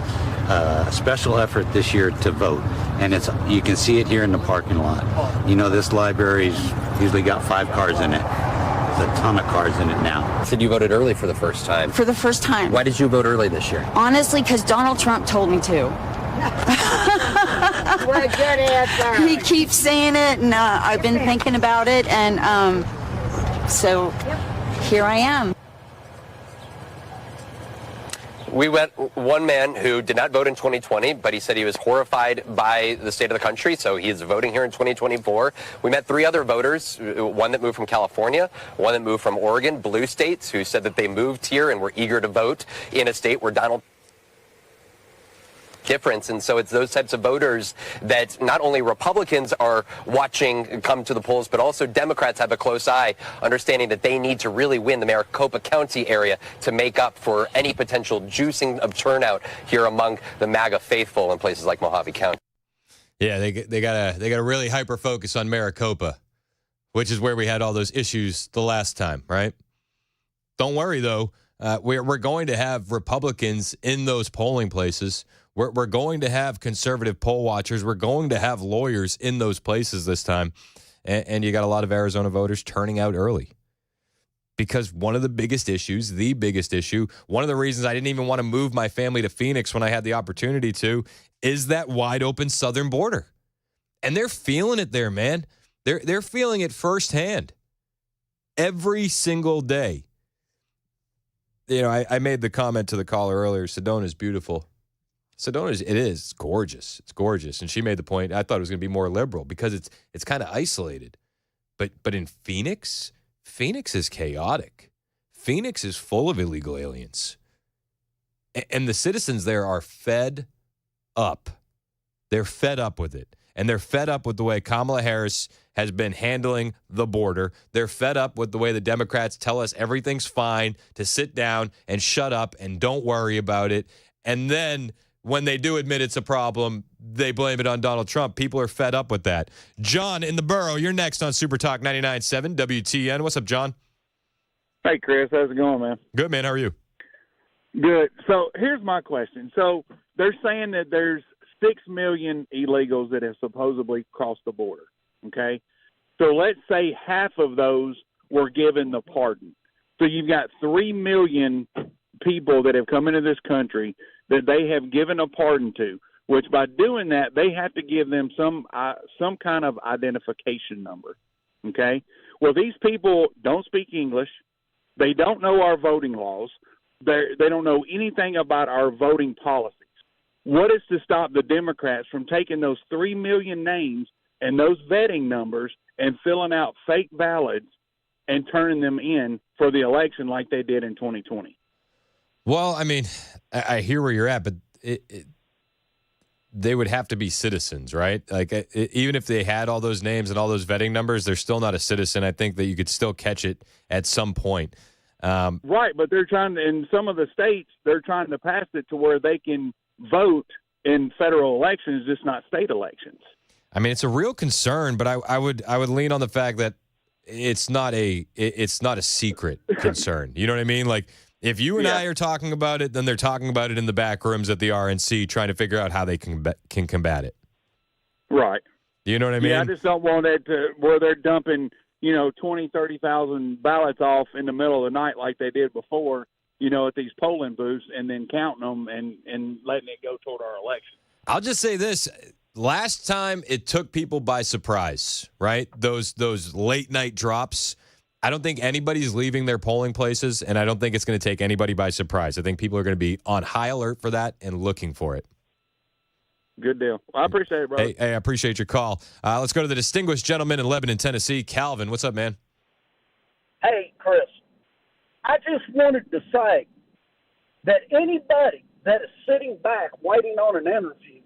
special effort this year to vote, and you can see it here in the parking lot. You know, this library's usually got 5 cars in it. There's a ton of cars in it now. Said you voted early for the first time. For the first time. Why did you vote early this year? Honestly, because Donald Trump told me to. What a good answer. He keeps saying it, and I've been thinking about it, and so here I am. We met one man who did not vote in 2020, but he said he was horrified by the state of the country, so he is voting here in 2024. We met 3 other voters, one that moved from California, one that moved from Oregon, blue states, who said that they moved here and were eager to vote in a state where Donald difference. And so it's those types of voters that not only Republicans are watching come to the polls, but also Democrats have a close eye, understanding that they need to really win the Maricopa County area to make up for any potential juicing of turnout here among the MAGA faithful in places like Mojave County. Yeah, they gotta really hyper focus on Maricopa. which is where we had all those issues the last time, right? Don't worry, though. We're going to have Republicans in those polling places. We're going to have conservative poll watchers. We're going to have lawyers in those places this time. And you got a lot of Arizona voters turning out early. Because one of the biggest issues, one of the reasons I didn't even want to move my family to Phoenix when I had the opportunity to, is that wide open southern border. And they're feeling it there, man. They're feeling it firsthand. Every single day. You know, I made the comment to the caller earlier, Sedona's beautiful. It is. It's gorgeous. It's gorgeous. And she made the point, I thought it was going to be more liberal because it's kind of isolated. But in Phoenix is chaotic. Phoenix is full of illegal aliens. And the citizens there are fed up. They're fed up with it. And they're fed up with the way Kamala Harris has been handling the border. They're fed up with the way the Democrats tell us everything's fine, to sit down and shut up and don't worry about it. And then when they do admit it's a problem, they blame it on Donald Trump. People are fed up with that. John in the borough, you're next on Super Talk 99.7 WTN. What's up, John? Hey, Chris. How's it going, man? Good, man. How are you? Good. So here's my question. So they're saying that there's 6 million illegals that have supposedly crossed the border, okay? So let's say half of those were given the pardon. So you've got 3 million people that have come into this country that they have given a pardon to, which by doing that, they have to give them some kind of identification number, okay? Well, these people don't speak English. They don't know our voting laws. They don't know anything about our voting policies. What is to stop the Democrats from taking those 3 million names and those vetting numbers and filling out fake ballots and turning them in for the election like they did in 2020? Well, I mean, I hear where you're at, but they would have to be citizens, right? Like, even if they had all those names and all those vetting numbers, they're still not a citizen. I think that you could still catch it at some point. Right, but they're trying to, in some of the states, they're trying to pass it to where they can vote in federal elections, just not state elections. I mean, it's a real concern, but I would lean on the fact that it's not a secret concern. You know what I mean? Like, if you and I are talking about it, then they're talking about it in the back rooms at the RNC, trying to figure out how they can combat it. Right. You know what I mean? Yeah, I just don't want it to where they're dumping, 20, 30,000 ballots off in the middle of the night like they did before, at these polling booths, and then counting them and letting it go toward our election. I'll just say this. Last time it took people by surprise, right? Those late night drops. I don't think anybody's leaving their polling places, and I don't think it's going to take anybody by surprise. I think people are going to be on high alert for that and looking for it. Good deal. I appreciate it, bro. Hey, I appreciate your call. Let's go to the distinguished gentleman in Lebanon, Tennessee, Calvin. What's up, man? Hey, Chris. I just wanted to say that anybody that is sitting back waiting on an interview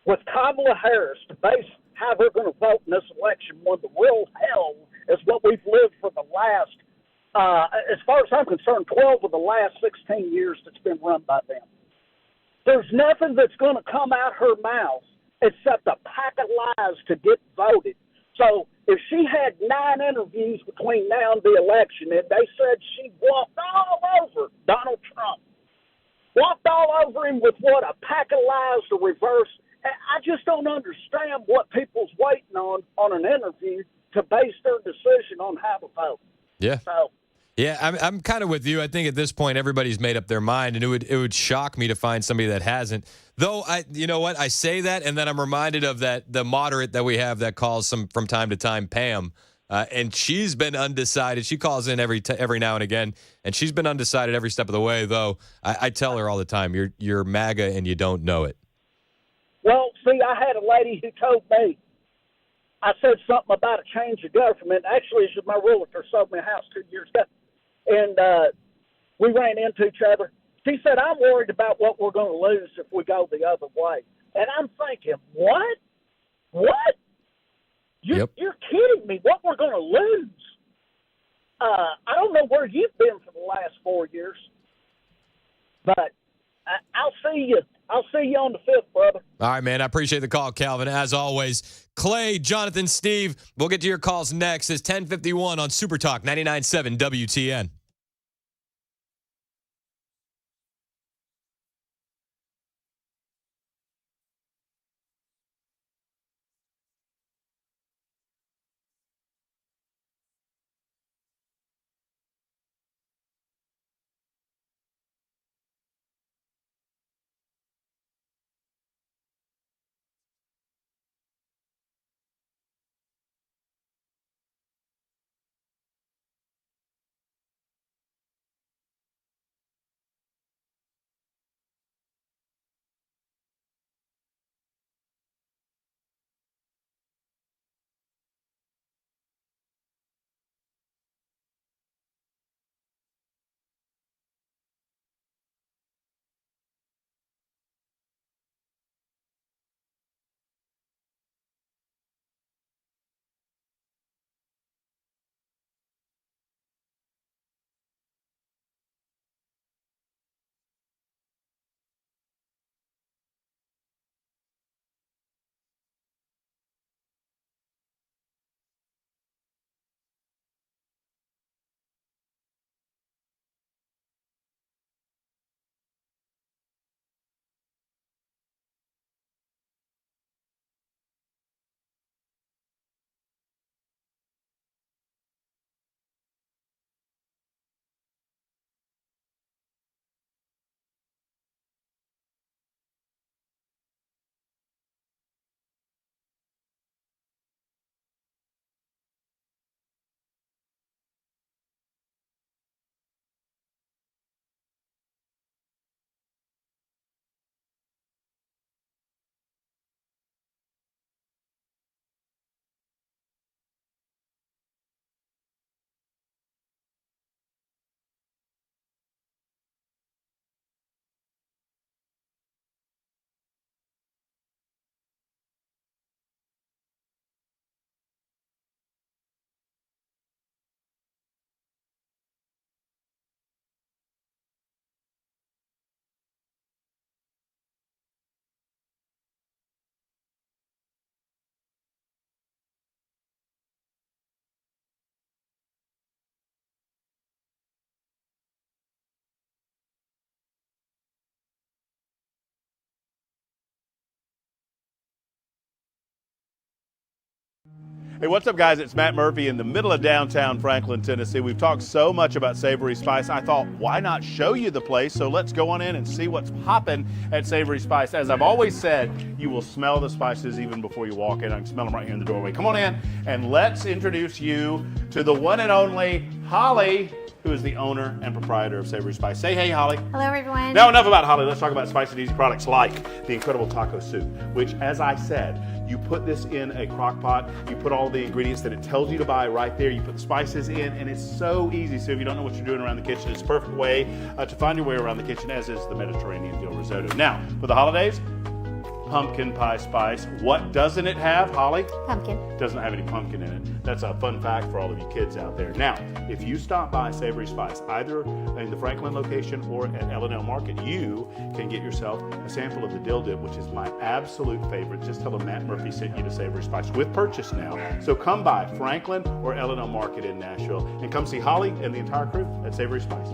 with Kamala Harris to base how they're going to vote in this election when the real hell is what we've lived for the last, as far as I'm concerned, 12 of the last 16 years that's been run by them. There's nothing that's going to come out her mouth except a pack of lies to get voted. So if she had 9 interviews between now and the election, and they said she walked all over Donald Trump, walked all over him with what, a pack of lies to reverse. I just don't understand what people's waiting on an interview to base their decision on how to vote. Yeah. So, yeah, I'm kind of with you. I think at this point everybody's made up their mind, and it would shock me to find somebody that hasn't. Though you know what, I say that, and then I'm reminded of the moderate that we have that calls from time to time, Pam, and she's been undecided. She calls in every now and again, and she's been undecided every step of the way. Though I tell her all the time, you're MAGA and you don't know it. well, see, I had a lady who told me, I said something about a change of government. Actually, it's my realtor sold me a house 2 years ago. And we ran into each other. She said, I'm worried about what we're going to lose if we go the other way. And I'm thinking, what? What? You're kidding me. What we're going to lose? I don't know where you've been for the last 4 years, but I'll see you I'll see you on the 5th, brother. All right, man. I appreciate the call, Calvin. As always, Clay, Jonathan, Steve, we'll get to your calls next. It's 10:51 on Super Talk 99.7 WTN. Hey, what's up, guys? It's Matt Murphy in the middle of downtown Franklin, Tennessee. We've talked so much about Savory Spice. I thought, why not show you the place? So let's go on in and see what's popping at Savory Spice. As I've always said, you will smell the spices even before you walk in. I can smell them right here in the doorway. Come on in and let's introduce you to the one and only Holly, who is the owner and proprietor of Savory Spice. Say hey, Holly. Hello, everyone. Now, enough about Holly. Let's talk about spicy and easy products like the incredible taco soup, which, as I said, you put this in a crock pot, you put all the ingredients that it tells you to buy right there, you put the spices in, and it's so easy. So if you don't know what you're doing around the kitchen, it's a perfect way to find your way around the kitchen, as is the Mediterranean dill risotto. Now, for the holidays, pumpkin pie spice. What doesn't it have, Holly? Pumpkin. Doesn't have any pumpkin in it. That's a fun fact for all of you kids out there. Now, if you stop by Savory Spice, either in the Franklin location or at L&L Market, you can get yourself a sample of the dill dip, which is my absolute favorite. Just tell them Matt Murphy sent you to Savory Spice with purchase now. So come by Franklin or L&L Market in Nashville and come see Holly and the entire crew at Savory Spice.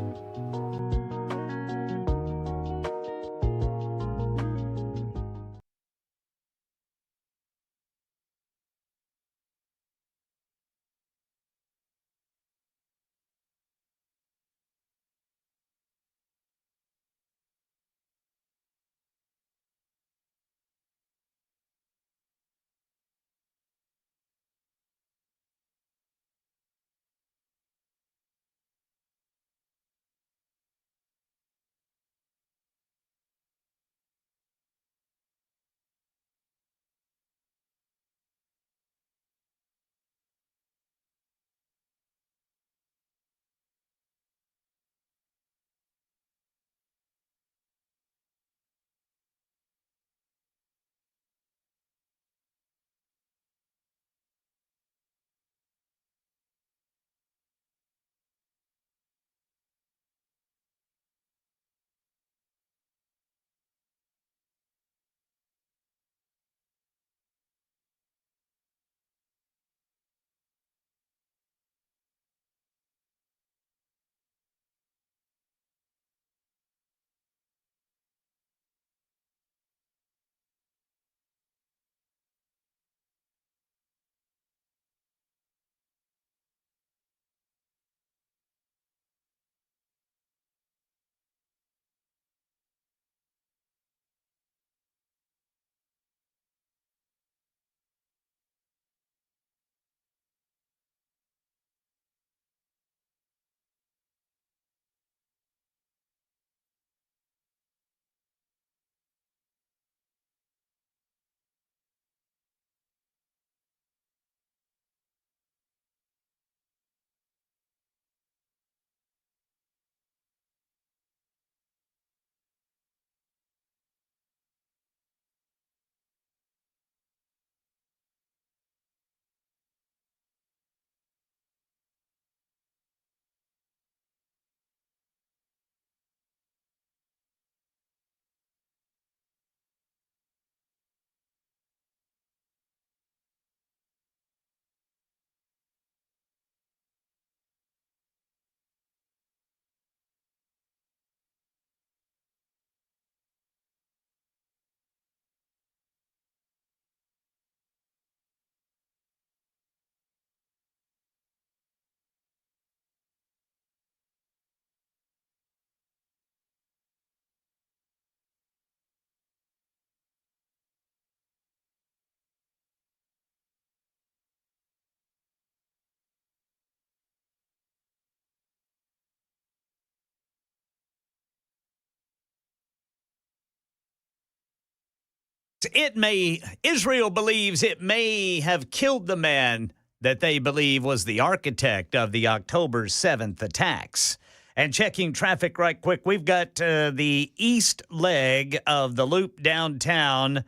Israel believes it may have killed the man that they believe was the architect of the October 7th attacks. And checking traffic right quick, we've got the east leg of the loop downtown.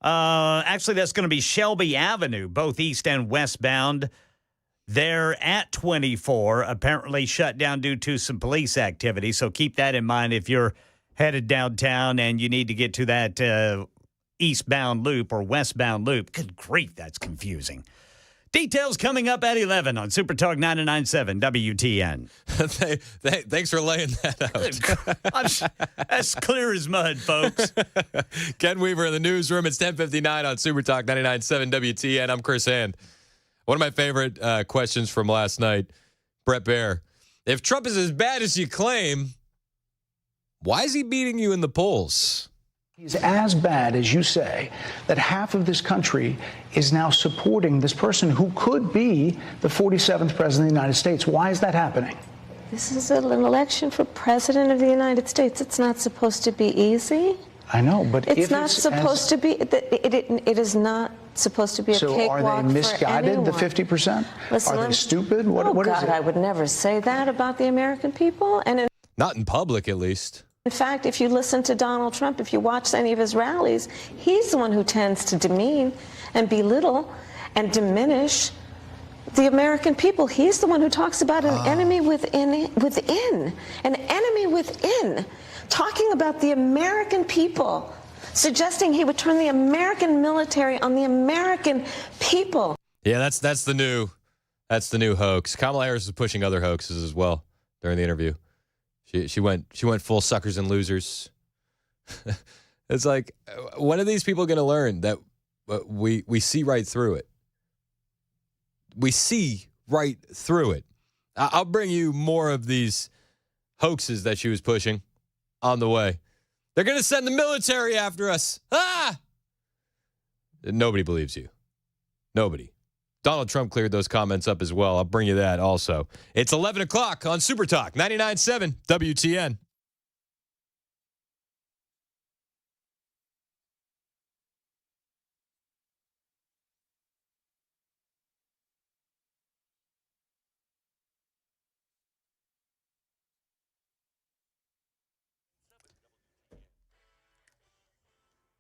Actually, that's going to be Shelby Avenue, both east and westbound. They're at 24, apparently shut down due to some police activity. So keep that in mind if you're headed downtown and you need to get to that eastbound loop or westbound loop. Good grief, that's confusing. Details coming up at 11 on Super Talk 99.7 WTN. Thanks for laying that out. That's clear as mud, folks. Ken Weaver in the newsroom. It's 10:59 on Super Talk 99.7 WTN. I'm Chris Hand. One of my favorite questions from last night, Brett Baer. If Trump is as bad as you claim, why is he beating you in the polls? He's as bad as you say, that half of this country is now supporting this person who could be the 47th president of the United States. Why is that happening? This is an election for president of the United States. It's not supposed to be easy. I know, but it's not supposed to be. It is not supposed to be a cakewalk. So are they misguided, the 50%? Listen, are they stupid? What is God, it? I would never say that about the American people. And not in public, at least. In fact, if you listen to Donald Trump, if you watch any of his rallies, he's the one who tends to demean and belittle and diminish the American people. He's the one who talks about an enemy within, an enemy within, talking about the American people, suggesting he would turn the American military on the American people. Yeah, that's the new hoax. Kamala Harris is pushing other hoaxes as well during the interview. She went full suckers and losers. It's like, when are these people going to learn that we see right through it? We see right through it. I'll bring you more of these hoaxes that she was pushing on the way. They're going to send the military after us. Ah! Nobody believes you. Nobody. Donald Trump cleared those comments up as well. I'll bring you that also. It's 11 o'clock on Super Talk 99.7 WTN.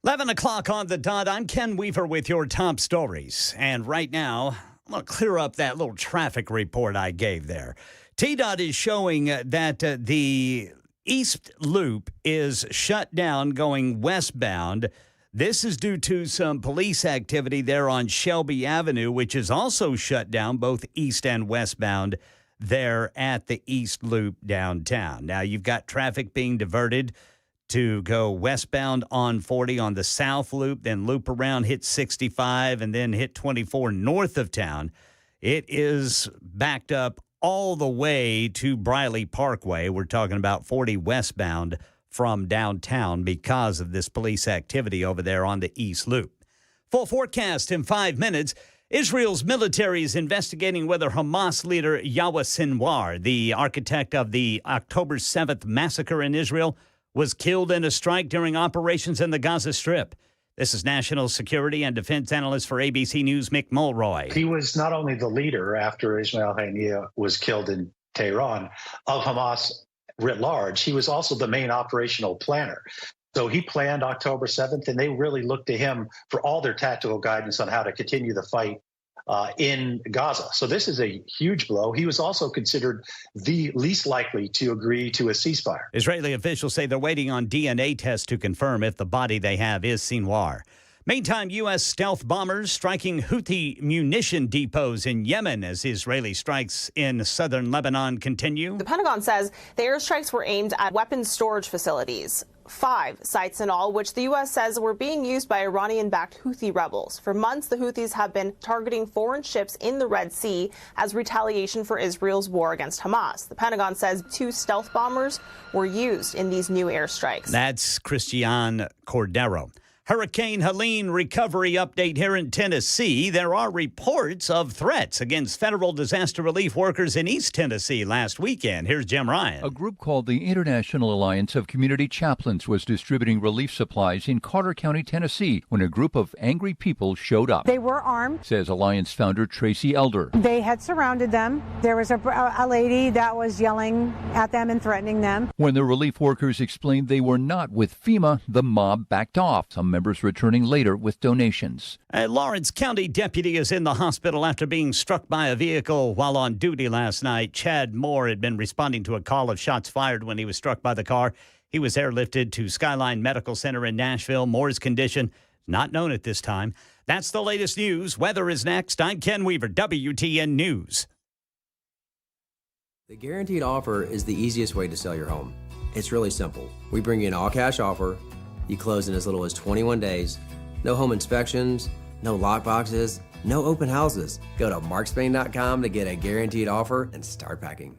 $11 o'clock on the dot. I'm Ken Weaver with your top stories. And right now, I'm going to clear up that little traffic report I gave there. TDOT is showing that the East Loop is shut down going westbound. This is due to some police activity there on Shelby Avenue, which is also shut down both east and westbound there at the East Loop downtown. Now, you've got traffic being diverted to go westbound on 40 on the South Loop, then loop around, hit 65, and then hit 24 north of town. It is backed up all the way to Briley Parkway. We're talking about 40 westbound from downtown because of this police activity over there on the East Loop. Full forecast in 5 minutes. Israel's military is investigating whether Hamas leader Yahya Sinwar, the architect of the October 7th massacre in Israel, was killed in a strike during operations in the Gaza Strip. This is national security and defense analyst for ABC News, Mick Mulroy. He was not only the leader after Ismail Haniyeh was killed in Tehran of Hamas writ large, he was also the main operational planner. So he planned October 7th, and they really looked to him for all their tactical guidance on how to continue the fight in Gaza. So this is a huge blow. He was also considered the least likely to agree to a ceasefire. Israeli officials say they're waiting on DNA tests to confirm if the body they have is Sinwar. Meantime, U.S. stealth bombers striking Houthi munition depots in Yemen as Israeli strikes in southern Lebanon continue. The Pentagon says the airstrikes were aimed at weapons storage facilities. 5 sites in all, which the U.S. says were being used by Iranian-backed Houthi rebels. For months, the Houthis have been targeting foreign ships in the Red Sea as retaliation for Israel's war against Hamas. The Pentagon says 2 stealth bombers were used in these new airstrikes. That's Christian Cordero. Hurricane Helene recovery update here in Tennessee. There are reports of threats against federal disaster relief workers in East Tennessee last weekend. Here's Jim Ryan. A group called the International Alliance of Community Chaplains was distributing relief supplies in Carter County, Tennessee, when a group of angry people showed up. They were armed, says Alliance founder Tracy Elder. They had surrounded them. There was a lady that was yelling at them and threatening them. When the relief workers explained they were not with FEMA, the mob backed off. Some members returning later with donations. A Lawrence County deputy is in the hospital after being struck by a vehicle while on duty last night. Chad Moore had been responding to a call of shots fired when he was struck by the car. He was airlifted to Skyline Medical Center in Nashville. Moore's condition not known at this time. That's the latest news. Weather is next. I'm Ken Weaver, WTN News. The guaranteed offer is the easiest way to sell your home. It's really simple. We bring you an all-cash offer. You close in as little as 21 days. No home inspections, no lock boxes, no open houses. Go to markspain.com to get a guaranteed offer and start packing.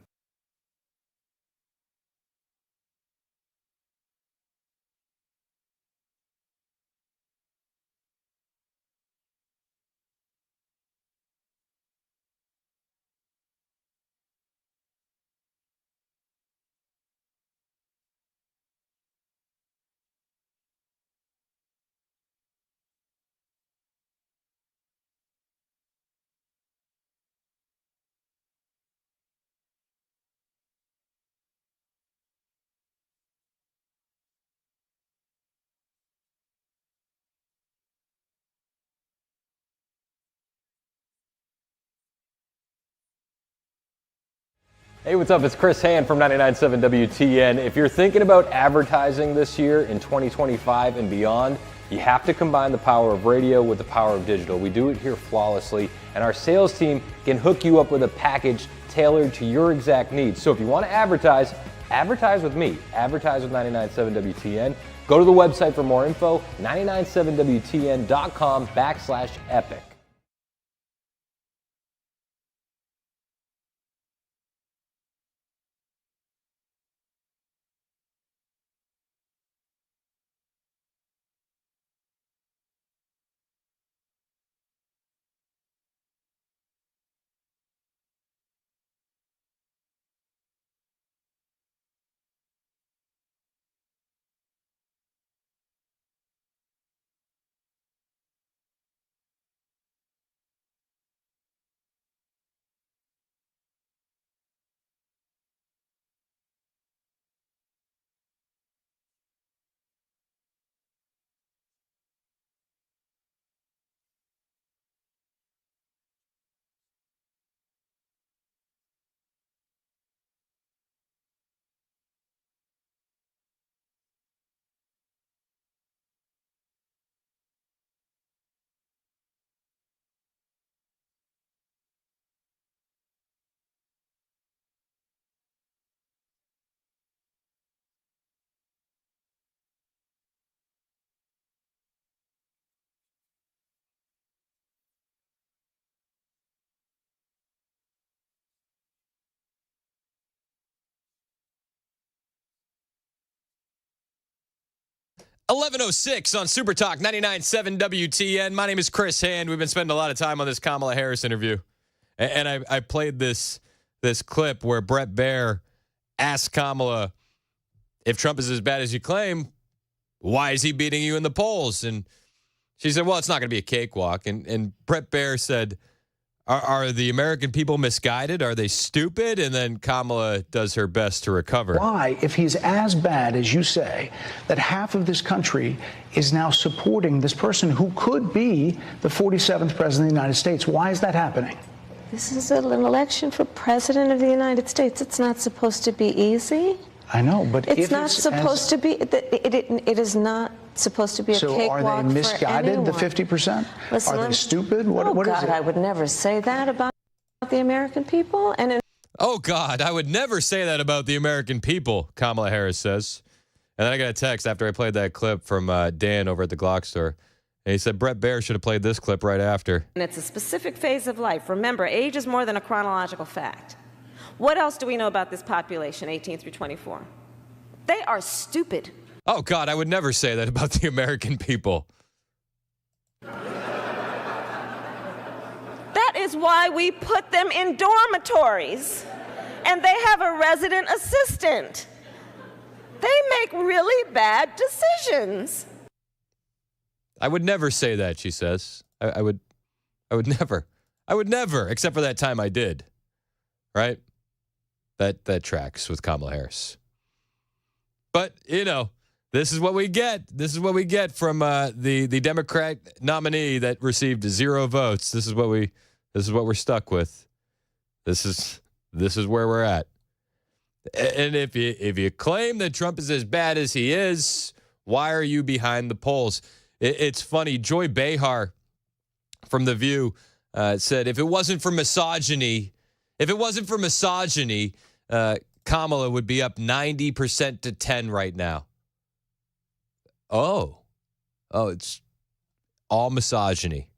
Hey, what's up? It's Chris Hand from 99.7 WTN. If you're thinking about advertising this year in 2025 and beyond, you have to combine the power of radio with the power of digital. We do it here flawlessly, and our sales team can hook you up with a package tailored to your exact needs. So if you want to advertise, advertise with me. Advertise with 99.7 WTN. Go to the website for more info, 997wtn.com/epic. .11:06 on Super Talk 99.7 WTN. My name is Chris Hand. We've been spending a lot of time on this Kamala Harris interview. And I played this clip where Brett Baer asked Kamala, if Trump is as bad as you claim, why is he beating you in the polls? And she said, well, it's not going to be a cakewalk. And Brett Baer said, are the American people misguided? Are they stupid? And then Kamala does her best to recover. Why, if he's as bad as you say, that half of this country is now supporting this person who could be the 47th president of the United States? Why is that happening? This is an election for president of the United States. It's not supposed to be easy. I know, but It's not supposed to be. It is not supposed to be a cakewalk. So are they misguided, the 50%? Listen, are they stupid? What oh is God, it? I would never say that about the American people. Oh, God, I would never say that about the American people, Kamala Harris says. And then I got a text after I played that clip from Dan over at the GlockStore. And he said Brett Baer should have played this clip right after. And it's a specific phase of life. Remember, age is more than a chronological fact. What else do we know about this population, 18 through 24? They are stupid. Oh, God, I would never say that about the American people. is why we put them in dormitories, and they have a resident assistant. They make really bad decisions. I would never say that, she says. I would never, except for that time I did. Right? That tracks with Kamala Harris. But, this is what we get. This is what we get from the Democrat nominee that received 0 votes. This is what we're stuck with. This is where we're at. And if you claim that Trump is as bad as he is, why are you behind the polls? It's funny. Joy Behar from The View said, if it wasn't for misogyny, Kamala would be up 90% to 10 right now. Oh, it's all misogyny.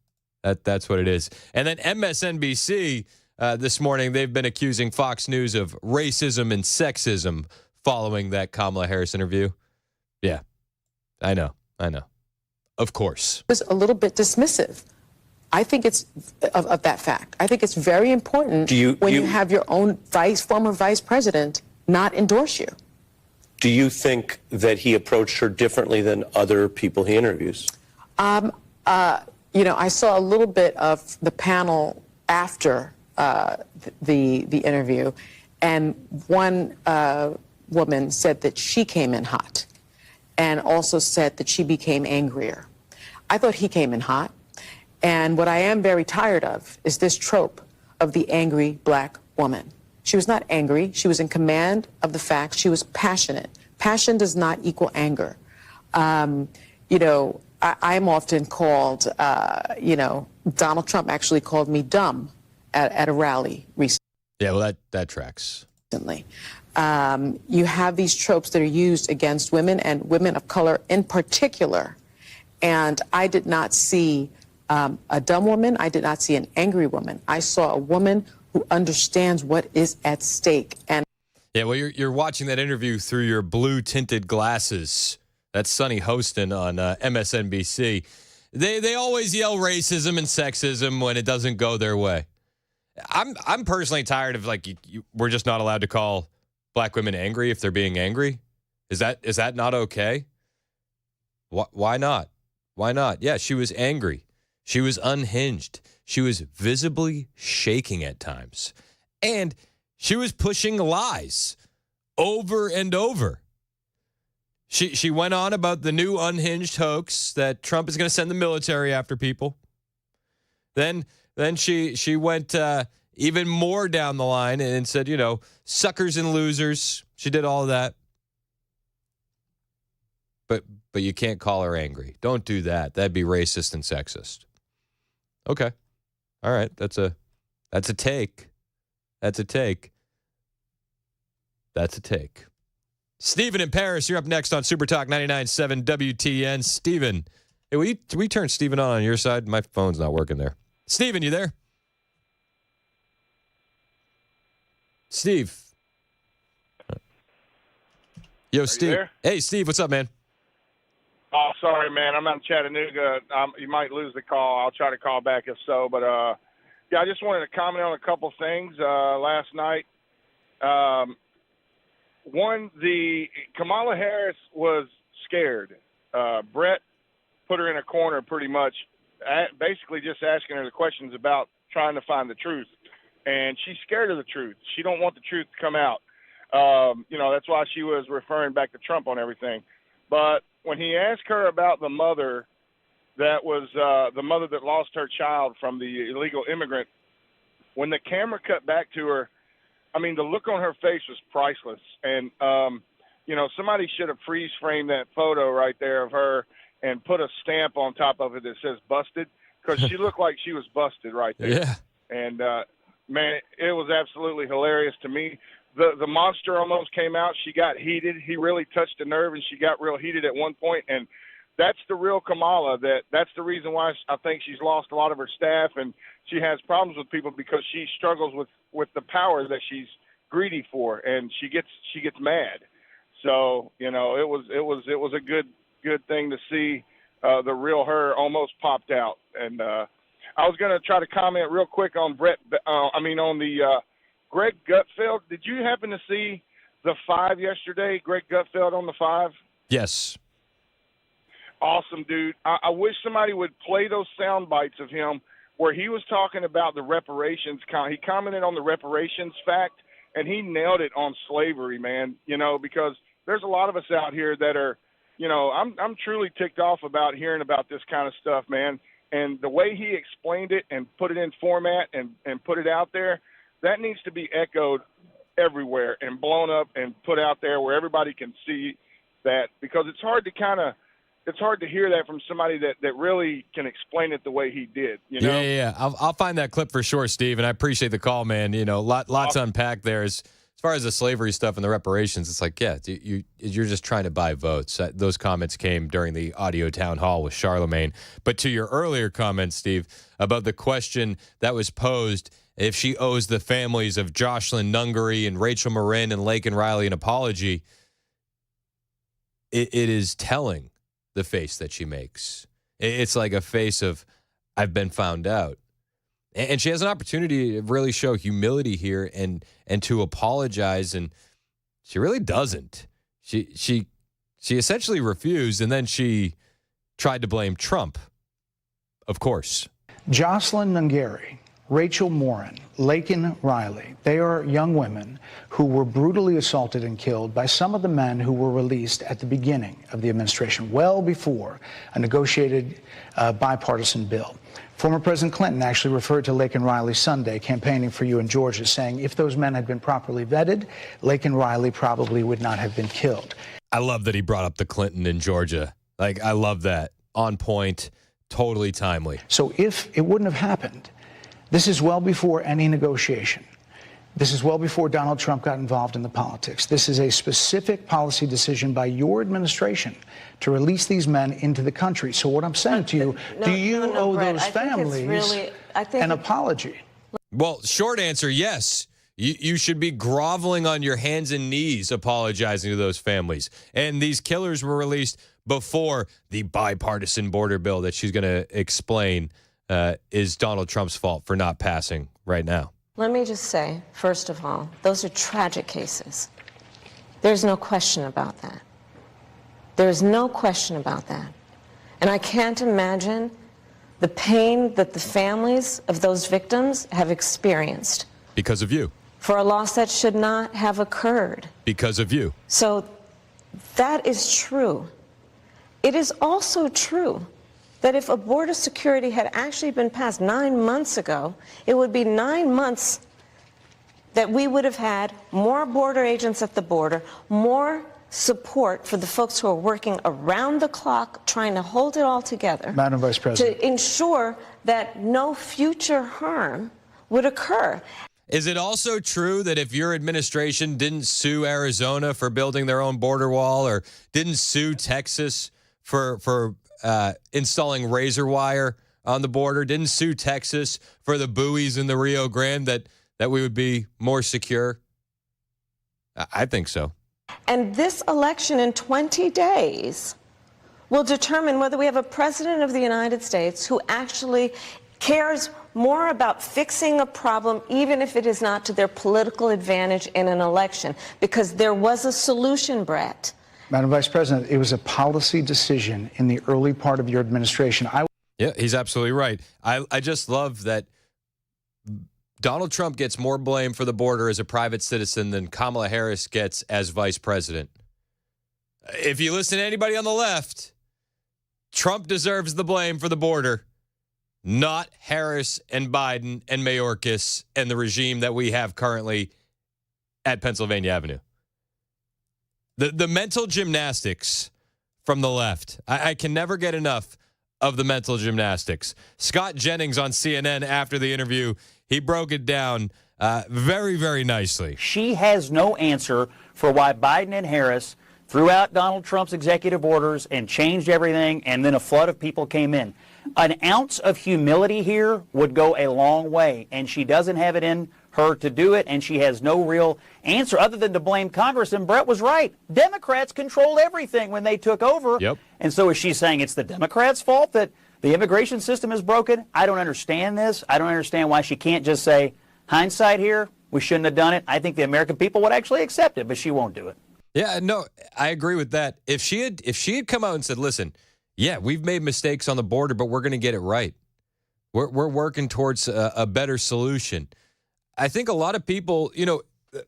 That's what it is. And then MSNBC this morning, they've been accusing Fox News of racism and sexism following that Kamala Harris interview. Yeah, I know. Of course. Was a little bit dismissive. I think it's of that fact. I think it's very important when you have your own former vice president not endorse you. Do you think that he approached her differently than other people he interviews? I saw a little bit of the panel after the interview, and one woman said that she came in hot and also said that she became angrier. I thought he came in hot. And what I am very tired of is this trope of the angry black woman. She was not angry. She was in command of the facts. She was passionate. Passion does not equal anger. I'm often called, Donald Trump actually called me dumb at a rally recently. Yeah, well, that tracks. You have these tropes that are used against women and women of color in particular. And I did not see a dumb woman. I did not see an angry woman. I saw a woman who understands what is at stake. And yeah, well, you're watching that interview through your blue tinted glasses. That's Sonny Hostin on MSNBC. They always yell racism and sexism when it doesn't go their way. I'm personally tired of we're just not allowed to call black women angry if they're being angry. Is that not okay? Why not? Why not? Yeah, she was angry. She was unhinged. She was visibly shaking at times. And she was pushing lies over and over. She went on about the new unhinged hoax that Trump is going to send the military after people. Then she went even more down the line and said, suckers and losers. She did all of that. But you can't call her angry. Don't do that. That'd be racist and sexist. Okay. All right. That's a take. That's a take. Stephen in Paris, you're up next on Super Talk 99.7 WTN. Stephen. Hey, we turn Stephen on your side? My phone's not working there. Stephen, you there? Steve. Yo, Steve. There? Hey, Steve, what's up, man? Oh, sorry, man. I'm out in Chattanooga. You might lose the call. I'll try to call back if so. But, I just wanted to comment on a couple things last night. One, the Kamala Harris was scared. Brett put her in a corner pretty much, basically just asking her the questions about trying to find the truth. And she's scared of the truth. She don't want the truth to come out. That's why she was referring back to Trump on everything. But when he asked her about the mother that was the mother that lost her child from the illegal immigrant, when the camera cut back to her, I mean, the look on her face was priceless. And, somebody should have freeze framed that photo right there of her and put a stamp on top of it that says busted, because she looked like she was busted right there. Yeah. And, man, it was absolutely hilarious to me. The monster almost came out. She got heated. He really touched a nerve, and she got real heated at one point. And that's the real Kamala. That's the reason why I think she's lost a lot of her staff, and she has problems with people because she struggles with the power that she's greedy for, and she gets mad. So it was a good thing to see the real her almost popped out. And I was going to try to comment real quick on Greg Gutfeld. Did you happen to see the 5 yesterday? Greg Gutfeld on the 5? Yes. Awesome, dude. I wish somebody would play those sound bites of him where he was talking about the reparations. He commented on the reparations fact, and he nailed it on slavery, man, because there's a lot of us out here that are, I'm truly ticked off about hearing about this kind of stuff, man. And the way he explained it and put it in format and put it out there, that needs to be echoed everywhere and blown up and put out there where everybody can see that, because it's hard to hear that from somebody that really can explain it the way he did. Yeah. I'll find that clip for sure, Steve, and I appreciate the call, man. Lots to unpack there. As far as the slavery stuff and the reparations, it's like, yeah, you're just trying to buy votes. Those comments came during the audio town hall with Charlemagne. But to your earlier comment, Steve, about the question that was posed, if she owes the families of Jocelyn Nungary and Rachel Marin and Laken Riley an apology, it is telling, the face that she makes. It's like a face of, I've been found out. And she has an opportunity to really show humility here and to apologize, and she really doesn't. She essentially refused, and then she tried to blame Trump, of course. Jocelyn Nungary, Rachel Morin, Laken Riley, they are young women who were brutally assaulted and killed by some of the men who were released at the beginning of the administration, well before a negotiated bipartisan bill. Former President Clinton actually referred to Laken Riley Sunday campaigning for you in Georgia, saying if those men had been properly vetted, Laken Riley probably would not have been killed. I love that he brought up the Clinton in Georgia. I love that. On point, totally timely. So if it wouldn't have happened, this is well before any negotiation. This is well before Donald Trump got involved in the politics. This is a specific policy decision by your administration to release these men into the country. So what I'm saying to you, do you owe Brett, those families an apology? Well, short answer, yes. You should be groveling on your hands and knees apologizing to those families. And these killers were released before the bipartisan border bill that she's going to explain is Donald Trump's fault for not passing right now. Let me just say, first of all, those are tragic cases. There's no question about that. There's no question about that. And I can't imagine the pain that the families of those victims have experienced. Because of you. For a loss that should not have occurred. Because of you. So that is true. It is also true that if a border security had actually been passed 9 months ago, it would be 9 months that we would have had more border agents at the border, more support for the folks who are working around the clock trying to hold it all together. Madam Vice President. To ensure that no future harm would occur. Is it also true that if your administration didn't sue Arizona for building their own border wall or didn't sue Texas for installing razor wire on the border, didn't sue Texas for the buoys in the Rio Grande, that we would be more secure? I think so. And this election in 20 days will determine whether we have a president of the United States who actually cares more about fixing a problem, even if it is not to their political advantage in an election, because there was a solution, Brett. Madam Vice President, it was a policy decision in the early part of your administration. Yeah, he's absolutely right. I just love that Donald Trump gets more blame for the border as a private citizen than Kamala Harris gets as vice president. If you listen to anybody on the left, Trump deserves the blame for the border, not Harris and Biden and Mayorkas and the regime that we have currently at Pennsylvania Avenue. The mental gymnastics from the left. I can never get enough of the mental gymnastics. Scott Jennings on CNN after the interview, he broke it down very, very nicely. She has no answer for why Biden and Harris threw out Donald Trump's executive orders and changed everything, and then a flood of people came in. An ounce of humility here would go a long way, and she doesn't have it in her to do it, and she has no real answer other than to blame Congress. And Brett was right. Democrats controlled everything when they took over. Yep. And so is she saying it's the Democrats' fault that The immigration system is broken. I don't understand this. I don't understand why she can't just say, hindsight here, we shouldn't have done it. I think the American people would actually accept it, but she won't do it. Yeah, no, I agree with that. If she had come out and said, listen, yeah, we've made mistakes on the border, but we're going to get it right. We're working towards a better solution. I think a lot of people,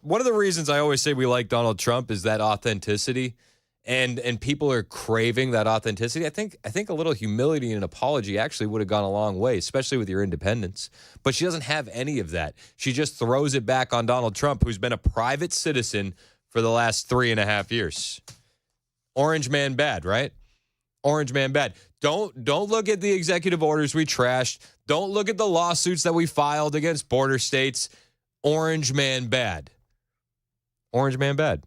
one of the reasons I always say we like Donald Trump is that authenticity, and people are craving that authenticity. I think a little humility and an apology actually would have gone a long way, especially with your independence. But she doesn't have any of that. She just throws it back on Donald Trump, who's been a private citizen for the last 3.5 years. Orange man bad, right? Orange man bad. Don't look at the executive orders we trashed. Don't look at the lawsuits that we filed against border states. Orange man bad. Orange man bad.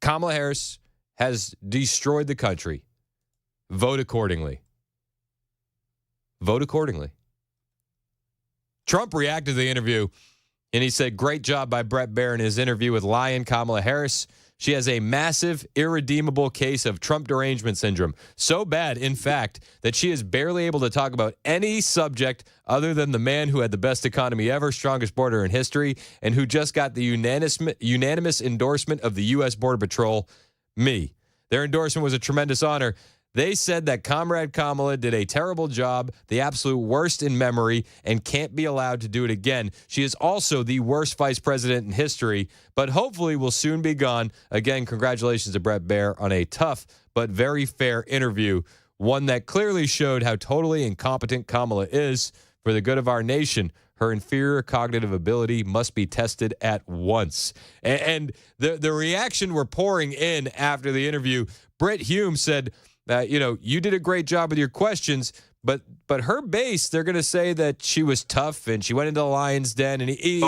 Kamala Harris has destroyed the country. Vote accordingly. Vote accordingly. Trump reacted to the interview, and he said, great job by Brett Baier in his interview with Lion Kamala Harris. She has a massive, irredeemable case of Trump derangement syndrome. So bad, in fact, that she is barely able to talk about any subject other than the man who had the best economy ever, strongest border in history, and who just got the unanimous endorsement of the U.S. Border Patrol, me. Their endorsement was a tremendous honor. They said that Comrade Kamala did a terrible job, the absolute worst in memory, and can't be allowed to do it again. She is also the worst vice president in history, but hopefully will soon be gone. Again, congratulations to Brett Baier on a tough but very fair interview, one that clearly showed how totally incompetent Kamala is for the good of our nation. Her inferior cognitive ability must be tested at once. And the reaction we're pouring in after the interview, Britt Hume said, you did a great job with your questions, but her base, they're going to say that she was tough and she went into the lion's den, and he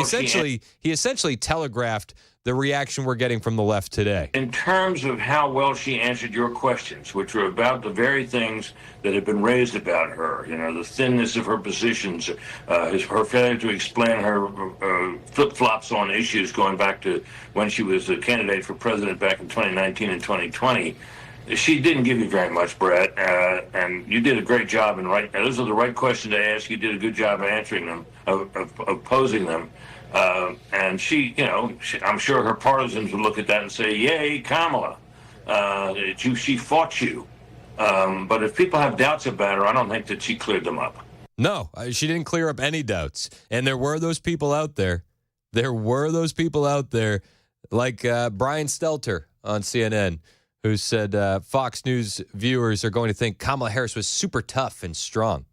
essentially telegraphed the reaction we're getting from the left today. In terms of how well she answered your questions, which were about the very things that have been raised about her, the thinness of her positions, her failure to explain her flip-flops on issues going back to when she was a candidate for president back in 2019 and 2020. She didn't give you very much, Brett, and you did a great job. Those are the right questions to ask. You did a good job of answering them, of posing them. And I'm sure her partisans would look at that and say, yay, Kamala. She fought you. But if people have doubts about her, I don't think that she cleared them up. No, she didn't clear up any doubts. And there were those people out there. Like Brian Stelter on CNN, who said Fox News viewers are going to think Kamala Harris was super tough and strong.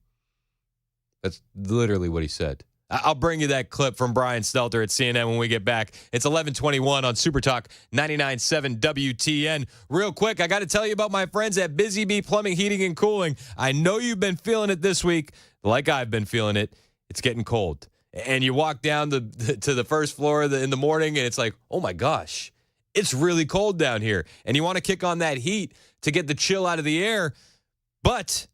That's literally what he said. I'll bring you that clip from Brian Stelter at CNN when we get back. It's 11:21 on Super Talk 99.7 WTN. Real quick, I got to tell you about my friends at Busy Bee Plumbing, Heating, and Cooling. I know you've been feeling it this week, like I've been feeling it. It's getting cold. And you walk down to the first floor in the morning, and it's like, oh, my gosh, it's really cold down here. And you want to kick on that heat to get the chill out of the air. But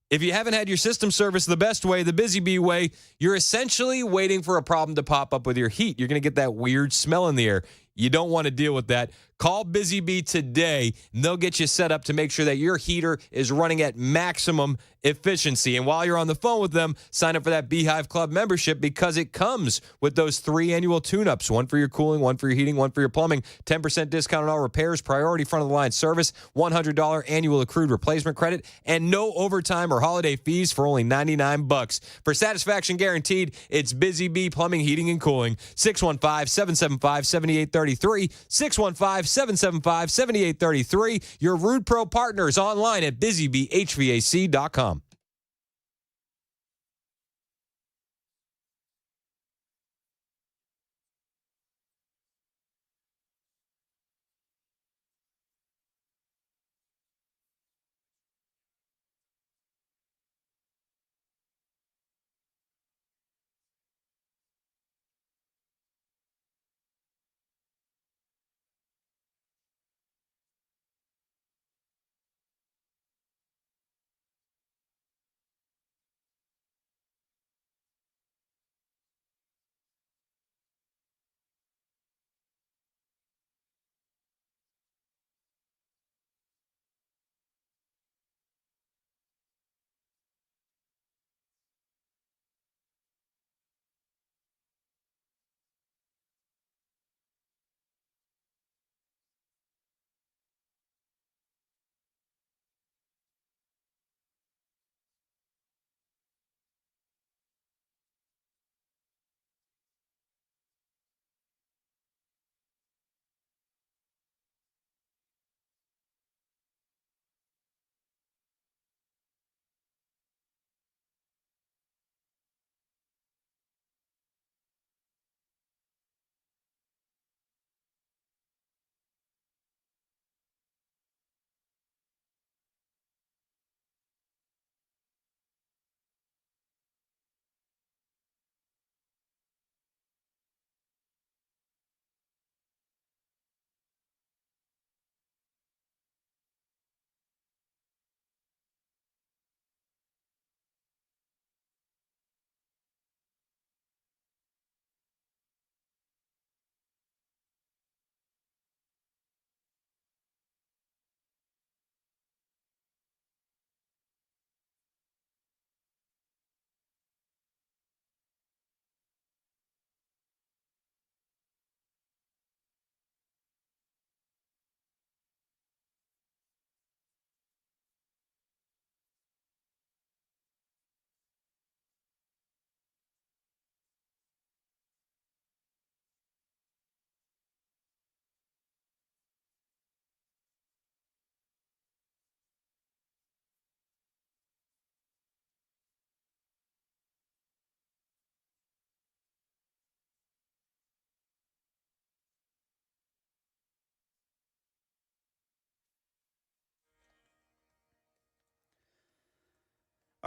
if you haven't had your system serviced the best way, the Busy Bee way, you're essentially waiting for a problem to pop up with your heat. You're going to get that weird smell in the air. You don't want to deal with that. Call Busy Bee today, and they'll get you set up to make sure that your heater is running at maximum efficiency. And while you're on the phone with them, sign up for that Beehive Club membership, because it comes with those 3 annual tune-ups, one for your cooling, one for your heating, one for your plumbing, 10% discount on all repairs, priority front-of-the-line service, $100 annual accrued replacement credit, and no overtime or holiday fees for only $99. For satisfaction guaranteed, it's Busy Bee Plumbing, Heating, and Cooling, 615-775-7833, 615-775-7833. Your Rude Pro partners online at busybeehvac.com.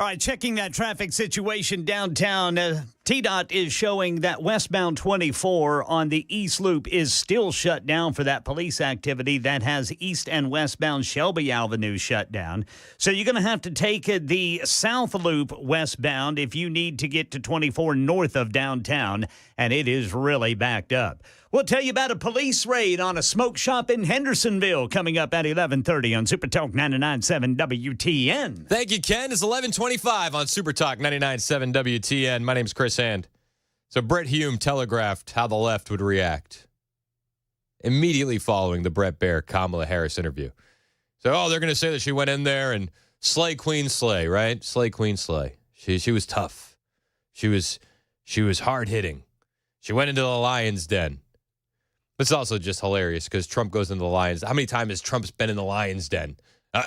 All right, checking that traffic situation downtown. TDOT is showing that westbound 24 on the East Loop is still shut down for that police activity that has east and westbound Shelby Avenue shut down. So you're going to have to take the South Loop westbound if you need to get to 24 north of downtown, and it is really backed up. We'll tell you about a police raid on a smoke shop in Hendersonville coming up at 11:30 on Super Talk 99.7 WTN. Thank you, Ken. It's 11:25 on Super Talk 99.7 WTN. My name's Chris Hand. So Brett Hume telegraphed how the left would react immediately following the Brett Baer Kamala Harris interview. So, they're going to say that she went in there and slay Queen Slay, right? Slay Queen Slay. She was tough. She was hard hitting. She went into the lion's den. It's also just hilarious because Trump goes into the Lions. How many times has Trump's been in the Lions Den?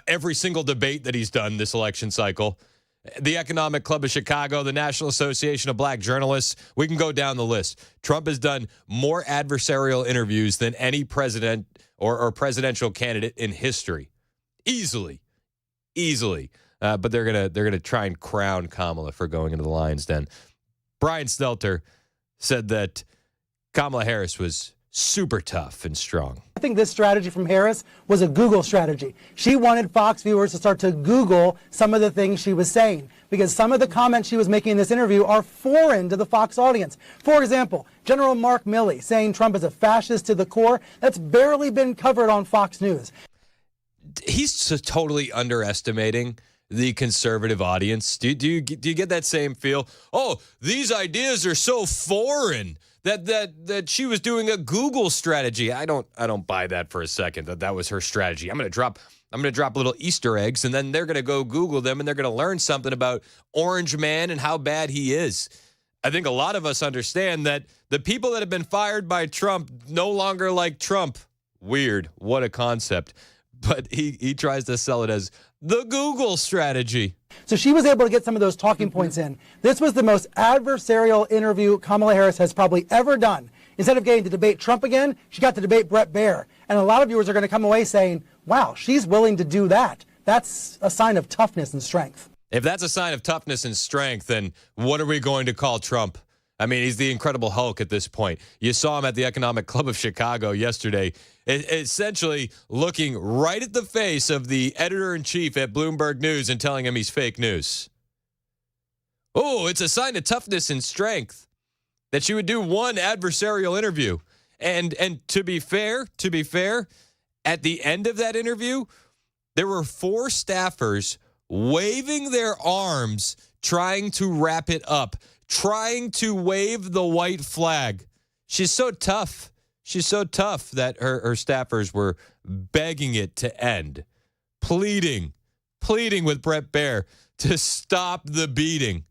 Every single debate that he's done this election cycle. The Economic Club of Chicago, the National Association of Black Journalists. We can go down the list. Trump has done more adversarial interviews than any president or presidential candidate in history. Easily. But they're gonna try and crown Kamala for going into the Lions Den. Brian Stelter said that Kamala Harris was super tough and strong. I think this strategy from Harris was a Google strategy. She wanted Fox viewers to start to Google some of the things she was saying because some of the comments she was making in this interview are foreign to the Fox audience. For example, General Mark Milley saying Trump is a fascist to the core. That's barely been covered on Fox News. He's totally underestimating the conservative audience. Do you get that same feel? Oh, these ideas are so foreign. That she was doing a Google strategy. I don't buy that for a second. That was her strategy. I'm gonna drop little Easter eggs, and then they're gonna go Google them, and they're gonna learn something about Orange Man and how bad he is. I think a lot of us understand that the people that have been fired by Trump no longer like Trump. Weird. What a concept. But he tries to sell it as the Google strategy. So she was able to get some of those talking points in. This was the most adversarial interview Kamala Harris has probably ever done. Instead of getting to debate Trump again, she got to debate Brett Baer. And a lot of viewers are going to come away saying, wow, she's willing to do that. That's a sign of toughness and strength. If that's a sign of toughness and strength, then what are we going to call Trump? I mean, he's the Incredible Hulk at this point. You saw him at the Economic Club of Chicago yesterday, essentially looking right at the face of the editor-in-chief at Bloomberg News and telling him he's fake news. Oh, it's a sign of toughness and strength that she would do one adversarial interview. And to be fair, at the end of that interview, there were 4 staffers waving their arms, trying to wrap it up, trying to wave the white flag. She's so tough. She's so tough that her staffers were begging it to end, pleading with Brett Baer to stop the beating.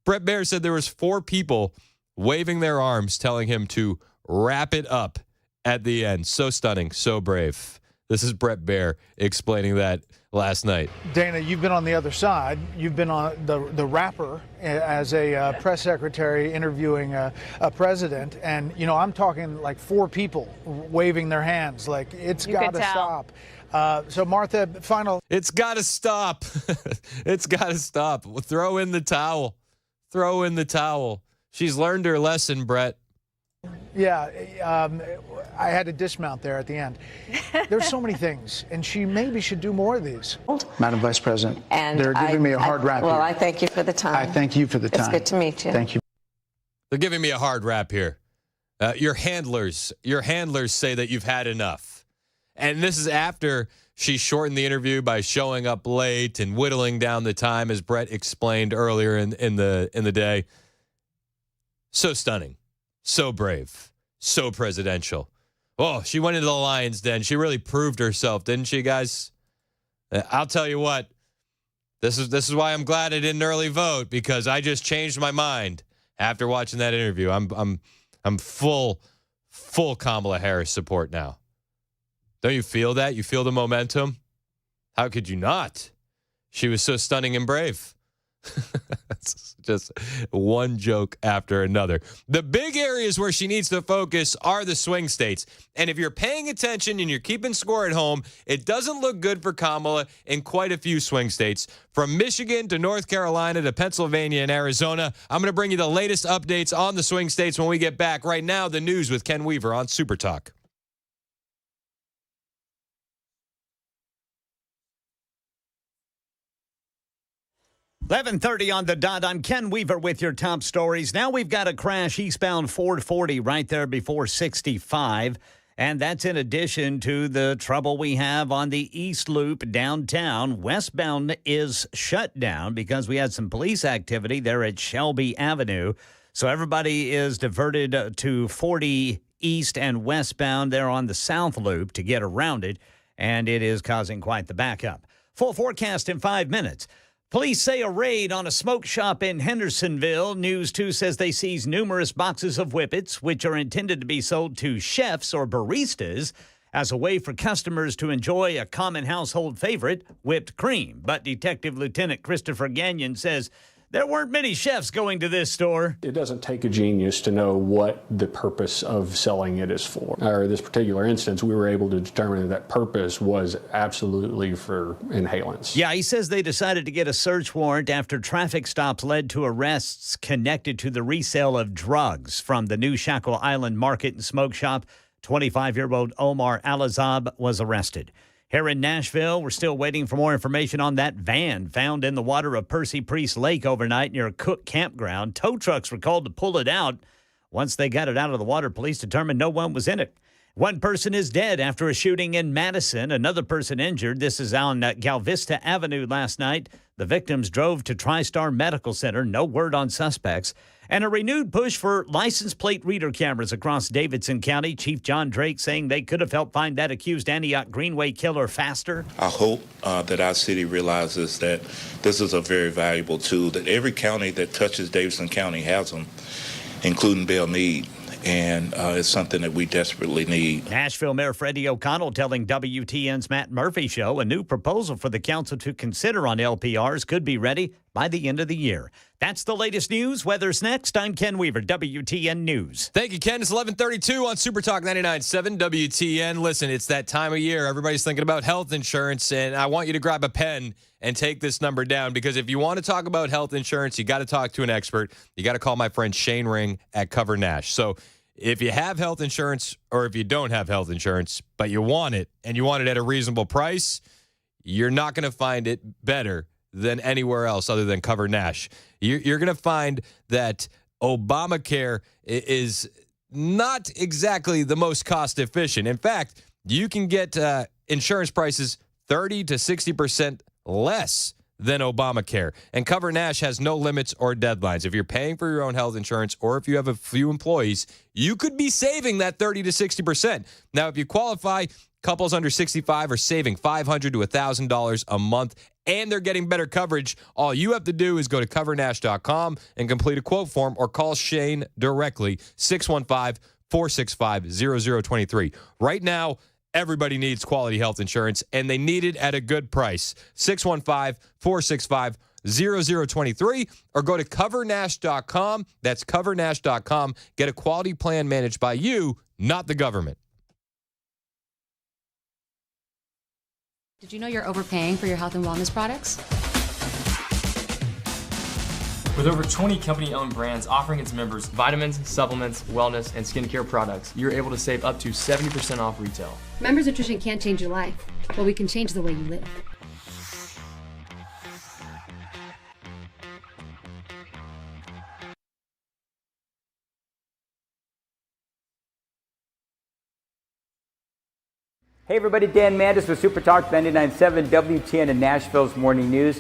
Brett Baer said there was 4 people waving their arms, telling him to wrap it up at the end. So stunning, so brave. This is Brett Baer explaining that last night. Dana, you've been on the other side. You've been on the rapper as a press secretary interviewing a president. And, I'm talking like 4 people waving their hands like it's got to stop. So, Martha, final. It's got to stop. It's got to stop. Throw in the towel. Throw in the towel. She's learned her lesson, Brett. Yeah, I had to dismount there at the end. There's so many things, and she maybe should do more of these. Madam Vice President, and they're giving me a hard rap Well, here. I thank you for the time. I thank you for the time. It's good to meet you. Thank you. They're giving me a hard rap here. Your handlers say that you've had enough. And this is after she shortened the interview by showing up late and whittling down the time, as Brett explained earlier in the day. So stunning. So brave, so presidential. Oh, she went into the Lions Den. She really proved herself, didn't she, guys? I'll tell you what. This is why I'm glad I didn't early vote, because I just changed my mind after watching that interview. I'm full Kamala Harris support now. Don't you feel that? You feel the momentum? How could you not? She was so stunning and brave. It's just one joke after another. The big areas where she needs to focus are the swing states. And if you're paying attention and you're keeping score at home, it doesn't look good for Kamala in quite a few swing states. From Michigan to North Carolina to Pennsylvania and Arizona, I'm going to bring you the latest updates on the swing states when we get back. Right now, the news with Ken Weaver on Super Talk. 11:30 on the dot. I'm Ken Weaver with your top stories. Now we've got a crash eastbound 440 right there before 65. And that's in addition to the trouble we have on the East Loop downtown. Westbound is shut down because we had some police activity there at Shelby Avenue. So everybody is diverted to 40 east and westbound there on the South Loop to get around it. And it is causing quite the backup. Full forecast in 5 minutes. Police say a raid on a smoke shop in Hendersonville. News 2 says they seized numerous boxes of whippets, which are intended to be sold to chefs or baristas as a way for customers to enjoy a common household favorite, whipped cream. But Detective Lieutenant Christopher Gagnon says there weren't many chefs going to this store. It doesn't take a genius to know what the purpose of selling it is for. Or this particular instance, we were able to determine that purpose was absolutely for inhalants. Yeah, he says they decided to get a search warrant after traffic stops led to arrests connected to the resale of drugs from the New Shackle Island Market and Smoke Shop. 25-year-old Omar Alazab was arrested. Here in Nashville, we're still waiting for more information on that van found in the water of Percy Priest Lake overnight near a Cook campground. Tow trucks were called to pull it out. Once they got it out of the water, police determined no one was in it. One person is dead after a shooting in Madison. Another person injured. This is on Galvista Avenue last night. The victims drove to TriStar Medical Center. No word on suspects. And a renewed push for license plate reader cameras across Davidson County. Chief John Drake saying they could have helped find that accused Antioch Greenway killer faster. I hope that our city realizes that this is a very valuable tool, that every county that touches Davidson County has them, including Belle Meade. And it's something that we desperately need. Nashville Mayor Freddie O'Connell telling WTN's Matt Murphy Show a new proposal for the council to consider on LPRs could be ready by the end of the year. That's the latest news. Weather's next. I'm Ken Weaver, WTN News. Thank you, Ken. It's 11:32 on Super Talk 99.7 WTN. Listen, it's that time of year. Everybody's thinking about health insurance, and I want you to grab a pen and take this number down, because if you want to talk about health insurance, you got to talk to an expert. You got to call my friend Shane Ring at Cover Nash. So if you have health insurance, or if you don't have health insurance, but you want it, and you want it at a reasonable price, you're not going to find it better than anywhere else other than Cover Nash. You're going to find that Obamacare is not exactly the most cost efficient. In fact, you can get insurance prices 30 to 60% less than Obamacare. And Cover Nash has no limits or deadlines. If you're paying for your own health insurance, or if you have a few employees, you could be saving that 30 to 60%. Now, if you qualify, couples under 65 are saving $500 to $1,000 a month, and they're getting better coverage. All you have to do is go to covernash.com and complete a quote form, or call Shane directly, 615-465-0023. Right now, everybody needs quality health insurance, and they need it at a good price. 615-465-0023, or go to covernash.com. That's covernash.com. Get a quality plan managed by you, not the government. Did you know you're overpaying for your health and wellness products? With over 20 company-owned brands offering its members vitamins, supplements, wellness, and skincare products, you're able to save up to 70% off retail. Members Nutrition can't change your life, but we can change the way you live. Hey everybody, Dan Mandis with Super Talk 99.7 WTN and Nashville's Morning News.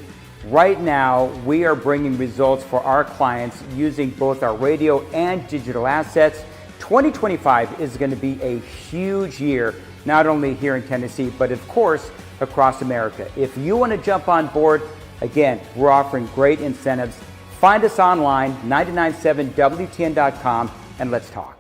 Right now, we are bringing results for our clients using both our radio and digital assets. 2025 is going to be a huge year, not only here in Tennessee, but of course, across America. If you want to jump on board, again, we're offering great incentives. Find us online, 997WTN.com, and let's talk.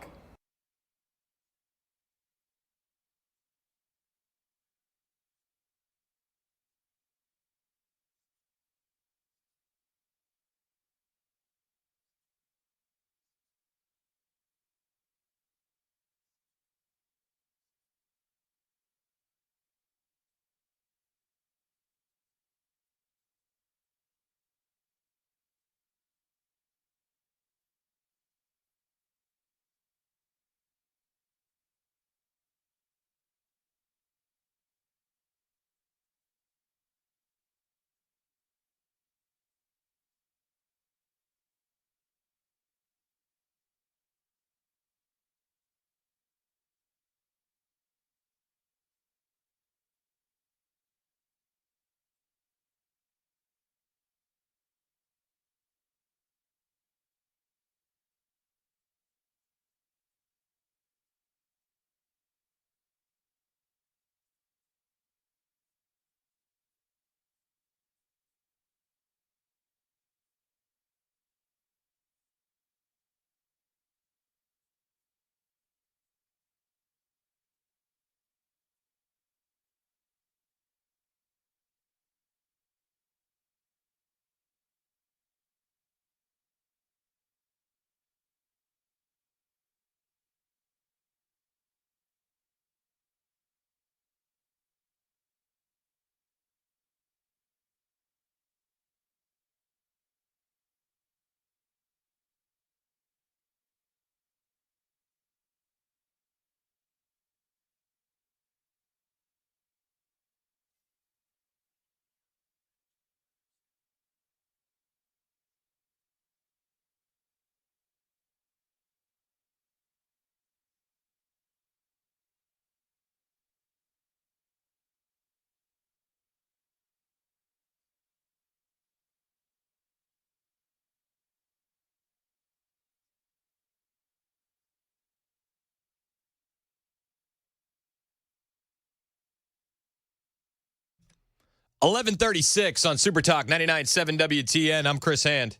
11:36 on Super Talk 99.7 WTN. I'm Chris Hand.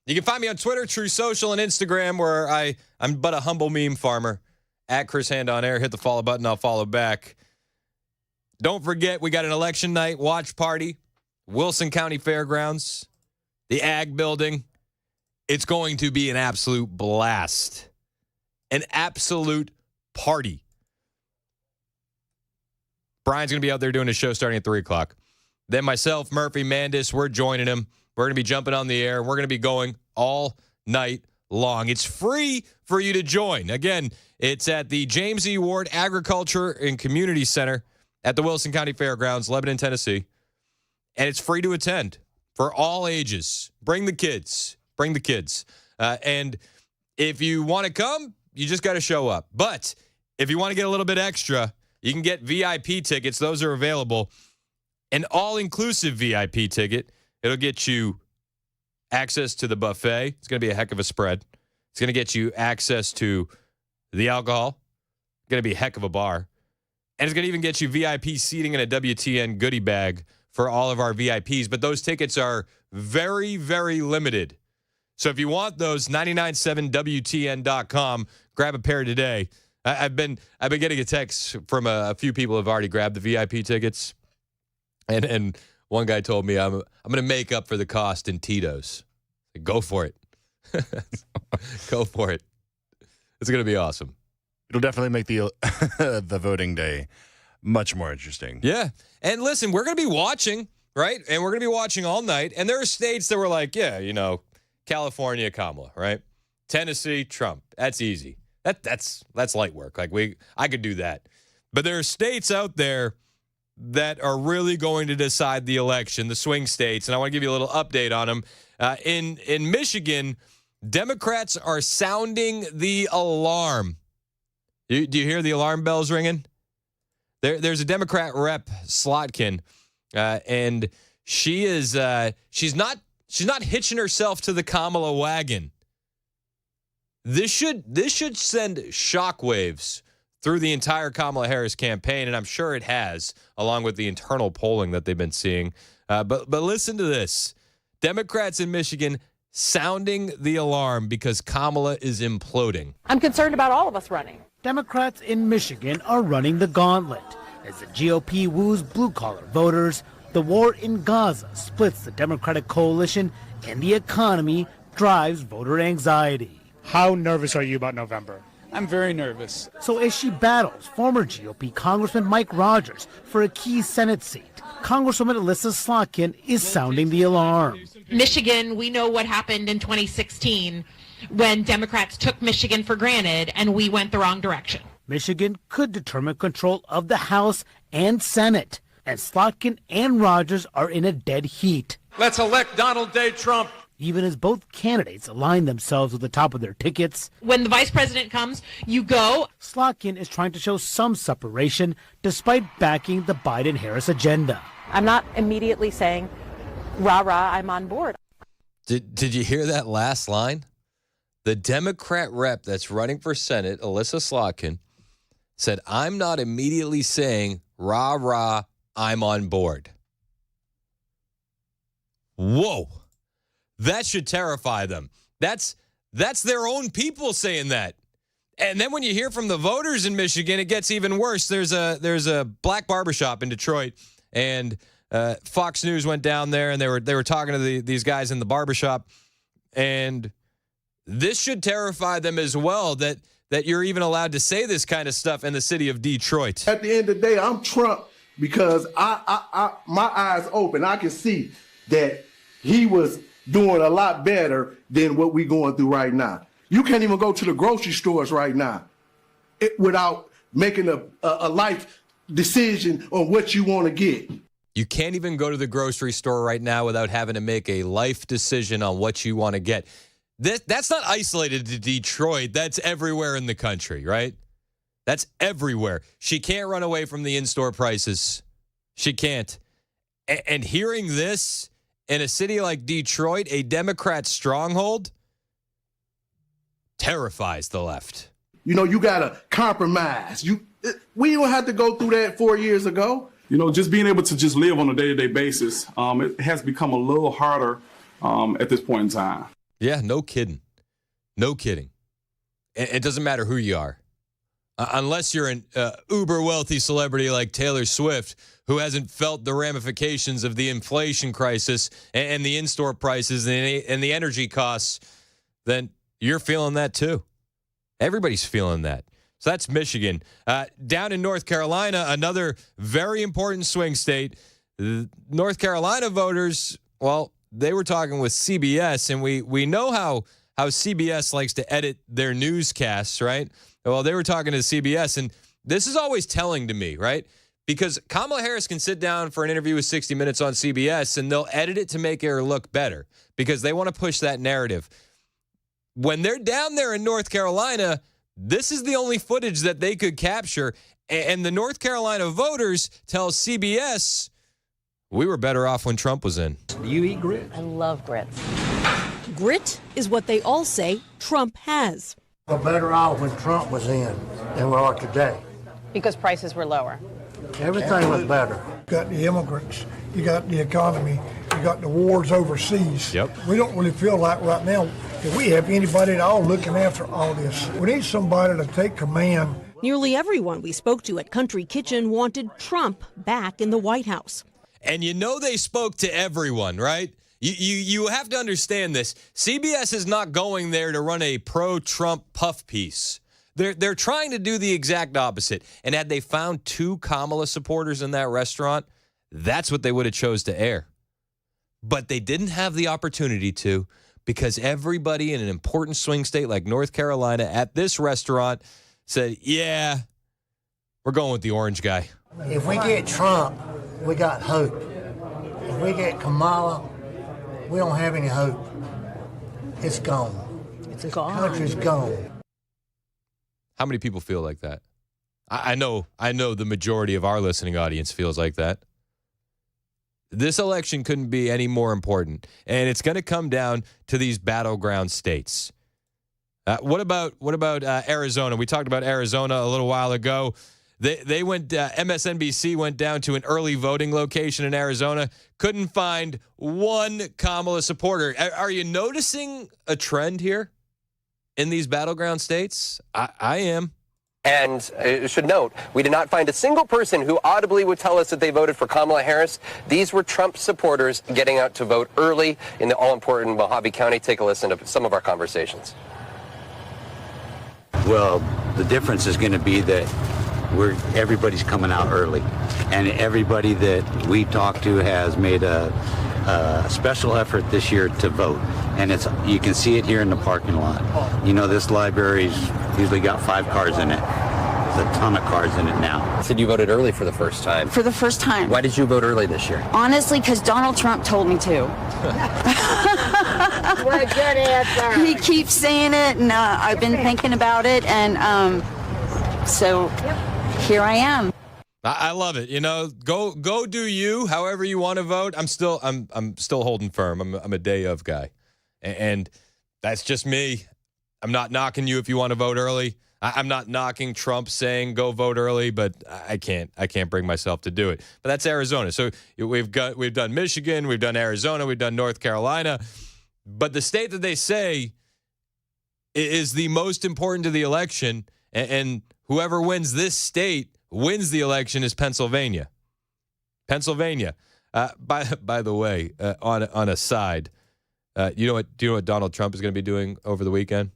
You can find me on Twitter, True Social, and Instagram, where I'm but a humble meme farmer. At Chris Hand on air. Hit the follow button. I'll follow back. Don't forget, we got an election night watch party. Wilson County Fairgrounds. The Ag Building. It's going to be an absolute blast. An absolute party. Brian's going to be out there doing his show starting at 3 o'clock. Then myself, Murphy, Mandis, we're joining him. We're going to be jumping on the air. We're going to be going all night long. It's free for you to join. Again, it's at the James E. Ward Agriculture and Community Center at the Wilson County Fairgrounds, Lebanon, Tennessee. And it's free to attend for all ages. Bring the kids. Bring the kids. And if you want to come, you just got to show up. But if you want to get a little bit extra, you can get VIP tickets. Those are available. An all-inclusive VIP ticket. It'll get you access to the buffet. It's going to be a heck of a spread. It's going to get you access to the alcohol. It's going to be a heck of a bar. And it's going to even get you VIP seating in a WTN goodie bag for all of our VIPs. But those tickets are very, very limited. So if you want those, 997WTN.com. Grab a pair today. I've been getting a text from a few people who have already grabbed the VIP tickets. And one guy told me, I'm going to make up for the cost in Tito's. Go for it. Go for it. It's going to be awesome. It'll definitely make the the voting day much more interesting. Yeah. And listen, we're going to be watching, right? And we're going to be watching all night. And there are states that were like, yeah, you know, California, Kamala, right? Tennessee, Trump. That's easy. That's light work. Like I could do that. But there are states out there that are really going to decide the election, the swing states, and I want to give you a little update on them. In Michigan, Democrats are sounding the alarm. Do you hear the alarm bells ringing? There's a Democrat rep, Slotkin, and she is she's not hitching herself to the Kamala wagon. This should send shockwaves through the entire Kamala Harris campaign, and I'm sure it has, along with the internal polling that they've been seeing. But listen to this. Democrats in Michigan sounding the alarm because Kamala is imploding. I'm concerned about all of us running. Democrats in Michigan are running the gauntlet. As the GOP woos blue-collar voters, the war in Gaza splits the Democratic coalition, and the economy drives voter anxiety. How nervous are you about November? I'm very nervous. So as she battles former GOP Congressman Mike Rogers for a key Senate seat, Congresswoman Alyssa Slotkin is sounding the alarm. Michigan, we know what happened in 2016 when Democrats took Michigan for granted and we went the wrong direction. Michigan could determine control of the House and Senate, and Slotkin and Rogers are in a dead heat. Let's elect Donald J. Trump. Even as both candidates align themselves with the top of their tickets. When the vice president comes, you go. Slotkin is trying to show some separation despite backing the Biden-Harris agenda. I'm not immediately saying, rah, rah, I'm on board. Did you hear that last line? The Democrat rep that's running for Senate, Alyssa Slotkin, said, I'm not immediately saying, rah, rah, I'm on board. Whoa. That should terrify them. That's their own people saying that. And then when you hear from the voters in Michigan, it gets even worse. There's a black barbershop in Detroit, and Fox News went down there, and they were talking to these guys in the barbershop, and this should terrify them as well, that you're even allowed to say this kind of stuff in the city of Detroit. At the end of the day, I'm Trump because I my eyes open. I can see that he was doing a lot better than what we're going through right now. You can't even go to the grocery stores right now without making a life decision on what you want to get. You can't even go to the grocery store right now without having to make a life decision on what you want to get. That's not isolated to Detroit. That's everywhere in the country, right? That's everywhere. She can't run away from the in-store prices. She can't. And hearing this in a city like Detroit, a Democrat stronghold, terrifies the left. You know, you got to compromise. We don't have to go through that 4 years ago. just being able to just live on a day-to-day basis, it has become a little harder at this point in time. Yeah, no kidding. No kidding. It doesn't matter who you are. Unless you're an uber wealthy celebrity like Taylor Swift, who hasn't felt the ramifications of the inflation crisis and the in-store prices and the energy costs, then you're feeling that too. Everybody's feeling that. So that's Michigan. Down in North Carolina, another very important swing state. North Carolina voters, well, they were talking with CBS, and we know how CBS likes to edit their newscasts, right? Well, they were talking to CBS, and this is always telling to me, right? Because Kamala Harris can sit down for an interview with 60 Minutes on CBS, and they'll edit it to make her look better because they want to push that narrative. When they're down there in North Carolina, this is the only footage that they could capture, and the North Carolina voters tell CBS, we were better off when Trump was in. Do you eat grits? I love grits. Grit is what they all say Trump has. We're better off when Trump was in than we are today. Because prices were lower. Everything was better. You got the immigrants, you got the economy, you got the wars overseas. Yep. We don't really feel like right now that we have anybody at all looking after all this. We need somebody to take command. Nearly everyone we spoke to at Country Kitchen wanted Trump back in the White House. And they spoke to everyone, right? You have to understand this. CBS is not going there to run a pro-Trump puff piece. They're trying to do the exact opposite. And had they found 2 Kamala supporters in that restaurant, that's what they would have chose to air. But they didn't have the opportunity to because everybody in an important swing state like North Carolina at this restaurant said, yeah, we're going with the orange guy. If we get Trump, we got hope. If we get Kamala, we don't have any hope. It's gone. It's gone. The country's gone. How many people feel like that? I know the majority of our listening audience feels like that. This election couldn't be any more important, and it's going to come down to these battleground states. What about Arizona? We talked about Arizona a little while ago. They went. MSNBC went down to an early voting location in Arizona. Couldn't find one Kamala supporter. Are you noticing a trend here in these battleground states? I am. And should note, we did not find a single person who audibly would tell us that they voted for Kamala Harris. These were Trump supporters getting out to vote early in the all-important Mojave County. Take a listen to some of our conversations. Well, the difference is going to be that everybody's coming out early, and everybody that we talk to has made a special effort this year to vote, and you can see it here in the parking lot. This library's usually got 5 cars in it. There's a ton of cars in it now. Said you voted early for the first time. For the first time. Why did you vote early this year? Honestly, because Donald Trump told me to. What a good answer. He keeps saying it, and I've been thinking about it, and so here I am. I love it. Go do you, however you want to vote. I'm still holding firm. I'm a day of guy, and that's just me. I'm not knocking you if you want to vote early. I'm not knocking Trump saying go vote early, but I can't bring myself to do it. But that's Arizona. So we've done Michigan, we've done Arizona, we've done North Carolina, but the state that they say is the most important to the election, and whoever wins this state wins the election is Pennsylvania. Pennsylvania. By the way, on a side, do you know what Donald Trump is going to be doing over the weekend?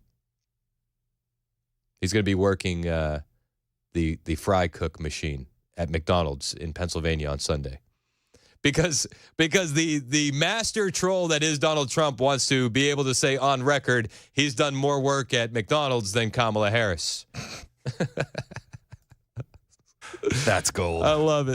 He's going to be working the fry cook machine at McDonald's in Pennsylvania on Sunday. Because the master troll that is Donald Trump wants to be able to say on record he's done more work at McDonald's than Kamala Harris. That's gold. I love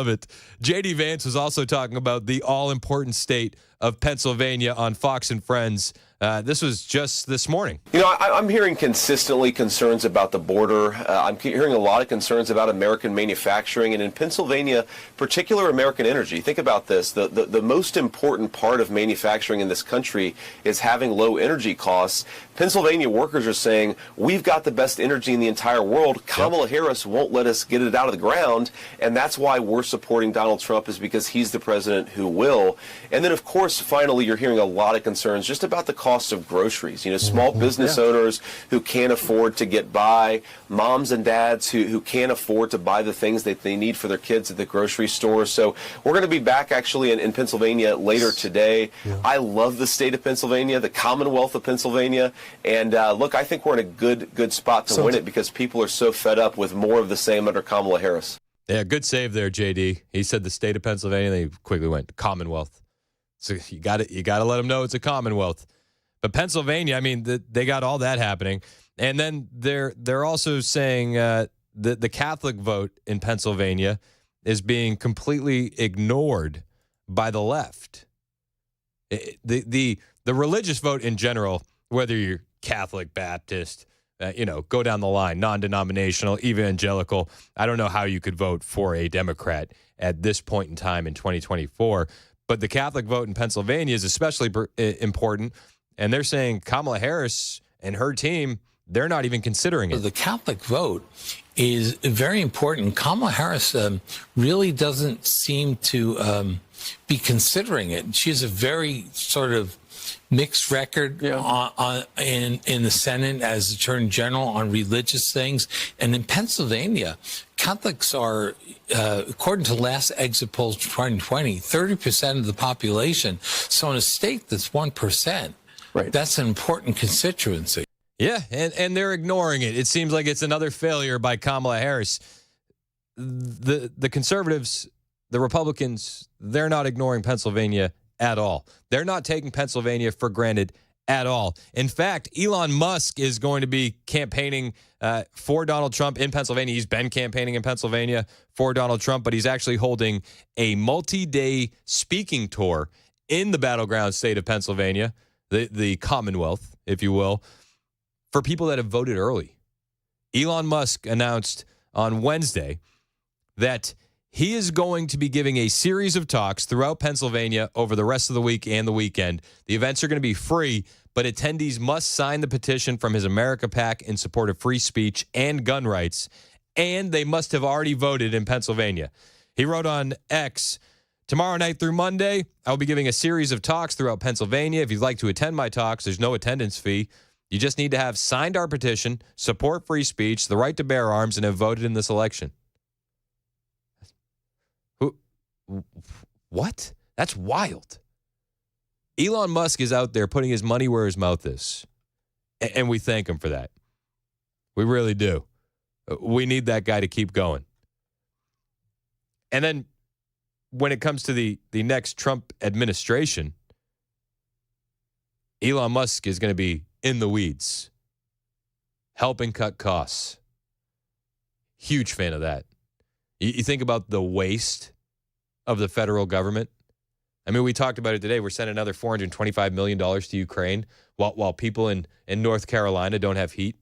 it. J.D. Vance was also talking about the all-important state of Pennsylvania on Fox and Friends This was just this morning. You know, I'm hearing consistently concerns about the border. I'm hearing a lot of concerns about American manufacturing, and in Pennsylvania, particular American energy. Think about this. The most important part of manufacturing in this country is having low energy costs. Pennsylvania workers are saying, we've got the best energy in the entire world. Kamala Harris won't let us get it out of the ground, and that's why we're supporting Donald Trump, is because he's the president who will. And then, of course, finally, you're hearing a lot of concerns just about the cost of groceries. You know, small business owners who can't afford to get by, moms and dads who can't afford to buy the things that they need for their kids at the grocery store. So we're going to be back actually in Pennsylvania later today. I love the state of Pennsylvania, the Commonwealth of Pennsylvania. And look, I think we're in a good spot to win it, because people are so fed up with more of the same under Kamala Harris. Yeah, good save there, JD. He said the state of Pennsylvania. They quickly went Commonwealth. So you got to let them know it's a Commonwealth. But Pennsylvania, I mean, they got all that happening, and then they're also saying the Catholic vote in Pennsylvania is being completely ignored by the left. The religious vote in general, whether you're Catholic, Baptist, go down the line, non-denominational, evangelical. I don't know how you could vote for a Democrat at this point in time in 2024. But the Catholic vote in Pennsylvania is especially important. And they're saying Kamala Harris and her team, they're not even considering it. The Catholic vote is very important. Kamala Harris really doesn't seem to be considering it. She has a very sort of mixed record in the Senate as Attorney General on religious things. And in Pennsylvania, Catholics are, according to last exit polls 2020, 30% of the population. So in a state that's 1%, that's an important constituency. Yeah, and they're ignoring it. It seems like it's another failure by Kamala Harris. The conservatives, the Republicans, they're not ignoring Pennsylvania at all. They're not taking Pennsylvania for granted at all. In fact, Elon Musk is going to be campaigning for Donald Trump in Pennsylvania. He's been campaigning in Pennsylvania for Donald Trump, but he's actually holding a multi-day speaking tour in the battleground state of Pennsylvania, the Commonwealth, if you will, for people that have voted early. Elon Musk announced on Wednesday that he is going to be giving a series of talks throughout Pennsylvania over the rest of the week and the weekend. The events are going to be free, but attendees must sign the petition from his America PAC in support of free speech and gun rights, and they must have already voted in Pennsylvania. He wrote on X, "Tomorrow night through Monday, I'll be giving a series of talks throughout Pennsylvania. If you'd like to attend my talks, there's no attendance fee. You just need to have signed our petition, support free speech, the right to bear arms, and have voted in this election." What? That's wild. Elon Musk is out there putting his money where his mouth is, and we thank him for that. We really do. We need that guy to keep going. And then when it comes to the next Trump administration, Elon Musk is going to be in the weeds, helping cut costs. Huge fan of that. You think about the waste of the federal government. I mean, we talked about it today. We're sending another $425 million to Ukraine while people in North Carolina don't have heat.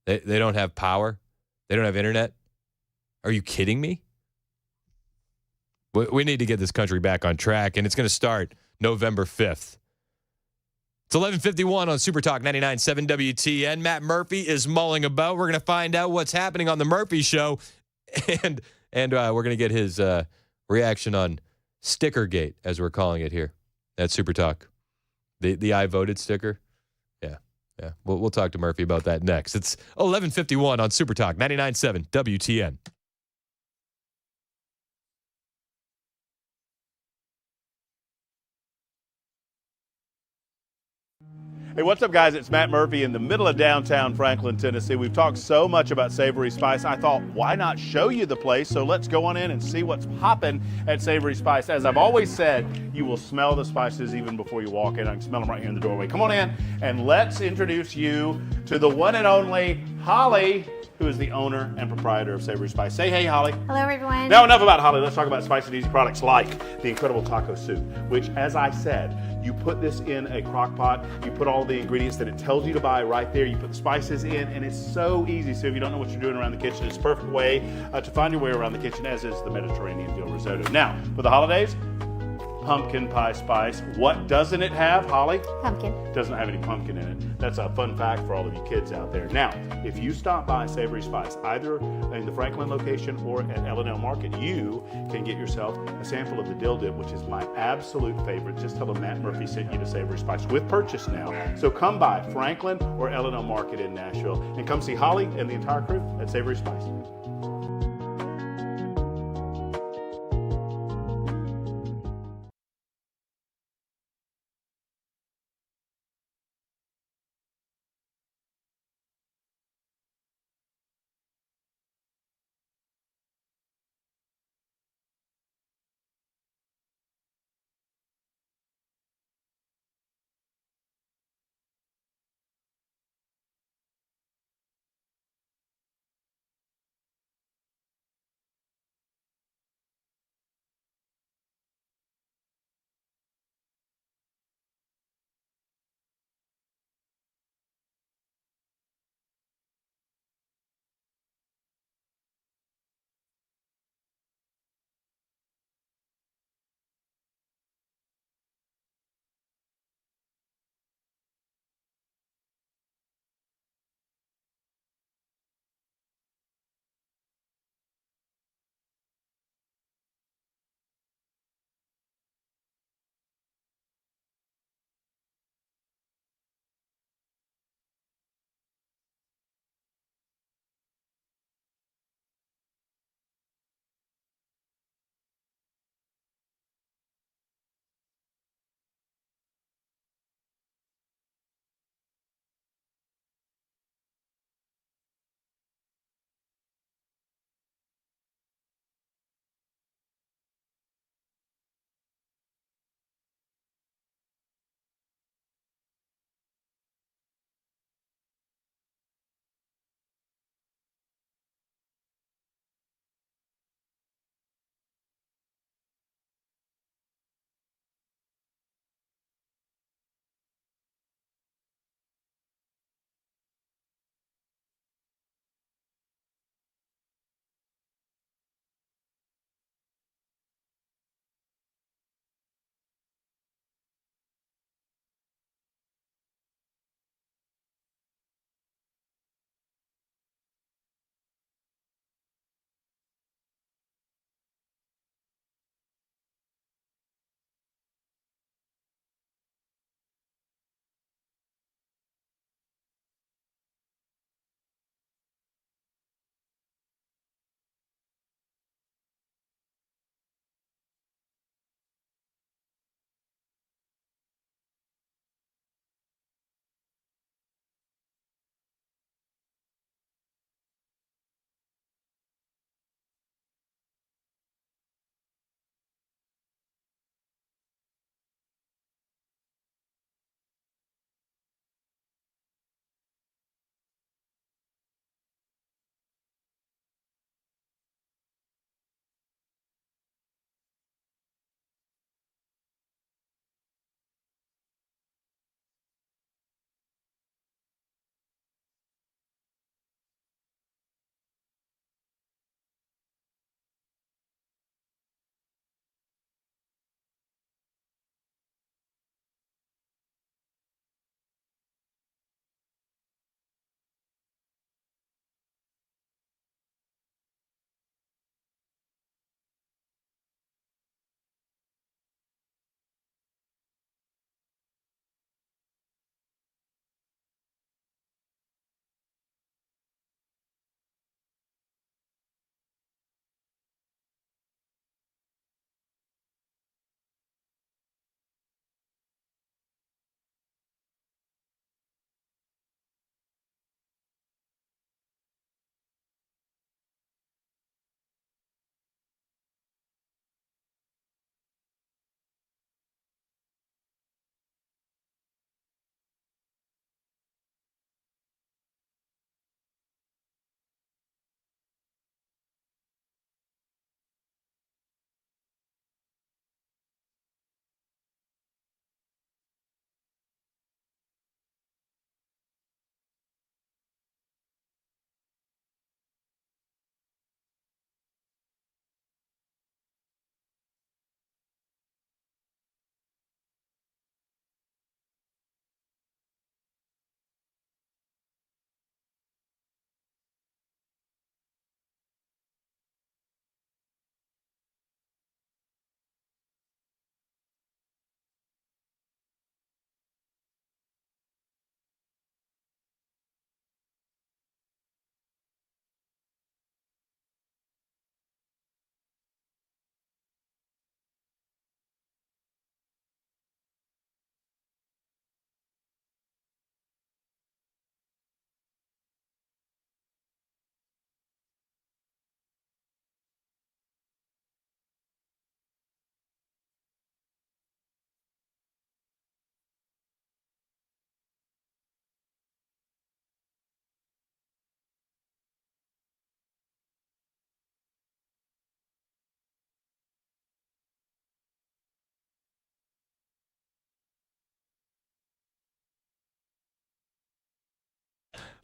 They don't have power. They don't have internet. Are you kidding me? We need to get this country back on track, and it's going to start November 5th. It's 11:51 on Super Talk 99.7 WTN. Matt Murphy is mulling about. We're going to find out what's happening on the Murphy Show, and we're going to get his reaction on Stickergate, as we're calling it here at Super Talk. The I voted sticker. Yeah. We'll talk to Murphy about that next. It's 11:51 on Super Talk 99.7 WTN. Hey, what's up, guys? It's Matt Murphy in the middle of downtown Franklin, Tennessee. We've talked so much about Savory Spice. I thought, why not show you the place? So let's go on in and see what's popping at Savory Spice. As I've always said, you will smell the spices even before you walk in. I can smell them right here in the doorway. Come on in, and let's introduce you to the one and only Holly. who is the owner and proprietor of Savory Spice. Say hey, Holly. Hello, everyone. Now, enough about Holly. Let's talk about spicy and easy products like the incredible taco soup, which, as I said, you put this in a crock pot, you put all the ingredients that it tells you to buy right there, you put the spices in, and it's so easy. So if you don't know what you're doing around the kitchen, it's a perfect way to find your way around the kitchen, as is the Mediterranean veal risotto. Now, for the holidays, pumpkin pie spice. What doesn't it have, Holly? Pumpkin. Doesn't have any pumpkin in it. That's a fun fact for all of you kids out there. Now, if you stop by Savory Spice, either in the Franklin location or at L&L Market, you can get yourself a sample of the dill dip, which is my absolute favorite. Just tell them Matt Murphy sent you to Savory Spice with purchase now. So come by Franklin or L&L Market in Nashville and come see Holly and the entire crew at Savory Spice.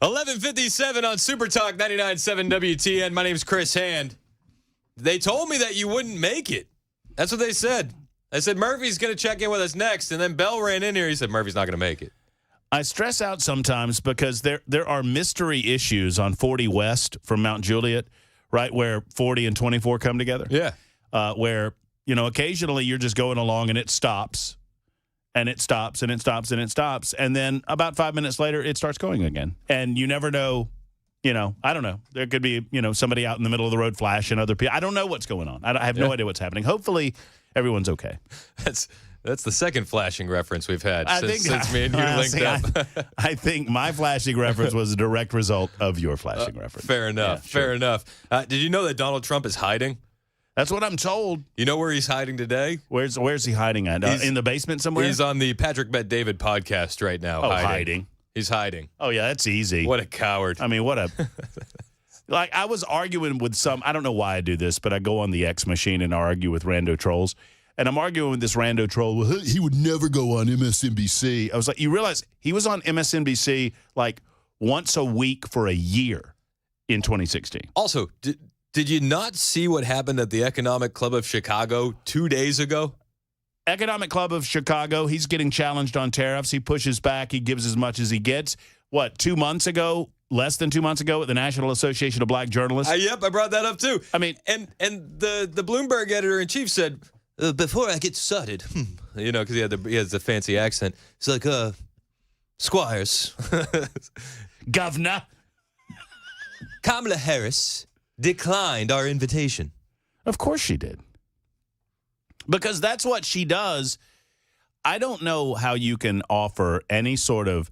11:57 on Super Talk 99.7 WTN. My name's Chris Hand. They told me that you wouldn't make it. That's what they said. I said, Murphy's going to check in with us next. And then Bell ran in here. He said, Murphy's not going to make it. I stress out sometimes because there are mystery issues on 40 West from Mount Juliet, right, where 40 and 24 come together. Yeah. Where, occasionally you're just going along and it stops. And it stops, and it stops, and it stops. And then about 5 minutes later, it starts going again. And you never know, I don't know. There could be, somebody out in the middle of the road flashing other people. I don't know what's going on. I have no idea what's happening. Hopefully, everyone's okay. That's the second flashing reference we've had since me and you linked up. I think my flashing reference was a direct result of your flashing reference. Fair enough. Yeah, sure. Fair enough. Did you know that Donald Trump is hiding? That's what I'm told. You know where he's hiding today? Where's he hiding at? In the basement somewhere? He's on the Patrick Bet David podcast right now. Oh, hiding. He's hiding. Oh, yeah, that's easy. What a coward. I mean, what a... Like, I was arguing with I don't know why I do this, but I go on the X machine and argue with rando trolls. And I'm arguing with this rando troll. Well, he would never go on MSNBC. I was like, you realize he was on MSNBC like once a week for a year in 2016. Also, did you not see what happened at the Economic Club of Chicago 2 days ago? Economic Club of Chicago, he's getting challenged on tariffs. He pushes back. He gives as much as he gets. What, 2 months ago, less than 2 months ago at the National Association of Black Journalists? Yep, I brought that up too. I mean, and the Bloomberg editor-in-chief said, before I get started, because he has the fancy accent. He's like, Squires. Governor. Kamala Harris declined our invitation. Of course she did. Because that's what she does. I don't know how you can offer any sort of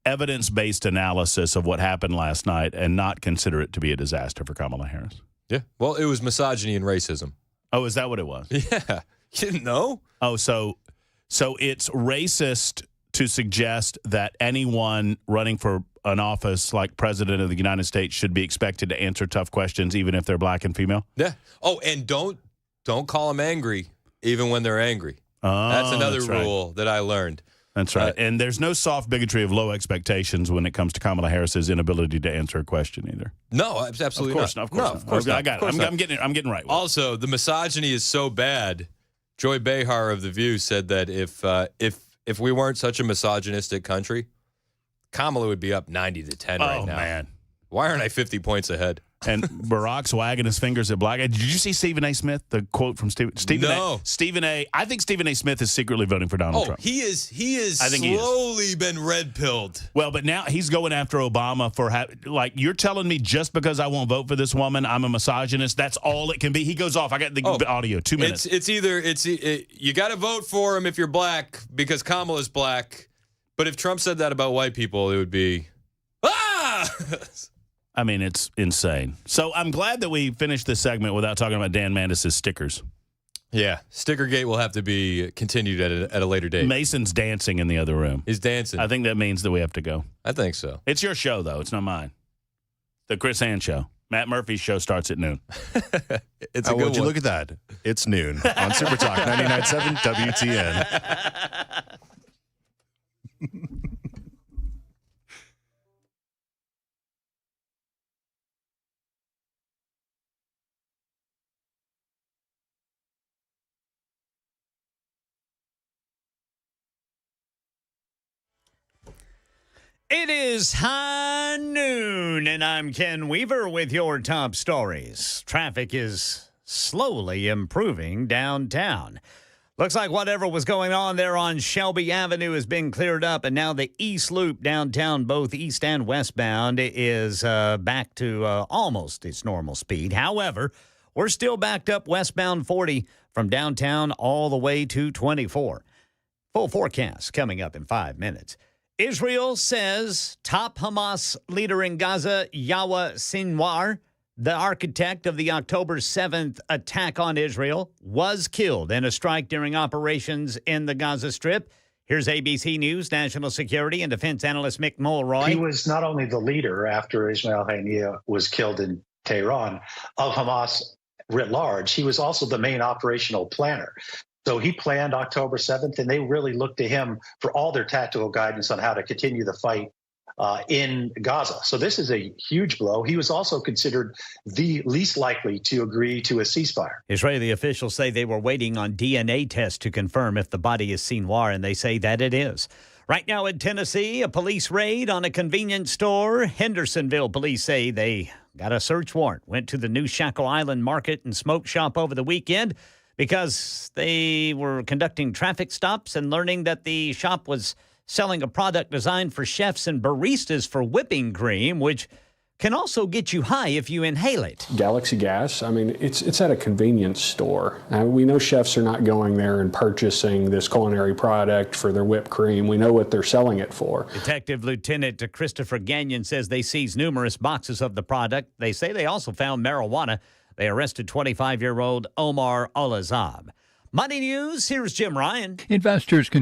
evidence-based analysis of what happened last night and not consider it to be a disaster for Kamala Harris. Yeah. Well, it was misogyny and racism. Oh, is that what it was? Yeah. You didn't know? Oh, so it's racist to suggest that anyone running for an office like president of the United States should be expected to answer tough questions even if they're black and female? Yeah. Oh, and don't call them angry even when they're angry. Oh, that's another rule that I learned. That's right. And there's no soft bigotry of low expectations when it comes to Kamala Harris's inability to answer a question either. No, absolutely not. Of course not. I got it. I'm getting right. Also, the misogyny is so bad. Joy Behar of The View said that if we weren't such a misogynistic country, Kamala would be up 90-10 right now. Oh, man. Why aren't I 50 points ahead? And Barack's wagging his fingers at black. Did you see Stephen A. Smith? The quote from Stephen No. Stephen A. I think Stephen A. Smith is secretly voting for Donald Trump. He is I think slowly been red-pilled. Well, but now he's going after Obama for you're telling me just because I won't vote for this woman, I'm a misogynist. That's all it can be. He goes off. I got the audio. 2 minutes. It's either you got to vote for him if you're black because Kamala's black. But if Trump said that about white people, it would be I mean, it's insane. So I'm glad that we finished this segment without talking about Dan Mandis's stickers. Yeah, Stickergate will have to be continued at a later date. Mason's dancing in the other room. He's dancing. I think that means that we have to go. I think so. It's your show, though. It's not mine. The Chris Hand Show. Matt Murphy's show starts at noon. It's a good would you one. look at that? It's noon on Super Talk 99.7 WTN. It is high noon, and I'm Ken Weaver with your top stories. Traffic is slowly improving downtown. Looks like whatever was going on there on Shelby Avenue has been cleared up, and now the East Loop downtown, both east and westbound, is back to almost its normal speed. However, we're still backed up westbound 40 from downtown all the way to 24. Full forecast coming up in 5 minutes. Israel says top Hamas leader in Gaza, Yahya Sinwar, the architect of the October 7th attack on Israel, was killed in a strike during operations in the Gaza Strip. Here's ABC News national security and defense analyst Mick Mulroy. He was not only the leader after Ismail Haniyeh was killed in Tehran of Hamas writ large, he was also the main operational planner. So he planned October 7th, and they really looked to him for all their tactical guidance on how to continue the fight in Gaza. So this is a huge blow. He was also considered the least likely to agree to a ceasefire. Israeli officials say they were waiting on DNA tests to confirm if the body is Sinwar, and they say that it is. Right now in Tennessee, a police raid on a convenience store. Hendersonville police say they got a search warrant, went to the new Shackle Island Market and Smoke Shop over the weekend because they were conducting traffic stops and learning that the shop was selling a product designed for chefs and baristas for whipping cream, which can also get you high if you inhale it. Galaxy Gas, I mean, it's at a convenience store. We know chefs are not going there and purchasing this culinary product for their whipped cream. We know what they're selling it for. Detective Lieutenant Christopher Gagnon says they seized numerous boxes of the product. They say they also found marijuana. They arrested 25-year-old Omar Al-Azab. Money News, here's Jim Ryan. Investors can